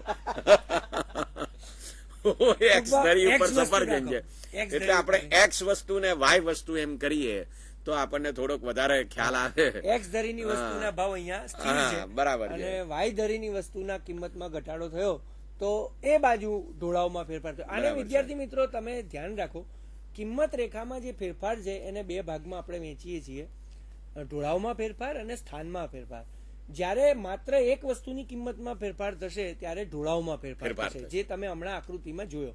એક્સ ધરી ઉપર સફરજન છે એટલે આપણે એક્સ વસ્તુ ને વાય વસ્તુ એમ કરીએ તો આપણને થોડોક વધારે ખ્યાલ આવે. એક્સ ધરીની વસ્તુના ભાવ અહીંયા સ્થિર છે, બરાબર, અને વાય ધરીની વસ્તુના કિંમતમાં ઘટાડો થયો તો એ બાજુ ઢોળાવમાં ફેરફાર થયો. અને વિદ્યાર્થી મિત્રો તમે ધ્યાન રાખો, કિંમત રેખામાં જે ફેરફાર છે એને 2 ભાગમાં આપણે વહેંચીએ છીએ, ઢોળાવમાં ફેરફાર અને સ્થાનમાં ફેરફાર. જ્યારે માત્ર એક વસ્તુની કિંમતમાં ફેરફાર થશે ત્યારે ઢોળાવમાં ફેરફાર થશે, જે તમે હમણાં આકૃતિમાં જોયો.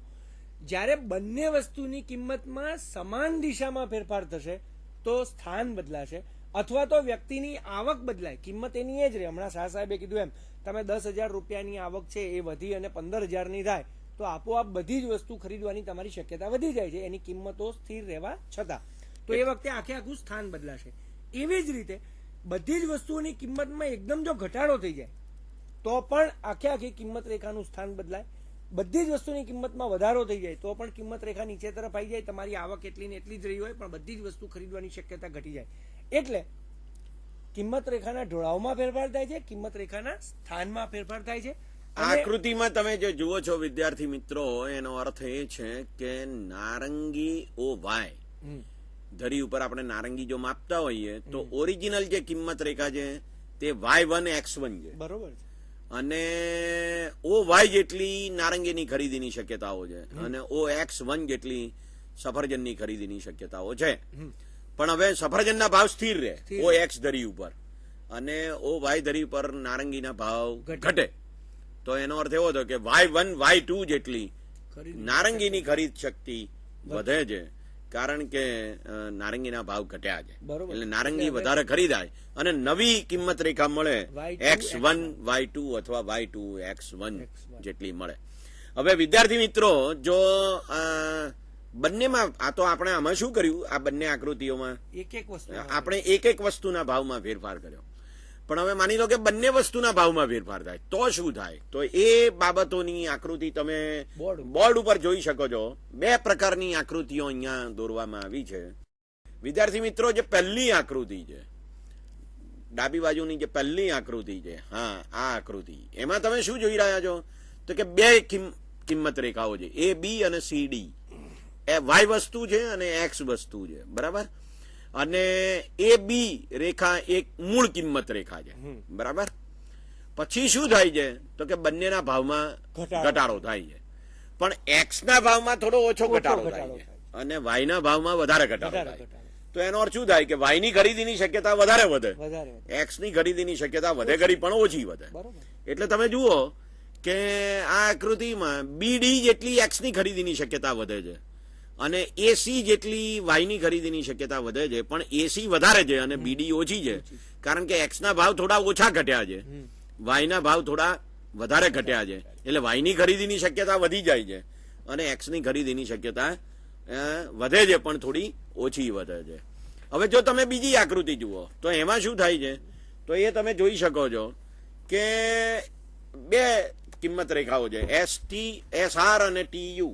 જ્યારે બંને વસ્તુની કિંમતમાં સમાન દિશામાં ફેરફાર થશે તો સ્થાન બદલાશે, અથવા તો વ્યક્તિની આવક બદલાય, કિંમત એની એ જ રહે. હમણાં શાહ સાહેબે કીધું એમ, તમે 10,000 રૂપિયાની આવક છે એ વધી અને 15,000ની થાય તો આપોઆપ બધી જ વસ્તુ ખરીદવાની તમારી શક્યતા વધી જાય છે, એની કિંમતો સ્થિર રહેવા છતાં. તો એ વખતે આખે આખું સ્થાન બદલાશે. એવી જ રીતે બધી જ વસ્તુઓની કિંમતમાં એકદમ જો ઘટાડો થઈ જાય તો પણ આખે આખી કિંમત રેખાનું સ્થાન બદલાય. બધી જ વસ્તુની કિંમતમાં વધારો થઈ જાય તો પણ કિંમત રેખા નીચે તરફ આવી જાય. તમારી આવક એટલી ને એટલી જ રહી હોય પણ બધી જ વસ્તુ ખરીદવાની શક્યતા ઘટી જાય. એટલે કિંમત રેખાના ઢોળાવમાં ફેરફાર થાય છે, કિંમત રેખાના સ્થાનમાં ફેરફાર થાય છે. આકૃતિમાં તમે જે જુઓ છો વિદ્યાર્થી મિત્રો, એનો અર્થ એ છે કે નારંગી ઓ વાય ધરી ઉપર આપણે નારંગી જો માપતા હોઈએ તો ઓરિજિનલ જે કિંમત રેખા છે તે Y1 X1 છે, બરોબર. અને ઓ વાય જેટલી નારંગીની ખરીદીની શક્યતાઓ છે, અને ઓ X1 જેટલી સફરજનની ખરીદીની શક્યતાઓ છે. પણ હવે સફરજનના ભાવ સ્થિર રહે ઓ એક્સ ધરી ઉપર, અને ઓ વાય ધરી પર નારંગીના ભાવ ઘટે. તો એનો અર્થ એવો થયો કે Y1 Y2 જેટલી નારંગીની ખરીદ શક્તિ વધે છે, કારણ કે નારંગીના ભાવ ઘટ્યા છે. એટલે નારંગી વધારે ખરીદાય અને નવી કિંમત રેખા મળે X1 Y2 અથવા Y2 X1 જેટલી મળે. હવે વિદ્યાર્થી મિત્રો, જો બંનેમાં આ તો આપણે આમાં શું કર્યું, આ બંને આકૃતિઓમાં આપણે એક વસ્તુના ભાવમાં ફેરફાર કર્યો. પણ હવે માની લો કે બંને વસ્તુના ભાવમાં ફેરફાર થાય તો શું થાય? તો એ બાબતોની આકૃતિ તમે બોર્ડ ઉપર જોઈ શકો છો. 2 પ્રકારની આકૃતિઓ અહીંયા દોરવામાં આવી છે. વિદ્યાર્થી મિત્રો, જે પહેલી આકૃતિ છે, ડાબી બાજુની જે પહેલી આકૃતિ છે, હા આ આકૃતિ, એમાં તમે શું જોઈ રહ્યા છો? તો કે 2 કિંમત રેખાઓ છે, A B અને C D. એ Y વસ્તુ છે અને X વસ્તુ છે, બરાબર. અને એ બી રેખા એક મૂળ કિંમત રેખા છે, બરાબર. પછી શું થાય છે? તો કે બંનેના ભાવમાં ઘટાડો થાય છે. પણ એક્સ ના ભાવમાં થોડો ઓછો ઘટાડો થાય છે અને વાય ના ભાવમાં વધારે ઘટાડો થાય. તો એનો અર્થ શું થાય કે વાય ની ખરીદીની શક્યતા વધારે વધે, એક્સ ની ખરીદીની શક્યતા વધે ખરી પણ ઓછી વધે. એટલે તમે જુઓ કે આ આકૃતિમાં બીડી જેટલી એક્સ ની ખરીદીની શક્યતા વધે છે અને એસી જેટલી વાય ની ખરીદીની શક્યતા વધે છે, પણ એસી વધારે છે અને બીડી ઓછી છે, કારણ કે એક્સ ના ભાવ થોડા ઓછા ઘટ્યા છે, વાય ના ભાવ થોડા વધારે ઘટ્યા છે. એટલે વાય ની ખરીદીની શક્યતા વધી જાય છે અને એક્સ ની ખરીદીની શક્યતા વધે છે પણ થોડી ઓછી વધે છે. હવે જો તમે બીજી આકૃતિ જુઓ તો એમાં શું થાય છે, તો એ તમે જોઈ શકો છો કે બે કિંમત રેખાઓ છે, એસઆર અને ટીયુ.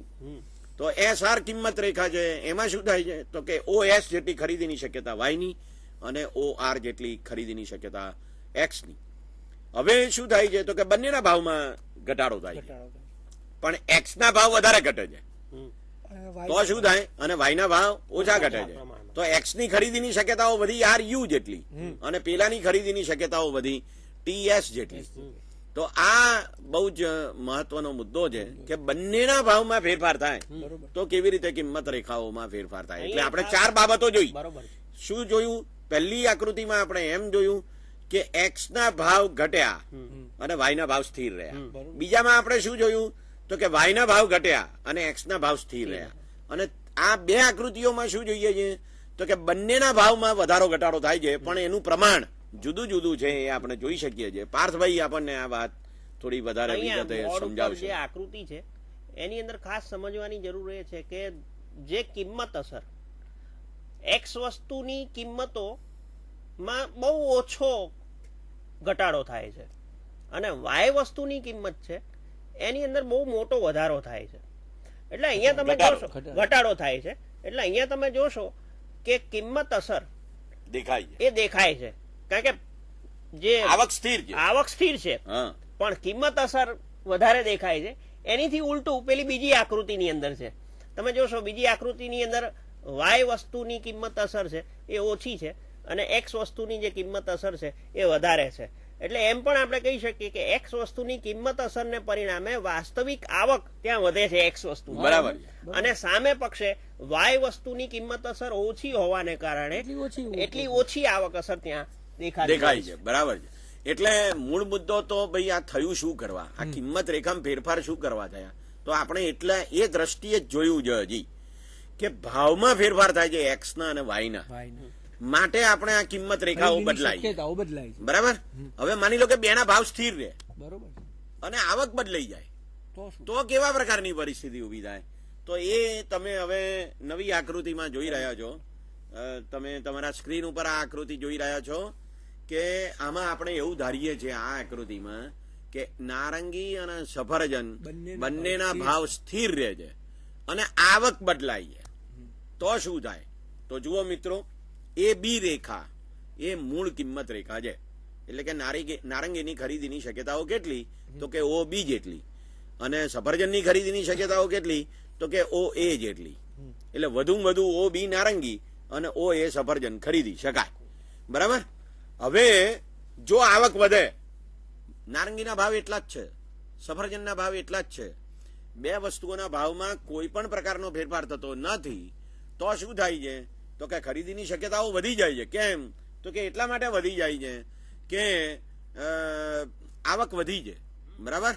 તો એસઆર કિંમત રેખા છે, એમાં શું થાય છે તો કે ઓએસ જેટલી ખરીદીની શક્યતા વાયની અને ઓઆર જેટલી ખરીદીની શક્યતા એક્સની. હવે શું થાય છે તો કે બંનેના ભાવમાં ઘટાડો થાય છે, પણ એક્સ ના ભાવ વધારે ઘટે છે. તો શું થાય અને વાય ના ભાવ ઓછા ઘટે છે. તો એક્સ ની ખરીદીની શક્યતાઓ વધી આર યુ જેટલી અને પેલાની ખરીદીની શક્યતાઓ વધી ટીએસ જેટલી. તો આ બહુ જ મહત્વનો મુદ્દો છે કે બંનેના ભાવમાં ફેરફાર થાય તો કેવી રીતે કિંમત રેખાઓમાં ફેરફાર થાય. એટલે આપણે ચાર બાબતો જોઈ. શું જોયું? પહેલી આકૃતિમાં આપણે એમ જોયું કે એક્સ ના ભાવ ઘટ્યા અને વાય ના ભાવ સ્થિર રહ્યા. બીજામાં આપણે શું જોયું તો કે વાય ના ભાવ ઘટ્યા અને એક્સ ના ભાવ સ્થિર રહ્યા. અને આ બે આકૃતિઓમાં શું જોઈએ છે તો કે બંનેના ભાવમાં વધારો ઘટાડો થાય છે, પણ એનું પ્રમાણ જુદું જુદું છે એ આપણે જોઈ શકીએ છીએ. પાર્થભાઈ આપણને આ વાત થોડી વધારે વિગતે સમજાવશે. જે આકૃતિ છે એની અંદર ખાસ સમજવાની જરૂર એ છે કે જે કિંમત અસર એક્સ વસ્તુની કિંમતોમાં બહુ ઓછો ઘટાડો થાય છે અને વાય વસ્તુની કિંમત છે એની અંદર બહુ મોટો વધારો થાય છે. એટલે અહીંયા તમે જોશો ઘટાડો થાય છે. એટલે અહીંયા તમે જોશો કે કિંમત અસર દેખાય એ દેખાય છે, કારણ કે જે આવક સ્થિર છે પણ કિંમત અસર વધારે દેખાય છે. એનીથી ઉલટું પેલી બીજી આકૃતિની અંદર છે, તમે જોશો બીજી આકૃતિની અંદર વાય વસ્તુની કિંમત અસર છે એ ઓછી છે અને એક્સ વસ્તુની જે કિંમત અસર છે એ વધારે છે. એટલે એમ પણ આપણે કહી શકીએ કે એક્સ વસ્તુની કિંમત અસરને પરિણામે વાસ્તવિક આવક ત્યાં વધે છે એક્સ વસ્તુ, બરાબર. અને સામે પક્ષે વાય વસ્તુની કિંમત અસર ઓછી હોવાને કારણે એટલી ઓછી આવક અસર ત્યાં દેખાય છે. બરાબર છે. એટલે મૂળ મુદ્દો તો ભાઈ આ થયું શું કરવા, આ કિંમત રેખામાં ફેરફાર શું કરવા થયા, તો આપણે એટલે એ દ્રષ્ટિએ જ જોયું છે હજી કે ભાવમાં ફેરફાર થાય છે એક્સ ના અને વાય ના માટે આપણે આ કિંમત રેખાઓ બદલાય. બરાબર. હવે માની લો કે બે ના ભાવ સ્થિર રહે અને આવક બદલાઈ જાય તો કેવા પ્રકારની પરિસ્થિતિ ઉભી થાય, તો એ તમે હવે નવી આકૃતિમાં જોઈ રહ્યા છો. તમે તમારા સ્ક્રીન ઉપર આ આકૃતિ જોઈ રહ્યા છો કે આમાં આપણે એવું ધારીએ છીએ આ આકૃતિમાં કે નારંગી અને સફરજન બંનેના ભાવ સ્થિર રહે છે અને આવક બદલાય છે. તો શું થાય? તો જુઓ મિત્રો, એ બી રેખા એ મૂળ કિંમત રેખા છે. એટલે કે નારંગીની ખરીદીની શક્યતાઓ કેટલી તો કે ઓ બી જેટલી અને સફરજનની ખરીદીની શક્યતાઓ કેટલી તો કે ઓ એ જેટલી. એટલે વધુમાં વધુ ઓ બી નારંગી અને ઓ એ સફરજન ખરીદી શકાય. બરાબર. હવે જો આવક વધે, નારંગીના ભાવ એટલા જ છે, સફરજનના ભાવ એટલા જ છે, બે વસ્તુઓના ભાવમાં કોઈ પણ પ્રકારનો ફેરફાર થતો નથી, તો શું થાય છે તો કે ખરીદીની શક્યતાઓ વધી જાય છે. કેમ? તો કે એટલા માટે વધી જાય છે કે આવક વધી છે. બરાબર.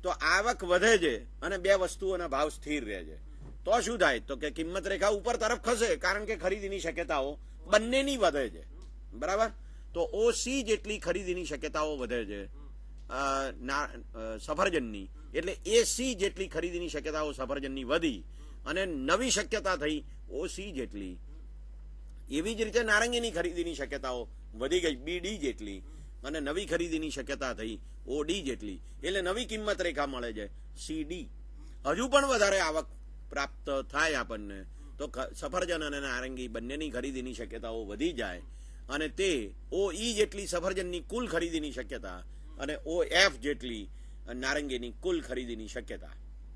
તો આવક વધે છે અને બે વસ્તુઓના ભાવ સ્થિર રહે છે તો શું થાય તો કે કિંમત રેખા ઉપર તરફ ખસે, કારણ કે ખરીદીની શક્યતાઓ બંનેની વધે છે. બરાબર. તો ઓસી જેટલી ખરીદીની શક્યતાઓ વધે છે સફરજનની, એટલે એસી જેટલી ખરીદીની શક્યતાઓ સફરજનની વધી અને નવી શક્યતા થઈ ઓસી જેટલી. એવી જ રીતે નારંગીની ખરીદીની શક્યતાઓ વધી ગઈ બીડી જેટલી અને નવી ખરીદીની શક્યતા થઈ ઓડી જેટલી. એટલે નવી કિંમત રેખા મળે છે સીડી. હજુ પણ વધારે આવક પ્રાપ્ત થાય આપણને તો સફરજન અને નારંગી બંનેની ખરીદીની શક્યતાઓ વધી જાય અને તે ઓ ઈ જેટલી સફરજનની કુલ ખરીદીની શક્યતા અને ઓ એફ જેટલી નારંગીની કુલ ખરીદીની શક્યતા.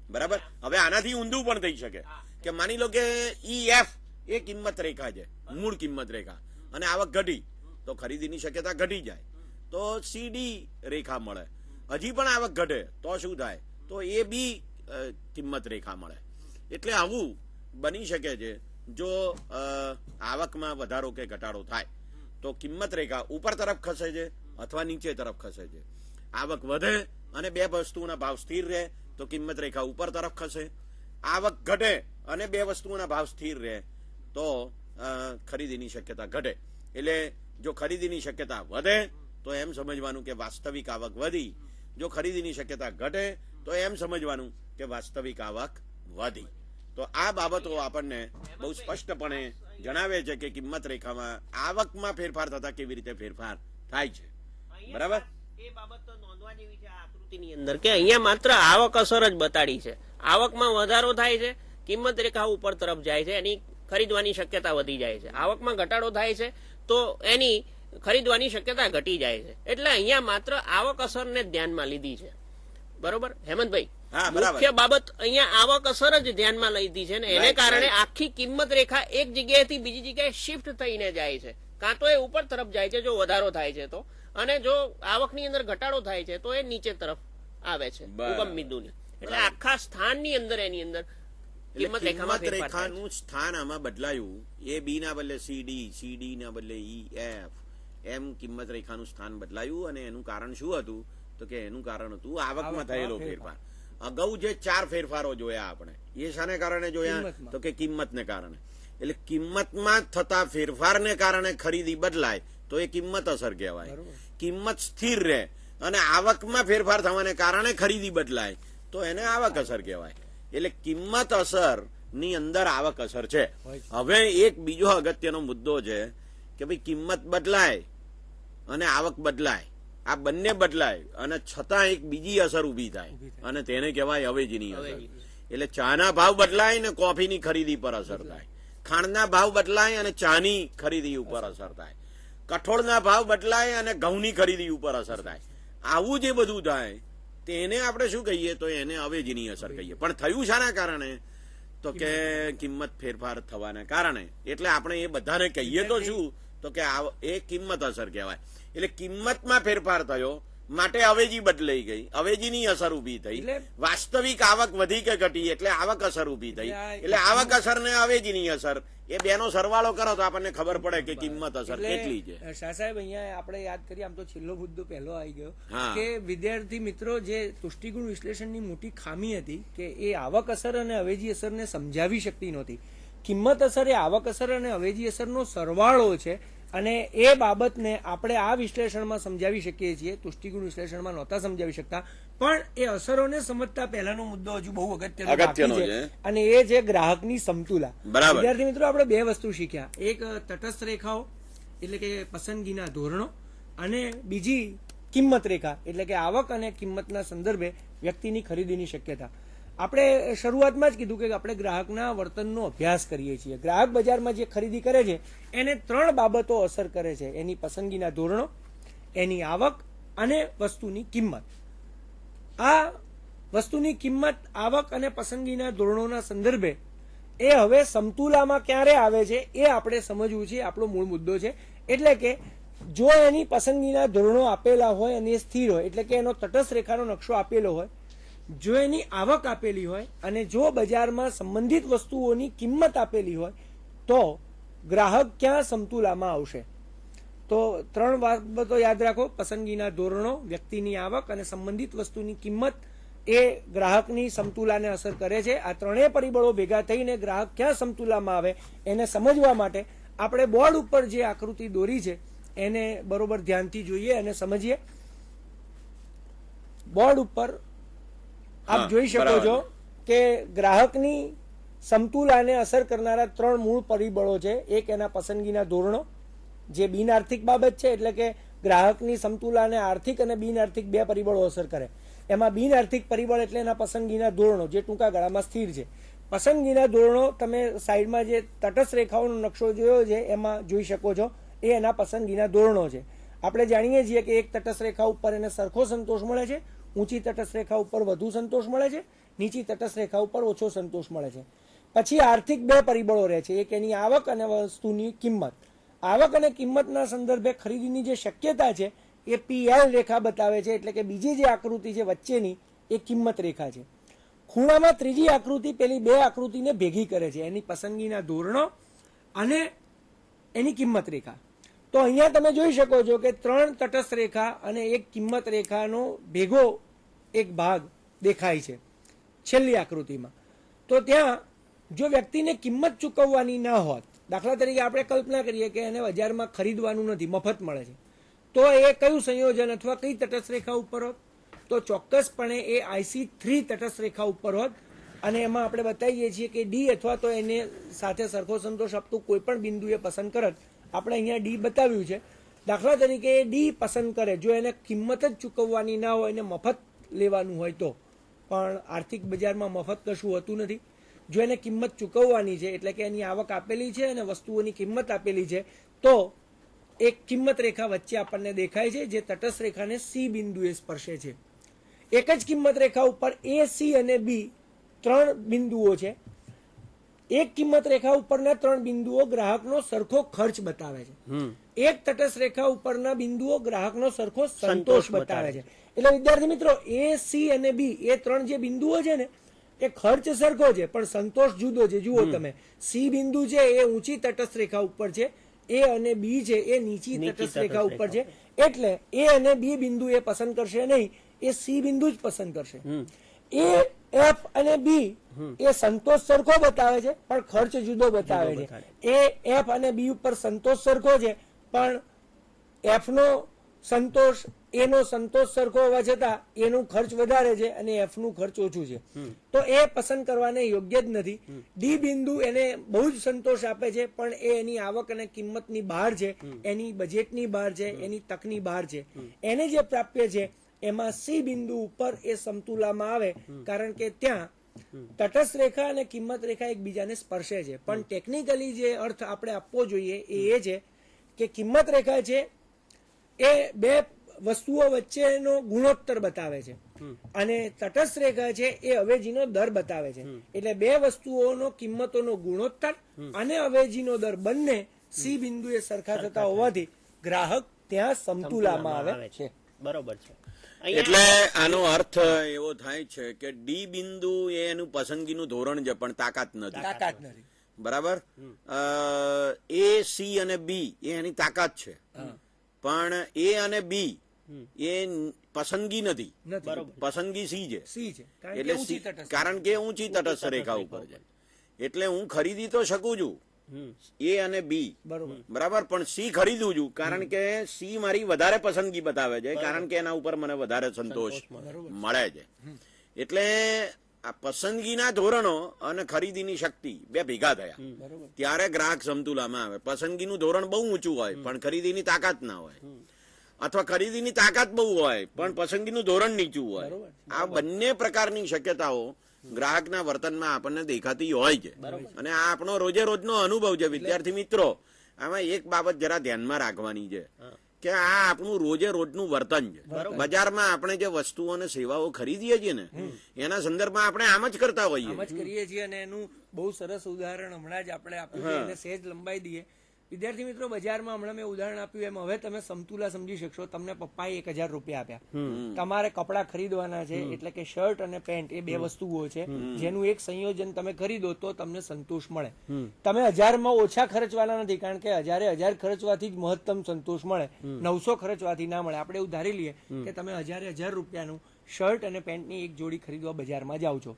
બરાબર. હવે આનાથી ઊંધું પણ થઈ શકે કે માની લો કે ઈ એફ એ કિંમત રેખા છે, મૂળ કિંમત રેખા, અને આવક ઘટી તો ખરીદીની શક્યતા ઘટી જાય તો સીડી રેખા મળે. હજી પણ આવક ઘટે તો શું થાય તો એ બી કિંમત રેખા મળે. એટલે આવું બની શકે છે જો આવકમાં વધારો કે ઘટાડો થાય તો કિંમત રેખા ઉપર તરફ ખસે છે અથવા નીચે તરફ ખસે છે. આવક વધે અને બે વસ્તુઓના ભાવ સ્થિર રહે તો કિંમત રેખા ઉપર તરફ ખસે. આવક ઘટે અને બે વસ્તુઓના ભાવ સ્થિર રહે તો ખરીદીની શક્યતા ઘટે. એટલે જો ખરીદીની શક્યતા વધે તો એમ સમજવાનું કે વાસ્તવિક આવક વધી, જો ખરીદીની શક્યતા ઘટે તો એમ સમજવાનું કે વાસ્તવિક આવક વધી. તો આ બાબતો આપણને બહુ સ્પષ્ટપણે જણાવે છે કે કિંમત રેખામાં આવકમાં ફેરફાર થતા કેવી રીતે ફેરફાર થાય છે. બરાબર, એ બાબત તો નોંધવા જેવી છે આ આકૃતિની અંદર કે અહીંયા માત્ર આવક અસર જ બતાડી છે. આવકમાં વધારો થાય છે, કિંમત રેખા ઉપર તરફ જાય છે, એની ખરીદવાની શક્યતા વધી જાય છે. આવકમાં ઘટાડો થાય છે તો એની ખરીદવાની શક્યતા ઘટી જાય છે. એટલે અહીંયા માત્ર આવક અસરને ધ્યાનમાં લીધી છે. બરોબર હેમંતભાઈ? હા, બરાબર. મુખ્ય બાબત અહીંયા આવક અસર જ ધ્યાનમાં લીધી છે ને એને કારણે આખી કિંમત રેખા એક જગ્યાએથી બીજી જગ્યાએ શિફ્ટ થઈને જાય છે. કાં તો એ ઉપર તરફ જાય છે જો વધારો થાય છે તો, અને જો આવકની અંદર ઘટાડો થાય છે તો એ નીચે તરફ આવે છે ઉગમ બિંદુની. એટલે આખા સ્થાનની અંદર એની અંદર કિંમત રેખાનું સ્થાન આમાં બદલાયું. એ બી ના બદલે સીડી, સીડી ના બદલે ઈ એફ, એમ કિંમત રેખાનું સ્થાન બદલાયું. અને એનું કારણ શું હતું? તો કે એનું કારણ હતું આવકમાં થયેલો ફેરફાર. અગાઉ જે 4 ફેરફારો જોયા આપણે, એ શાને કારણે જોયા? તો કે કિંમતને કારણે. એટલે કિંમતમાં થતા ફેરફારને કારણે ખરીદી બદલાય તો એ કિંમત અસર કહેવાય. કિંમત સ્થિર રહે અને આવકમાં ફેરફાર થવાને કારણે ખરીદી બદલાય તો એને આવક અસર કહેવાય. એટલે કિંમત અસર ની અંદર આવક અસર છે. હવે એક બીજો અગત્યનો મુદ્દો છે કે ભાઈ કિંમત બદલાય અને આવક બદલાય, આ બંને બદલાય અને છતાં એક બીજી અસર ઉભી થાય અને તેને કહેવાય અવેજીની અસર. એટલે ચાના ભાવ બદલાય ને કોફીની ખરીદી પર અસર થાય, ખાંડના ભાવ બદલાય અને ચાની ખરીદી ઉપર અસર થાય, કઠોળના ભાવ બદલાય અને ઘઉંની ખરીદી ઉપર અસર થાય. આવું જે બધું થાય તેને આપણે શું કહીએ? તો એને અવેજીની અસર કહીએ. પણ થયું શાના કારણે? તો કે કિંમત ફેરફાર થવાના કારણે. એટલે આપણે એ બધાને કહીએ તો શું? તો કે એ કિંમત અસર કહેવાય. એટલે કિંમતમાં ફેરફાર થયો માટે અવેજી બદલાઈ ગઈ, અવેજીની અસર ઉભી થઈ. વાસ્તવિક આવક વધી કે ઘટી એટલે આવક અસર ઉભી થઈ. એટલે આવક અસર ને અવેજીની અસર એ બેનો સરવાળો કરો તો આપણને ખબર પડે કે કિંમત અસર કેટલી છે. શાહ સાહેબ, અહીંયા આપણે યાદ કરીએ, આમ તો છેલ્લો મુદ્દો પહેલો આવી ગયો કે વિદ્યાર્થી મિત્રો જે તુષ્ટિગુણ વિશ્લેષણની મોટી ખામી હતી કે એ આવક અસર અને અવેજી અસરને સમજાવી શકતી નહોતી. કિંમત અસર એ આવક અસર અને અવેજી અસરનો સરવાળો છે અને એ બાબતને આપણે આ વિશ્લેષણમાં સમજાવી શકીએ છીએ. તુષ્ટિગુણ વિશ્લેષણમાં નહોતા સમજાવી શકતા. પણ એ અસરોને સમજતા પહેલાનો મુદ્દો હજુ બહુ અગત્યનો છે અને એ છે ગ્રાહકની સમતુલા. વિદ્યાર્થી મિત્રો, આપણે 2 વસ્તુ શીખ્યા. એક તટસ્થ રેખાઓ એટલે કે પસંદગીના ધોરણો, અને બીજી કિંમત રેખા એટલે કે આવક અને કિંમતના સંદર્ભે વ્યક્તિની ખરીદીની શક્યતા. આપણે શરૂઆતમાં જ કીધું કે આપણે ગ્રાહકના વર્તનનો અભ્યાસ કરીએ છીએ. ગ્રાહક બજારમાં જે ખરીદી કરે છે એને 3 બાબતો અસર કરે છે: એની પસંદગીના ધોરણો, એની આવક અને વસ્તુની કિંમત. આ વસ્તુની કિંમત, આવક અને પસંદગીના ધોરણોના સંદર્ભે એ હવે સમતુલામાં ક્યારે આવે છે એ આપણે સમજવું છે. આપણો મૂળ મુદ્દો છે. એટલે કે જો એની પસંદગીના ધોરણો આપેલા હોય અને એ સ્થિર હોય, એટલે કે એનો તટસ્થ રેખાનો નકશો આપેલો હોય, જો એની આવક આપેલી હોય અને જો બજારમાં સંબંધિત વસ્તુઓની કિંમત આપેલી હોય તો ગ્રાહક ક્યાં સમતુલામાં આવશે? તો 3 બાબતો યાદ રાખો: પસંદગીના ધોરણો, વ્યક્તિની આવક અને સંબંધિત વસ્તુની કિંમત એ ગ્રાહકની સમતુલાને અસર કરે છે. આ 3 પરિબળો ભેગા થઈને ગ્રાહક ક્યાં સમતુલામાં આવે એને સમજવા માટે આપણે બોર્ડ ઉપર જે આકૃતિ દોરી છે એને બરોબર ધ્યાનથી જોઈએ અને સમજીએ. બોર્ડ ઉપર આપ જોઈ શકો છો કે ગ્રાહકની સમતુલાને અસર કરનારા 3 મૂળ પરિબળો છે. એક એના પસંદગીના ધોરણો, જે બિન આર્થિક બાબત છે, એટલે કે ગ્રાહકની સમતુલાને આર્થિક અને બિન આર્થિક 2 પરિબળો અસર કરે. એમાં બિન આર્થિક પરિબળ એટલે એના પસંદગીના ધોરણો, જે ટૂંકા ગાળામાં સ્થિર છે. પસંદગીના ધોરણો તમે સાઈડમાં જે તટસ્થ રેખાઓનો નકશો જોયો છે એમાં જોઈ શકો છો. એ એના પસંદગીના ધોરણો છે. આપણે જાણીએ છીએ કે એક તટસ્થ રેખા ઉપર એને સરખો સંતોષ મળે છે, ઊંચી તટસ્થ રેખા ઉપર વધુ સંતોષ મળે છે, નીચી તટસ્થ રેખા ઉપર ઓછો સંતોષ મળે છે. પછી આર્થિક 2 પરિબળો રહે છે. એક એની આવક અને વસ્તુની કિંમત. આવક અને કિંમતના સંદર્ભે ખરીદીની જે શક્યતા છે એ PL રેખા બતાવે છે. એટલે કે બીજી જે આકૃતિ છે વચ્ચેની એ કિંમત રેખા છે. ખૂણામાં ત્રીજી આકૃતિ પેલી બે આકૃતિને ભેગી કરે છે, એની પસંદગીના ધોરણો અને એની કિંમત રેખા. તો અહીંયા તમે જોઈ શકો છો કે 3 તટસ્થ રેખા અને એક કિંમત રેખાનો ભેગો એક ભાગ દેખાય છે છેલ્લી આકૃતિમાં. તો ત્યાં જો વ્યક્તિને કિંમત ચૂકવવાની ના હોત, દાખલા તરીકે આપણે કલ્પના કરીએ કે એને બજારમાં ખરીદવાનું નથી, મફત મળે છે, તો એ કયું સંયોજન અથવા કઈ તટસ્થ રેખા ઉપર હોત? તો ચોક્કસપણે એ IC3 તટસ્થ રેખા ઉપર હોત. અને એમાં આપણે બતાવીએ છીએ કે ડી અથવા તો એને સાથે સરખો સંતોષ આપતું કોઈ પણ બિંદુએ પસંદ કરત. આપણે અહીંયા ડી બતાવ્યું છે. દાખલા તરીકે એ ડી પસંદ કરે, જો એને કિંમત જ ચૂકવવાની ના હોય, એને મફત લેવાનું હોય તો, પણ આર્થિક બજારમાં મફત કશું હોતું નથી. જો એને કિંમત ચૂકવવાની છે, એટલે કે એની આવક આપેલી છે અને વસ્તુઓની કિંમત આપેલી છે, તો એક કિંમત રેખા વચ્ચે આપણને દેખાય છે જે તટસ્થ રેખાને સી બિંદુએ સ્પર્શે છે. એક જ કિંમત રેખા ઉપર એ, સી અને બી 3 બિંદુઓ છે. એક કિંમત રેખા ઉપરના 3 બિંદુઓ ગ્રાહકનો સરખો ખર્ચ બતાવે છે. એક તટસ્થ રેખા ઉપરના બિંદુઓ ગ્રાહકનો સરખો સંતોષ બતાવે છે. એટલે વિદ્યાર્થી મિત્રો, એ, સી અને બી એ 3 જે બિંદુઓ છે ને, એ ખર્ચ સરખો છે પણ સંતોષ જુદો છે. જુઓ તમે, સી બિંદુ છે એ ઊંચી તટસ્થ રેખા ઉપર છે, એ અને બી છે એ નીચી તટસ્થ રેખા ઉપર છે. એટલે એ અને બી બિંદુ એ પસંદ કરશે નહીં, એ સી બિંદુ જ પસંદ કરશે. એ, એફ અને બી એ સંતોષ સરખો બતાવે છે પણ ખર્ચ જુદો બતાવે છે. એ, એફ અને બી ઉપર સંતોષ સરખો છે પણ એફ નો સંતોષ એનો સંતોષ સરખો હોવા છતાં એનું ખર્ચ વધારે છે અને એફ નું ખર્ચ ઓછું છે. તો એ પસંદ કરવાને યોગ્ય જ નથી. ડી બિંદુ એને બહુ જ સંતોષ આપે છે પણ એ એની આવક અને કિંમતની બહાર છે, એની બજેટની બહાર છે, એની તકની બહાર છે. એને જે પ્રાપ્ય છે એમાં સી બિંદુ ઉપર એ સમતુલામાં આવે, કારણ કે ત્યાં તટસ્થ રેખા અને કિંમત રેખા એકબીજાને સ્પર્શે છે. પણ ટેકનિકલી જે અર્થ આપણે આપવો જોઈએ એ છે કે કિંમત રેખા છે એ બે વસ્તુઓ વચ્ચેનો ગુણોત્તર બતાવે છે અને તટસ્થ રેખા છે એ અવેજીનો દર બતાવે છે. એટલે બે વસ્તુઓનો કિંમતોનો ગુણોત્તર અને અવેજીનો દર બંને સી બિંદુએ સરખા થતા હોવાથી ગ્રાહક ત્યાં સમતુલામાં આવે છે. બરોબર છે. એટલે આનો અર્થ એવો થાય છે કે ડી બિંદુ એ એનું પસંદગીનું ધોરણ છે પણ તાકાત નથી. બરાબર. એ, સી અને બી એ એની તાકાત છે પણ એ અને બી એ પસંદગી નથી. પસંદગી સી છે. એટલે કારણ કે ઊંચી તટસ્થ રેખા ઉપર છે. એટલે હું ખરીદી તો શકું છું એ અને બી, બરાબર, પણ સી ખરીદું છું કારણ કે સી મારી વધારે પસંદગી બતાવે છે, કારણ કે એના ઉપર મને વધારે સંતોષ મળે છે. એટલે આ પસંદગીના ધોરણો અને ખરીદીની શક્તિ બે ભેગા થયા ત્યારે ગ્રાહક સમતુલામાં આવે. પસંદગીનું ધોરણ બહુ ઊંચું હોય પણ ખરીદીની તાકાત ના હોય, અથવા ખરીદીની તાકાત બહુ હોય પણ પસંદગીનું ધોરણ નીચું હોય. આ બંને પ્રકારની શક્યતાઓ ગ્રાહકના વર્તનમાં આપણને દેખાતી હોય છે અને આ આપણો રોજે રોજનો અનુભવ છે. વિદ્યાર્થી મિત્રો, આમાં એક બાબત જરા ધ્યાનમાં રાખવાની છે કે આ આપણું રોજે રોજનું વર્તન છે. બજારમાં આપણે જે વસ્તુઓ અને સેવાઓ ખરીદીએ છીએ ને એના સંદર્ભમાં આપણે આમ જ કરતા હોઈએ. આમ જ કરીએ છીએ અને એનું બહુ સરસ ઉદાહરણ હમણાં જ આપણે આપ્યું, એને સહેજ લંબાઈ દઈએ. વિદ્યાર્થી મિત્રો, બજારમાં હમણાં મેં ઉદાહરણ આપ્યું એમ હવે તમે સમતુલા સમજી શકશો. તમને પપ્પાએ 1000 રૂપિયા આપ્યા, તમારે કપડા ખરીદવાના છે, એટલે કે શર્ટ અને પેન્ટ એ બે વસ્તુઓ છે જેનું એક સંયોજન તમે ખરીદો તો તમને સંતોષ મળે. તમે 1000 માં ઓછા ખર્ચવાના નથી, કારણ કે 1000 ખર્ચવાથી જ મહત્તમ સંતોષ મળે, 900 ખર્ચવાથી ના મળે. આપણે એવું ધારી લઈએ કે તમે 1000 રૂપિયાનું શર્ટ અને પેન્ટની એક જોડી ખરીદવા બજારમાં જાઓ છો.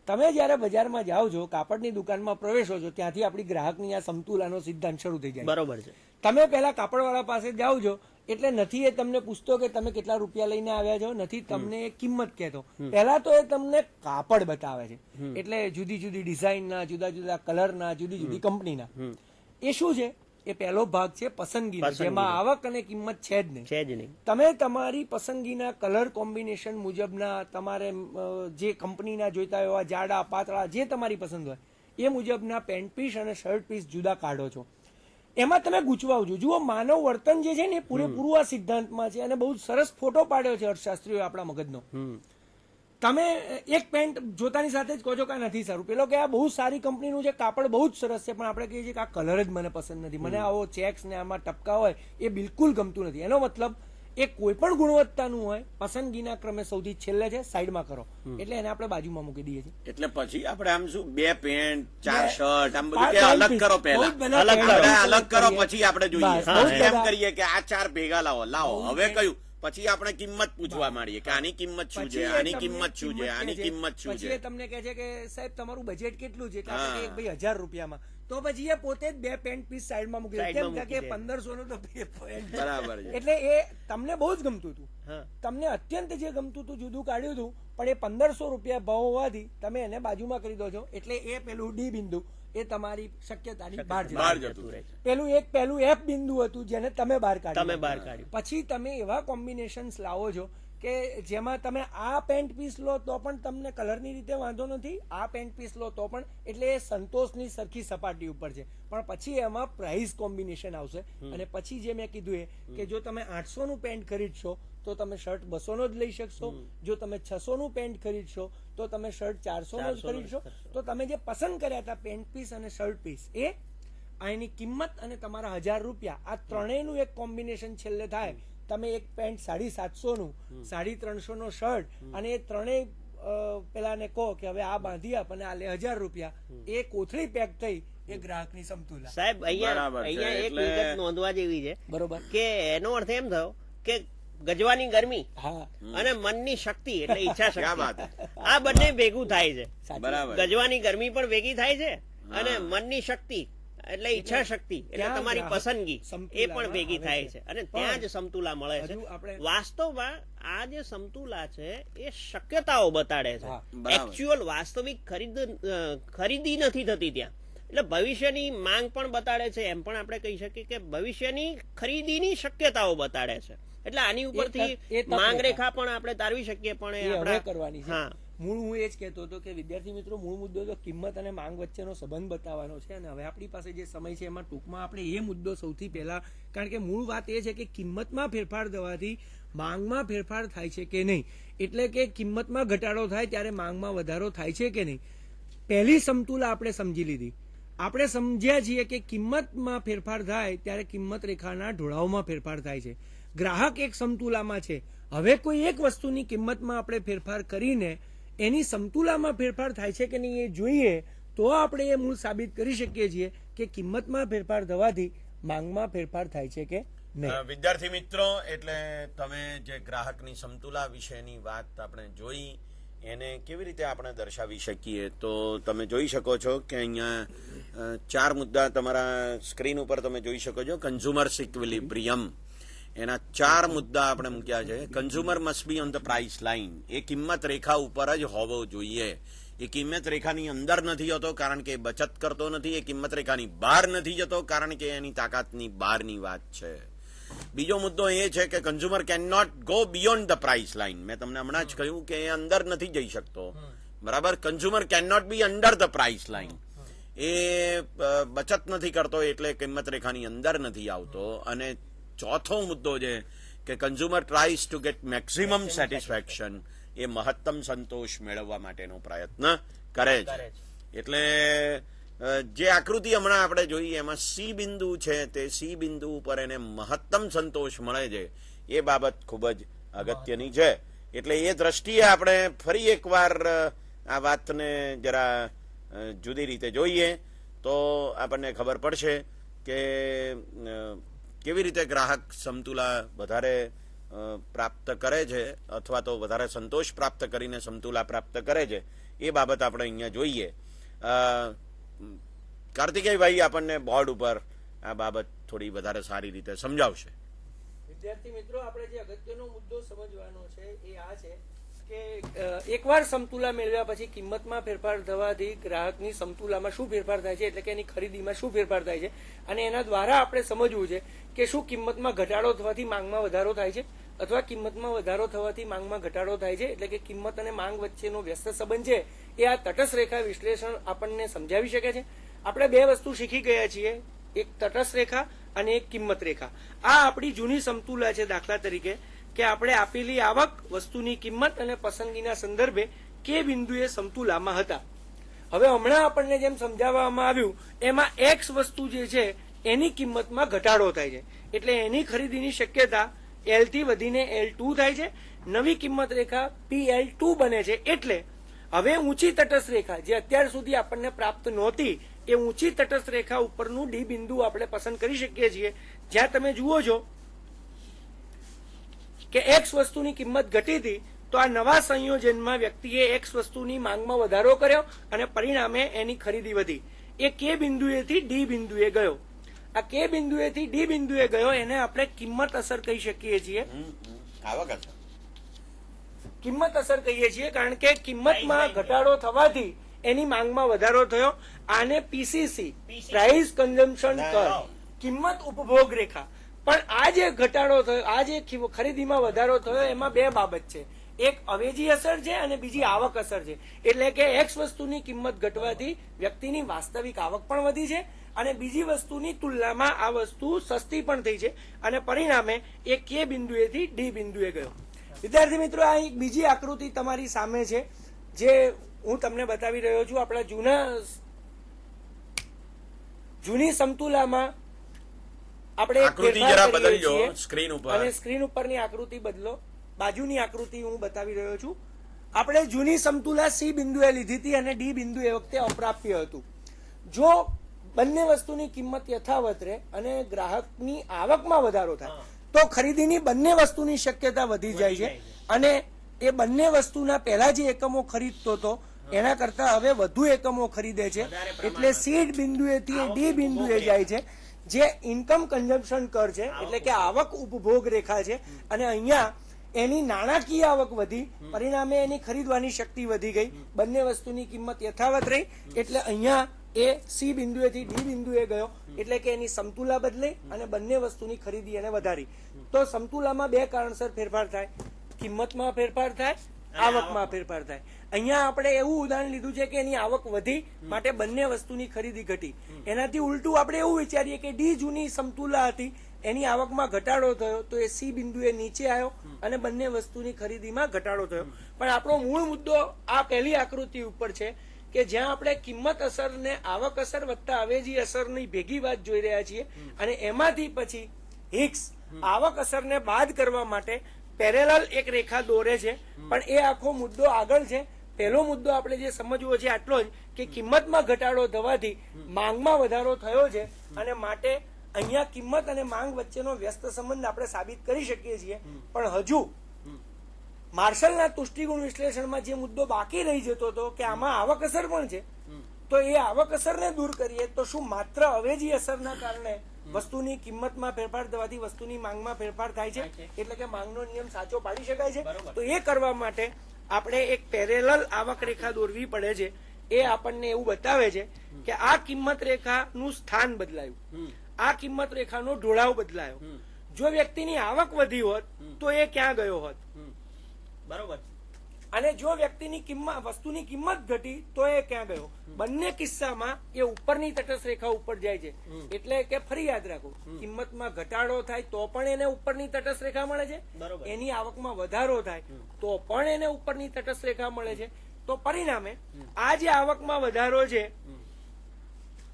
તમે જયારે બજારમાં જાઓ છો, કાપડની દુકાનમાં પ્રવેશો છો, ત્યાંથી આપણી ગ્રાહકની આ સમતુલાનો સિદ્ધાંત શરૂ થઈ જાય. બરોબર છે. તમે પહેલા કાપડવાળા પાસે જાઓ છો એટલે નથી એ તમને પૂછતો કે તમે કેટલા રૂપિયા લઈને આવ્યા છો, નથી તમને કિંમત કહેતો. પહેલા તો એ તમને કાપડ બતાવે છે, એટલે જુદી જુદી ડિઝાઇનના, જુદા જુદા કલરના, જુદી જુદી કંપનીના. એ શું છે? એ પહેલો ભાગ છે પસંદગીનો, જેમાં આવક અને કિંમત છે જ નહીં. તમે તમારી પસંદગીના કલર કોમ્બિનેશન મુજબના, તમારે જે કંપનીના જોઈતા હોય, જાડા પાતળા જે તમારી પસંદ હોય એ મુજબના પેન્ટ પીસ અને શર્ટ પીસ જુદા કાઢો છો. એમાં તમે ગૂંચવાવ છો. જુઓ, માનવ વર્તન જે છે ને એ પૂરેપૂરું આ સિદ્ધાંતમાં છે અને બહુ સરસ ફોટો પાડ્યો છે અર્થશાસ્ત્રીઓ આપણા મગજનો. તમે એક પેન્ટ જોતાની સાથે જ કહો છો કે નથી સારું, પેલો કે આ બહુ સારી કંપનીનું છે, કાપડ બહુ જ સરસ છે, પણ આપણે કહીએ છીએ કે આ કલર જ મને પસંદ નથી, મને આવો ચેક્સ ને આમાં ટપકા હોય એ બિલકુલ ગમતું નથી. એનો મતલબ એ કોઈ પણ ગુણવત્તાનું હોય પસંદગીના ક્રમે સૌથી છેલ્લે છે સાઈડમાં કરો એટલે એને આપણે બાજુમાં મૂકી દઈએ છીએ. એટલે પછી આપણે આમ શું 2 પેન્ટ 4 શર્ટ આમ બધું પાંચ કે અલગ piece. કરો બહુ પહેલા જ બધા અલગ પહેલા કરો. અલગ કરો પછી આપણે જોઈએ બસ, બહુ જ એમ બધા. કરીએ કે આ 4 ભેગા લાવો હવે કયું પછી આપણે કિંમત પૂછવા માંડીએ કે આની કિંમત શું પછી છે એ આની તમને કિંમત શું છે આની કહે કિંમત શું પછી છે. એ તમને કહે છે કે સાહેબ તમારું બજેટ કેટલું છે? કારણ કે હા. ભાઈ 1000 રૂપિયામાં તો પછી એ પોતે જ 2 પેન્ટ પીસ સાઈડમાં મૂકી દે. સાઈડમાં કેમ કે મૂકી દે. 1500 નું તો બે પેન્ટ. બરાબર છે. એટલે એ તમને બહુ જ ગમતું હતું, હા તમને અત્યંત જે ગમતું હતું જુદું કાઢ્યું હતું, પણ એ 1500 રૂપિયા ભાવ હોવાથી તમે એને બાજુમાં કરી દો છો એટલે એ પેલું ડી બિંદુ એ તમારી શક્યતાની બહાર બહાર જતું. જતું રહે છે. પેલું એફ બિંદુ હતું જેને તમે બહાર કાઢ્યું. તમે બહાર કાઢ્યું. પછી તમે એવા કોમ્બિનેશન્સ લાવો છો કે જેમાં તમે આ પેન્ટ પીસ લો તો પણ તમને કલરની રીતે વાંધો નથી, આ પેન્ટ પીસ લો તો પણ, એટલે એ સંતોષની સરખી સપાટી ઉપર છે. પણ પછી એમાં પ્રાઇસ કોમ્બિનેશન આવશે અને પછી જે મેં કીધું એ કે જો તમે 800 નું પેન્ટ ખરીદશો તો તમે શર્ટ 200 નો જ લઈ શકશો, જો તમે 600 નું પેન્ટ ખરીદશો તો તમે શર્ટ 400 નો જ ખરીદશો. તો તમે જે પસંદ કર્યા હતા પેન્ટ પીસ અને શર્ટ પીસ એ એની કિંમત અને તમારા 1000 રૂપિયા આ ત્રણેયનું એક કોમ્બિનેશન છેલ્લે થાય. તમે એક પેન્ટ 750 નું 350 નો શર્ટ અને એ ત્રણેય પેલાને કહો કે હવે આ બાંધી આપ અને આ લે 1000 રૂપિયા, એ કોથળી પેક થઈ એ ગ્રાહકની સમતુલા. સાહેબ અહીંયા બરાબર છે. અહીંયા એક એટલે- વિગત નોંધવા જેવી છે બરોબર. કે એનો અર્થ એમ થયો કે ગજવાની ગરમી હા, અને મનની શક્તિ એટલે ઈચ્છા ક્યાં વાત શક્તિ આ બંને ભેગું થાય છે. સાચી. બરાબર. ગજવાની ગરમી પણ ભેગી થાય છે અને મનની શક્તિ એટલે ઈચ્છા શક્તિ એટલે ત્યાં તમારી ગ્રાહક પસંદગી એ સમતુલામાં પણ ભેગી આવે થાય છે. છે અને પણ ત્યાં જ સમતુલા મળે છે. હજુ આપણે- વાસ્તવમાં આ જે સમતુલા છે એ શક્યતાઓ બતાડે છે. હા, બરાબર. એકચ્યુઅલ વાસ્તવિક ખરીદી નથી થતી ત્યાં. એટલે ભવિષ્યની માંગ પણ બતાડે છે, એમ પણ આપણે કહી શકીએ કે ભવિષ્યની ખરીદીની શક્યતાઓ બતાડે છે. એટલે આની ઉપરથી એ તક માંગ રેખા. રેખા પણ આપણે તારવી શકીએ પણ એ એ હવે આપણા કરવાની છે. હા મૂળ હું એ જ કહેતો હતો કે વિદ્યાર્થી મિત્રો મૂળ મુદ્દો તો કિંમત અને માંગ વચ્ચેનો સંબંધ બતાવવાનો છે અને હવે આપણી પાસે જે સમય છે એમાં ટૂંકમાં આપણે એ મુદ્દો સૌથી પહેલા, કારણ કે મૂળ વાત એ છે કે કિંમતમાં ફેરફાર થવાથી માંગમાં ફેરફાર થાય છે કે નહીં, એટલે કે કિંમતમાં ઘટાડો થાય ત્યારે માંગમાં વધારો થાય છે કે નહીં. પહેલી સમતુલા આપણે સમજી લીધી. આપણે સમજ્યા છીએ કે કિંમતમાં ફેરફાર થાય ત્યારે કિંમત રેખાના ઢોળાવમાં ફેરફાર થાય છે. ગ્રાહક એક સમતુલામાં છે. હવે કોઈ એક વસ્તુની કિંમતમાં આપણે ફેરફાર કરીને એની સમતુલામાં ફેરફાર થાય છે કે નહીં એ જોઈએ તો આપણે એ મૂળ સાબિત કરી શકીએ છીએ કે કિંમતમાં ફેરફાર થવાથી માંગમાં ફેરફાર થાય છે કે નહીં. વિદ્યાર્થી મિત્રો, એટલે તમે જે ગ્રાહકની સમતુલા વિશેની વાત આપણે જોઈ એને કેવી રીતે આપણે દર્શાવી શકીએ તો તમે જોઈ શકો છો કે અહીંયા 4 મુદ્દા તમારા સ્ક્રીન ઉપર તમે જોઈ શકો છો. કન્ઝ્યુમર ઇક્વિલિબ્રિયમ એના 4 મુદ્દા આપણે મૂક્યા છે. Consumer must be on the price line, એ કિંમત રેખા ઉપર જ હોવો જોઈએ. એ કિંમત રેખાની અંદર નથી હોતો કારણ કે એ બચત કરતો નથી, એ કિંમત રેખાની બહાર નથી જતો કારણ કે એની તાકાતની બહારની વાત છે. બીજો મુદ્દો એ છે કે consumer can not go beyond the price line. મેં તમને હમણાં જ કહ્યું કે એ અંદર નથી જઈ શકતો. બરાબર. Consumer can not be under the price line. એ બચત નથી કરતો એટલે કિંમત રેખાની અંદર નથી આવતો. અને ચોથો મુદ્દો છે કે consumer tries to get maximum satisfaction, એ મહત્તમ સંતોષ મેળવવા માટેનો પ્રયત્ન કરે છે. એટલે જે આકૃતિ હમણાં આપણે જોઈ એમાં સી બિંદુ છે, તે સી બિંદુ ઉપર એને મહત્તમ સંતોષ મળે છે એ બાબત ખૂબ જ અગત્યની છે. એટલે એ દ્રષ્ટિએ આપણે ફરી એકવાર આ વાતને જરા જુદી રીતે જોઈએ તો આપણને ખબર પડશે કે કેવી રીતે ગ્રાહક સમતુલા વધારે પ્રાપ્ત કરે છે અથવા તો વધારે સંતોષ પ્રાપ્ત કરીને સમતુલા પ્રાપ્ત કરે છે એ બાબત આપણે અહીંયા જોઈએ. કાર્તિકેયભાઈ આપણને બોર્ડ ઉપર આ બાબત થોડી વધારે સારી રીતે સમજાવશે. વિદ્યાર્થી મિત્રો, આપણે જે અગત્યનો મુદ્દો સમજવાનો છે એ આ છે કે એકવાર સમતુલા મેળવ્યા પછી કિંમતમાં ફેરફાર થવાથી ગ્રાહકની સમતુલામાં શું ફેરફાર થાય છે, એટલે કે એની ખરીદીમાં શું ફેરફાર થાય છે અને એના દ્વારા આપણે સમજવું છે કે શું કિંમતમાં ઘટાડો થવાથી માંગમાં વધારો થાય છે અથવા કિંમતમાં વધારો થવાથી માંગમાં ઘટાડો થાય છે. એટલે કે કિંમત અને માંગ વચ્ચેનો વ્યસ્ત સંબંધ છે એ આ તટસ્થ રેખા વિશ્લેષણ આપણને સમજાવી શકે છે. આપણે 2 વસ્તુ શીખી ગયા છીએ, એક તટસ્થ રેખા અને એક કિંમત રેખા. આ આપણી જૂની સમતુલા છે. દાખલા તરીકે કે આપણે આપેલી આવક, વસ્તુની કિંમત અને પસંદગીના સંદર્ભે કે બિંદુએ સમતુલામાં હતા. હવે હમણાં આપણને જેમ સમજાવવામાં આવ્યું એમાં એક્સ વસ્તુ જે છે એની કિંમતમાં ઘટાડો થાય છે એટલે એની ખરીદીની શક્યતા L થી વધીને L2 થાય છે, નવી કિંમત રેખા PL2 બને છે. એટલે હવે ઊંચી તટસ્થ રેખા જે અત્યાર સુધી આપણને પ્રાપ્ત નહોતી એ ઊંચી તટસ્થ રેખા ઉપરનું ડી બિંદુ આપણે પસંદ કરી શકીએ છીએ, જ્યાં તમે જુઓ છો કે X વસ્તુની કિંમત ઘટી હતી તો આ નવા સંયોજનમાં વ્યક્તિએ X વસ્તુની માંગમાં વધારો કર્યો અને પરિણામે એની ખરીદી વધી. એ K બિંદુએથી D બિંદુએ ગયો. આ K બિંદુએથી D બિંદુએ ગયો એને આપણે કિંમત અસર કહી શકીએ છીએ. આવક અસર, કિંમત અસર કહીએ છીએ કારણ કે કિંમતમાં ઘટાડો થવાથી એની માંગમાં વધારો થયો. આને PCC પ્રાઇસ કન્ઝમ્પશન કર્વ, કિંમત ઉપભોગ રેખા. પણ આ જે ઘટાડો થયો, આ જે ખરીદીમાં વધારો થયો એમાં બે બાબત છે, એક અવેજી અસર છે અને બીજી આવક અસર છે. એટલે કે X વસ્તુની કિંમત ઘટવાથી વ્યક્તિની વાસ્તવિક આવક પણ વધી છે અને બીજી વસ્તુની તુલનામાં આ વસ્તુ સસ્તી પણ થઈ છે અને પરિણામે એ K બિંદુએથી D બિંદુએ ગયો. વિદ્યાર્થી મિત્રો, આ એક બીજી આકૃતિ તમારી સામે છે જે હું તમને બતાવી રહ્યો છું. આપણા જૂની સમતુલામાં આપણે આકૃતિ જરા બદલજો સ્ક્રીન ઉપર, અને સ્ક્રીન ઉપરની આકૃતિ બદલો. બાજુની આકૃતિ હું બતાવી રહ્યો છું. આપણે જૂની સમતુલા C બિંદુએ લીધી હતી અને D બિંદુ એ વખતે અપ્રાપ્ય હતું. જો બંને વસ્તુની કિંમત યથાવત રહે અને ગ્રાહકની આવકમાં વધારો થાય તો ખરીદીની બંને વસ્તુની શક્યતા વધી જાય છે અને એ બંને વસ્તુના પહેલા જે એકમો ખરીદતો હતો એના કરતા હવે વધુ એકમો ખરીદે છે. એટલે C બિંદુએથી D બિંદુએ જાય છે, જે ઇન્કમ કન્ઝમ્પશન કર છે, એટલે કે આવક ઉપભોગ રેખા છે. અને અહીંયા એની નાણાકીય આવક વધી, પરિણામે એની ખરીદવાની શક્તિ વધી ગઈ. બંને વસ્તુની કિંમત યથાવત રહી એટલે અહીંયા એ C બિંદુએથી D બિંદુએ ગયો, એટલે કે એની સમતુલા બદલી અને બંને વસ્તુની ખરીદી એને વધારી. તો સમતુલામાં બે કારણસર ફેરફાર થાય, કિંમતમાં ફેરફાર થાય, આવકમાં ફેરફાર થાય. અહીંયા આપણે એવું ઉદાહરણ લીધું છે કે એની આવક વધી માટે બંને વસ્તુની ખરીદી ઘટી. એનાથી ઉલટું આપણે એવું વિચારીએ કે D જૂની સમતુલા હતી, એની આવકમાં ઘટાડો થયો તો એ C બિંદુએ નીચે આવ્યો અને બંને વસ્તુની ખરીદીમાં ઘટાડો થયો. પણ આપણો મૂળ મુદ્દો આ પહેલી આકૃતિ ઉપર છે કે જ્યાં આપણે કિંમત અસર ને આવક અસર વત્તા અવેજી અસરની ભેગી વાત જોઈ રહ્યા છીએ અને એમાંથી પછી હિક્સ આવક અસરને બાદ કરવા માટે પેરેલલ એક રેખા દોરે છે. પણ એ આખો મુદ્દો આગળ છે. પહેલો મુદ્દો આપણે જે સમજવો છે આટલો જ કે કિંમતમાં ઘટાડો થવાથી માંગમાં વધારો થયો છે અને માટે અહીંયા કિંમત અને માંગ વચ્ચેનો વ્યસ્ત સંબંધ આપણે સાબિત કરી શકીએ છીએ. પણ હજુ માર્શલના તુષ્ટિગુણ વિશ્લેષણમાં જે મુદ્દો બાકી રહી જતો હતો કે આમાં આવક અસર પણ છે, તો એ આવક અસરને દૂર કરીએ તો શું માત્ર અવેજી અસરના કારણે વસ્તુની કિંમતમાં ફેરફાર થવાથી વસ્તુની માંગમાં ફેરફાર થાય છે, એટલે કે માંગનો નિયમ સાચો પાડી શકાય છે? તો એ કરવા માટે આપણે એક પેરેલલ આવક રેખા દોરવી પડે છે. એ આપણને એવું બતાવે છે કે આ કિંમત રેખાનું સ્થાન બદલાયું, આ કિંમત રેખાનો ઢોળાવ બદલાયો. જો વ્યક્તિની આવક વધી હોત તો એ ક્યાં ગયો હોત, બરોબર, અને જો વ્યક્તિની કિંમત વસ્તુની કિંમત ઘટી તો એ ક્યાં ગયો. બંને કિસ્સામાં એ ઉપરની તટસ્થ રેખા ઉપર જાય છે. એટલે કે ફરી યાદ રાખો, કિંમતમાં ઘટાડો થાય તો પણ એને ઉપરની તટસ્થ રેખા મળે છે, એની આવકમાં વધારો થાય તો પણ એને ઉપરની તટસ્થ રેખા મળે છે. તો પરિણામે આ જે આવકમાં વધારો છે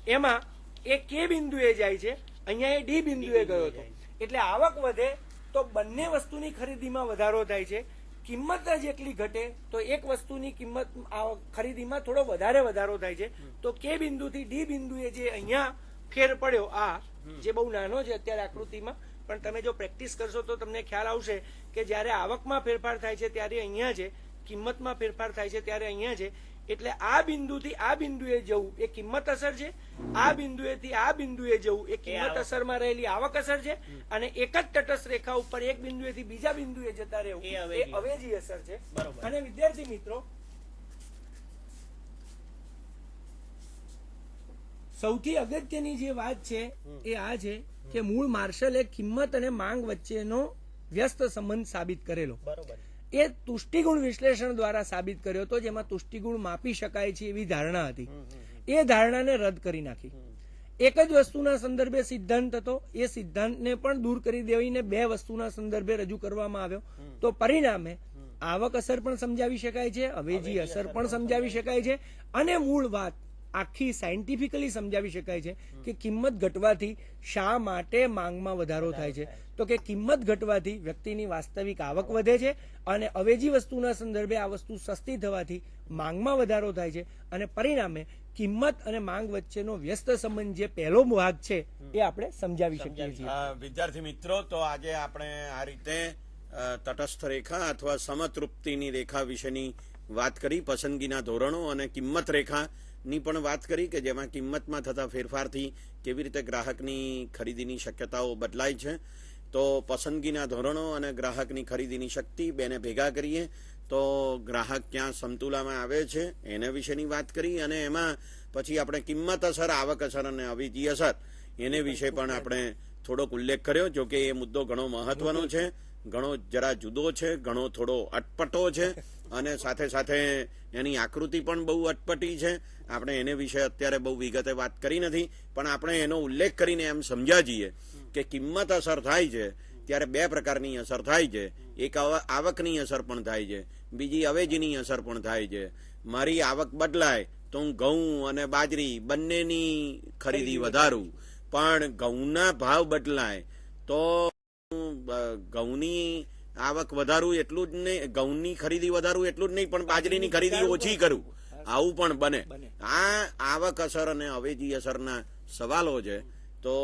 એમાં એ K બિંદુએ જાય છે, અહીંયા એ D બિંદુએ ગયો હતો. એટલે આવક વધે તો બંને વસ્તુની ખરીદીમાં વધારો થાય છે. કિંમત જેટલી ઘટે તો એક વસ્તુની કિંમત ખરીદીમાં થોડો વધારો થાય છે. તો K બિંદુથી D બિંદુએ જે અહીંયા ફેર પડ્યો, આ જે બહુ નાનો છે અત્યારે આકૃતિમાં, પણ તમે જો પ્રેક્ટિસ કરશો તો તમને ખ્યાલ આવશે કે જ્યારે આવકમાં ફેરફાર થાય છે ત્યારે અહીંયા છે, કિંમતમાં ફેરફાર થાય છે ત્યારે અહીંયા છે. એટલે આ બિંદુથી આ બિંદુએ જવું એ કિંમત અસર છે, આ બિંદુએથી આ બિંદુએ જવું એ કિંમત અસરમાં રહેલી આવક અસર છે, અને એક જ તટસ્થ રેખા ઉપર એક બિંદુએથી બીજા બિંદુએ જતા રહેવું એ અવેજી અસર છે. અને વિદ્યાર્થી મિત્રો, સૌથી અગત્યની જે વાત છે એ આ છે કે મૂળ માર્શલે કિંમત અને માંગ વચ્ચેનો વ્યસ્ત સંબંધ સાબિત કરેલો. બરોબર, એ તુષ્ટિગુણ વિશ્લેષણ દ્વારા સાબિત કર્યો હતો, જેમાં તુષ્ટિગુણ માપી શકાય છે એવી ધારણા હતી. એ ધારણાને રદ કરી નાખી. એક જ વસ્તુના સંદર્ભે સિદ્ધાંત હતો, એ સિદ્ધાંતને પણ દૂર કરી દેવીને બે વસ્તુના સંદર્ભે રજૂ કરવામાં આવ્યો. તો પરિણામે આવક અસર પણ સમજાવી શકાય છે, અવેજી અસર પણ સમજાવી શકાય છે, અને મૂળ વાત આખી સાયન્ટિફિકલી સમજાવી શકાય છે કે કિંમત ઘટવાથી શા માટે માંગમાં વધારો થાય છે. તો કે કિંમત ઘટવાથી વ્યક્તિની વાસ્તવિક આવક વધે છે અને અવેજી વસ્તુના સંદર્ભે આ વસ્તુ સસ્તી થવાથી માંગમાં વધારો થાય છે અને પરિણામે કિંમત અને માંગ વચ્ચેનો વ્યસ્ત સંબંધ જે પહેલો ભાગ છે એ આપણે સમજાવી શકીએ છીએ. વિદ્યાર્થી મિત્રો, તો આજે આપણે આ રીતે તટસ્થ રેખા અથવા સમતૃપ્તિની રેખા વિશેની વાત કરી, પસંદગીના ધોરણો અને કિંમત રેખાની પણ વાત કરી કે જેમાં કિંમતમાં થતા ફેરફારથી કેવી રીતે ગ્રાહકની ખરીદીની શક્યતાઓ બદલાય છે. તો પસંદગીના ધોરણો અને ગ્રાહકની ખરીદીની શક્તિ બેને ભેગા કરીએ તો ગ્રાહક ક્યાં સમતુલામાં આવે છે એના વિશેની વાત કરી અને એમાં પછી આપણે કિંમત અસર, આવક અસર અને અવેજી અસર એને વિશે પણ આપણે થોડોક ઉલ્લેખ કર્યો. જો કે એ મુદ્દો ઘણો મહત્વનો છે, ઘણો જરા જુદો છે, ઘણો થોડો અટપટો છે અને સાથે સાથે એની આકૃતિ પણ બહુ અટપટી છે. આપણે એને વિશે અત્યારે બહુ વિગતે વાત કરી નથી, પણ આપણે એનો ઉલ્લેખ કરીને એમ સમજ્યા જઈએ કે કિંમત અસર થાય છે ત્યારે બે પ્રકારની અસર થાય છે. એક આવકની અસર પણ થાય છે, બીજી અવેજીની અસર પણ થાય છે. મારી આવક બદલાય તો હું ઘઉં અને બાજરી બંનેની ખરીદી વધારું, પણ ઘઉંના ભાવ બદલાય તો ઘઉંની આવક વધારું એટલું જ નહીં, ઘઉંની ખરીદી વધારું એટલું જ નહીં, પણ બાજરીની ખરીદી ઓછી કરું, આવું પણ બને. આ આવક અસર અને અવેજી અસરના સવાલો છે. તો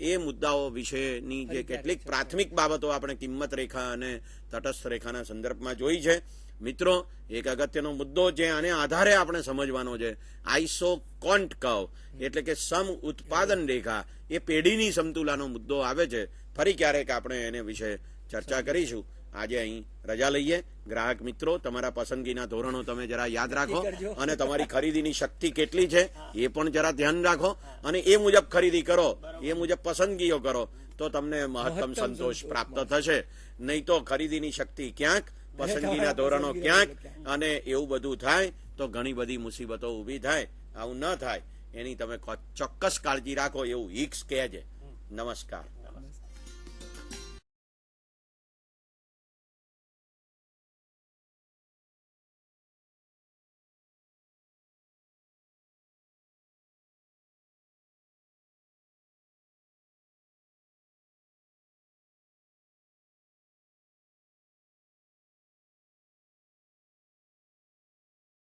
એ મુદ્દાઓ વિશેની જે કેટલીક પ્રાથમિક બાબતો આપણે કિંમત રેખા અને તટસ્થ રેખાના સંદર્ભમાં જોઈ છે. મિત્રો, એક અગત્યનો મુદ્દો છે આને આધારે આપણે સમજવાનો છે, આઇસોકોન્ટ કર્વ એટલે કે સમ ઉત્પાદન રેખા. એ પેઢીની સમતુલાનો મુદ્દો આવે છે. ફરી ક્યારેક આપણે એને વિશે ચર્ચા કરીશું. આજે અહીં રજા લઈએ. ગ્રાહક મિત્રો, તમારા પસંદગીના ધોરણો તમે જરા યાદ રાખો અને તમારી ખરીદીની શક્તિ કેટલી છે એ પણ જરા ધ્યાન રાખો અને એ મુજબ ખરીદી કરો, એ મુજબ પસંદગીઓ કરો તો તમને મહત્તમ સંતોષ પ્રાપ્ત થશે. નહીં તો ખરીદીની શક્તિ ક્યાંક, પસંદગીના ધોરણો ક્યાંક અને એવું બધું થાય તો ઘણી બધી મુસીબતો ઊભી થાય. આવું ન થાય એની તમે ચોક્કસ કાળજી રાખો એવું હિક્સ કહે છે. નમસ્કાર.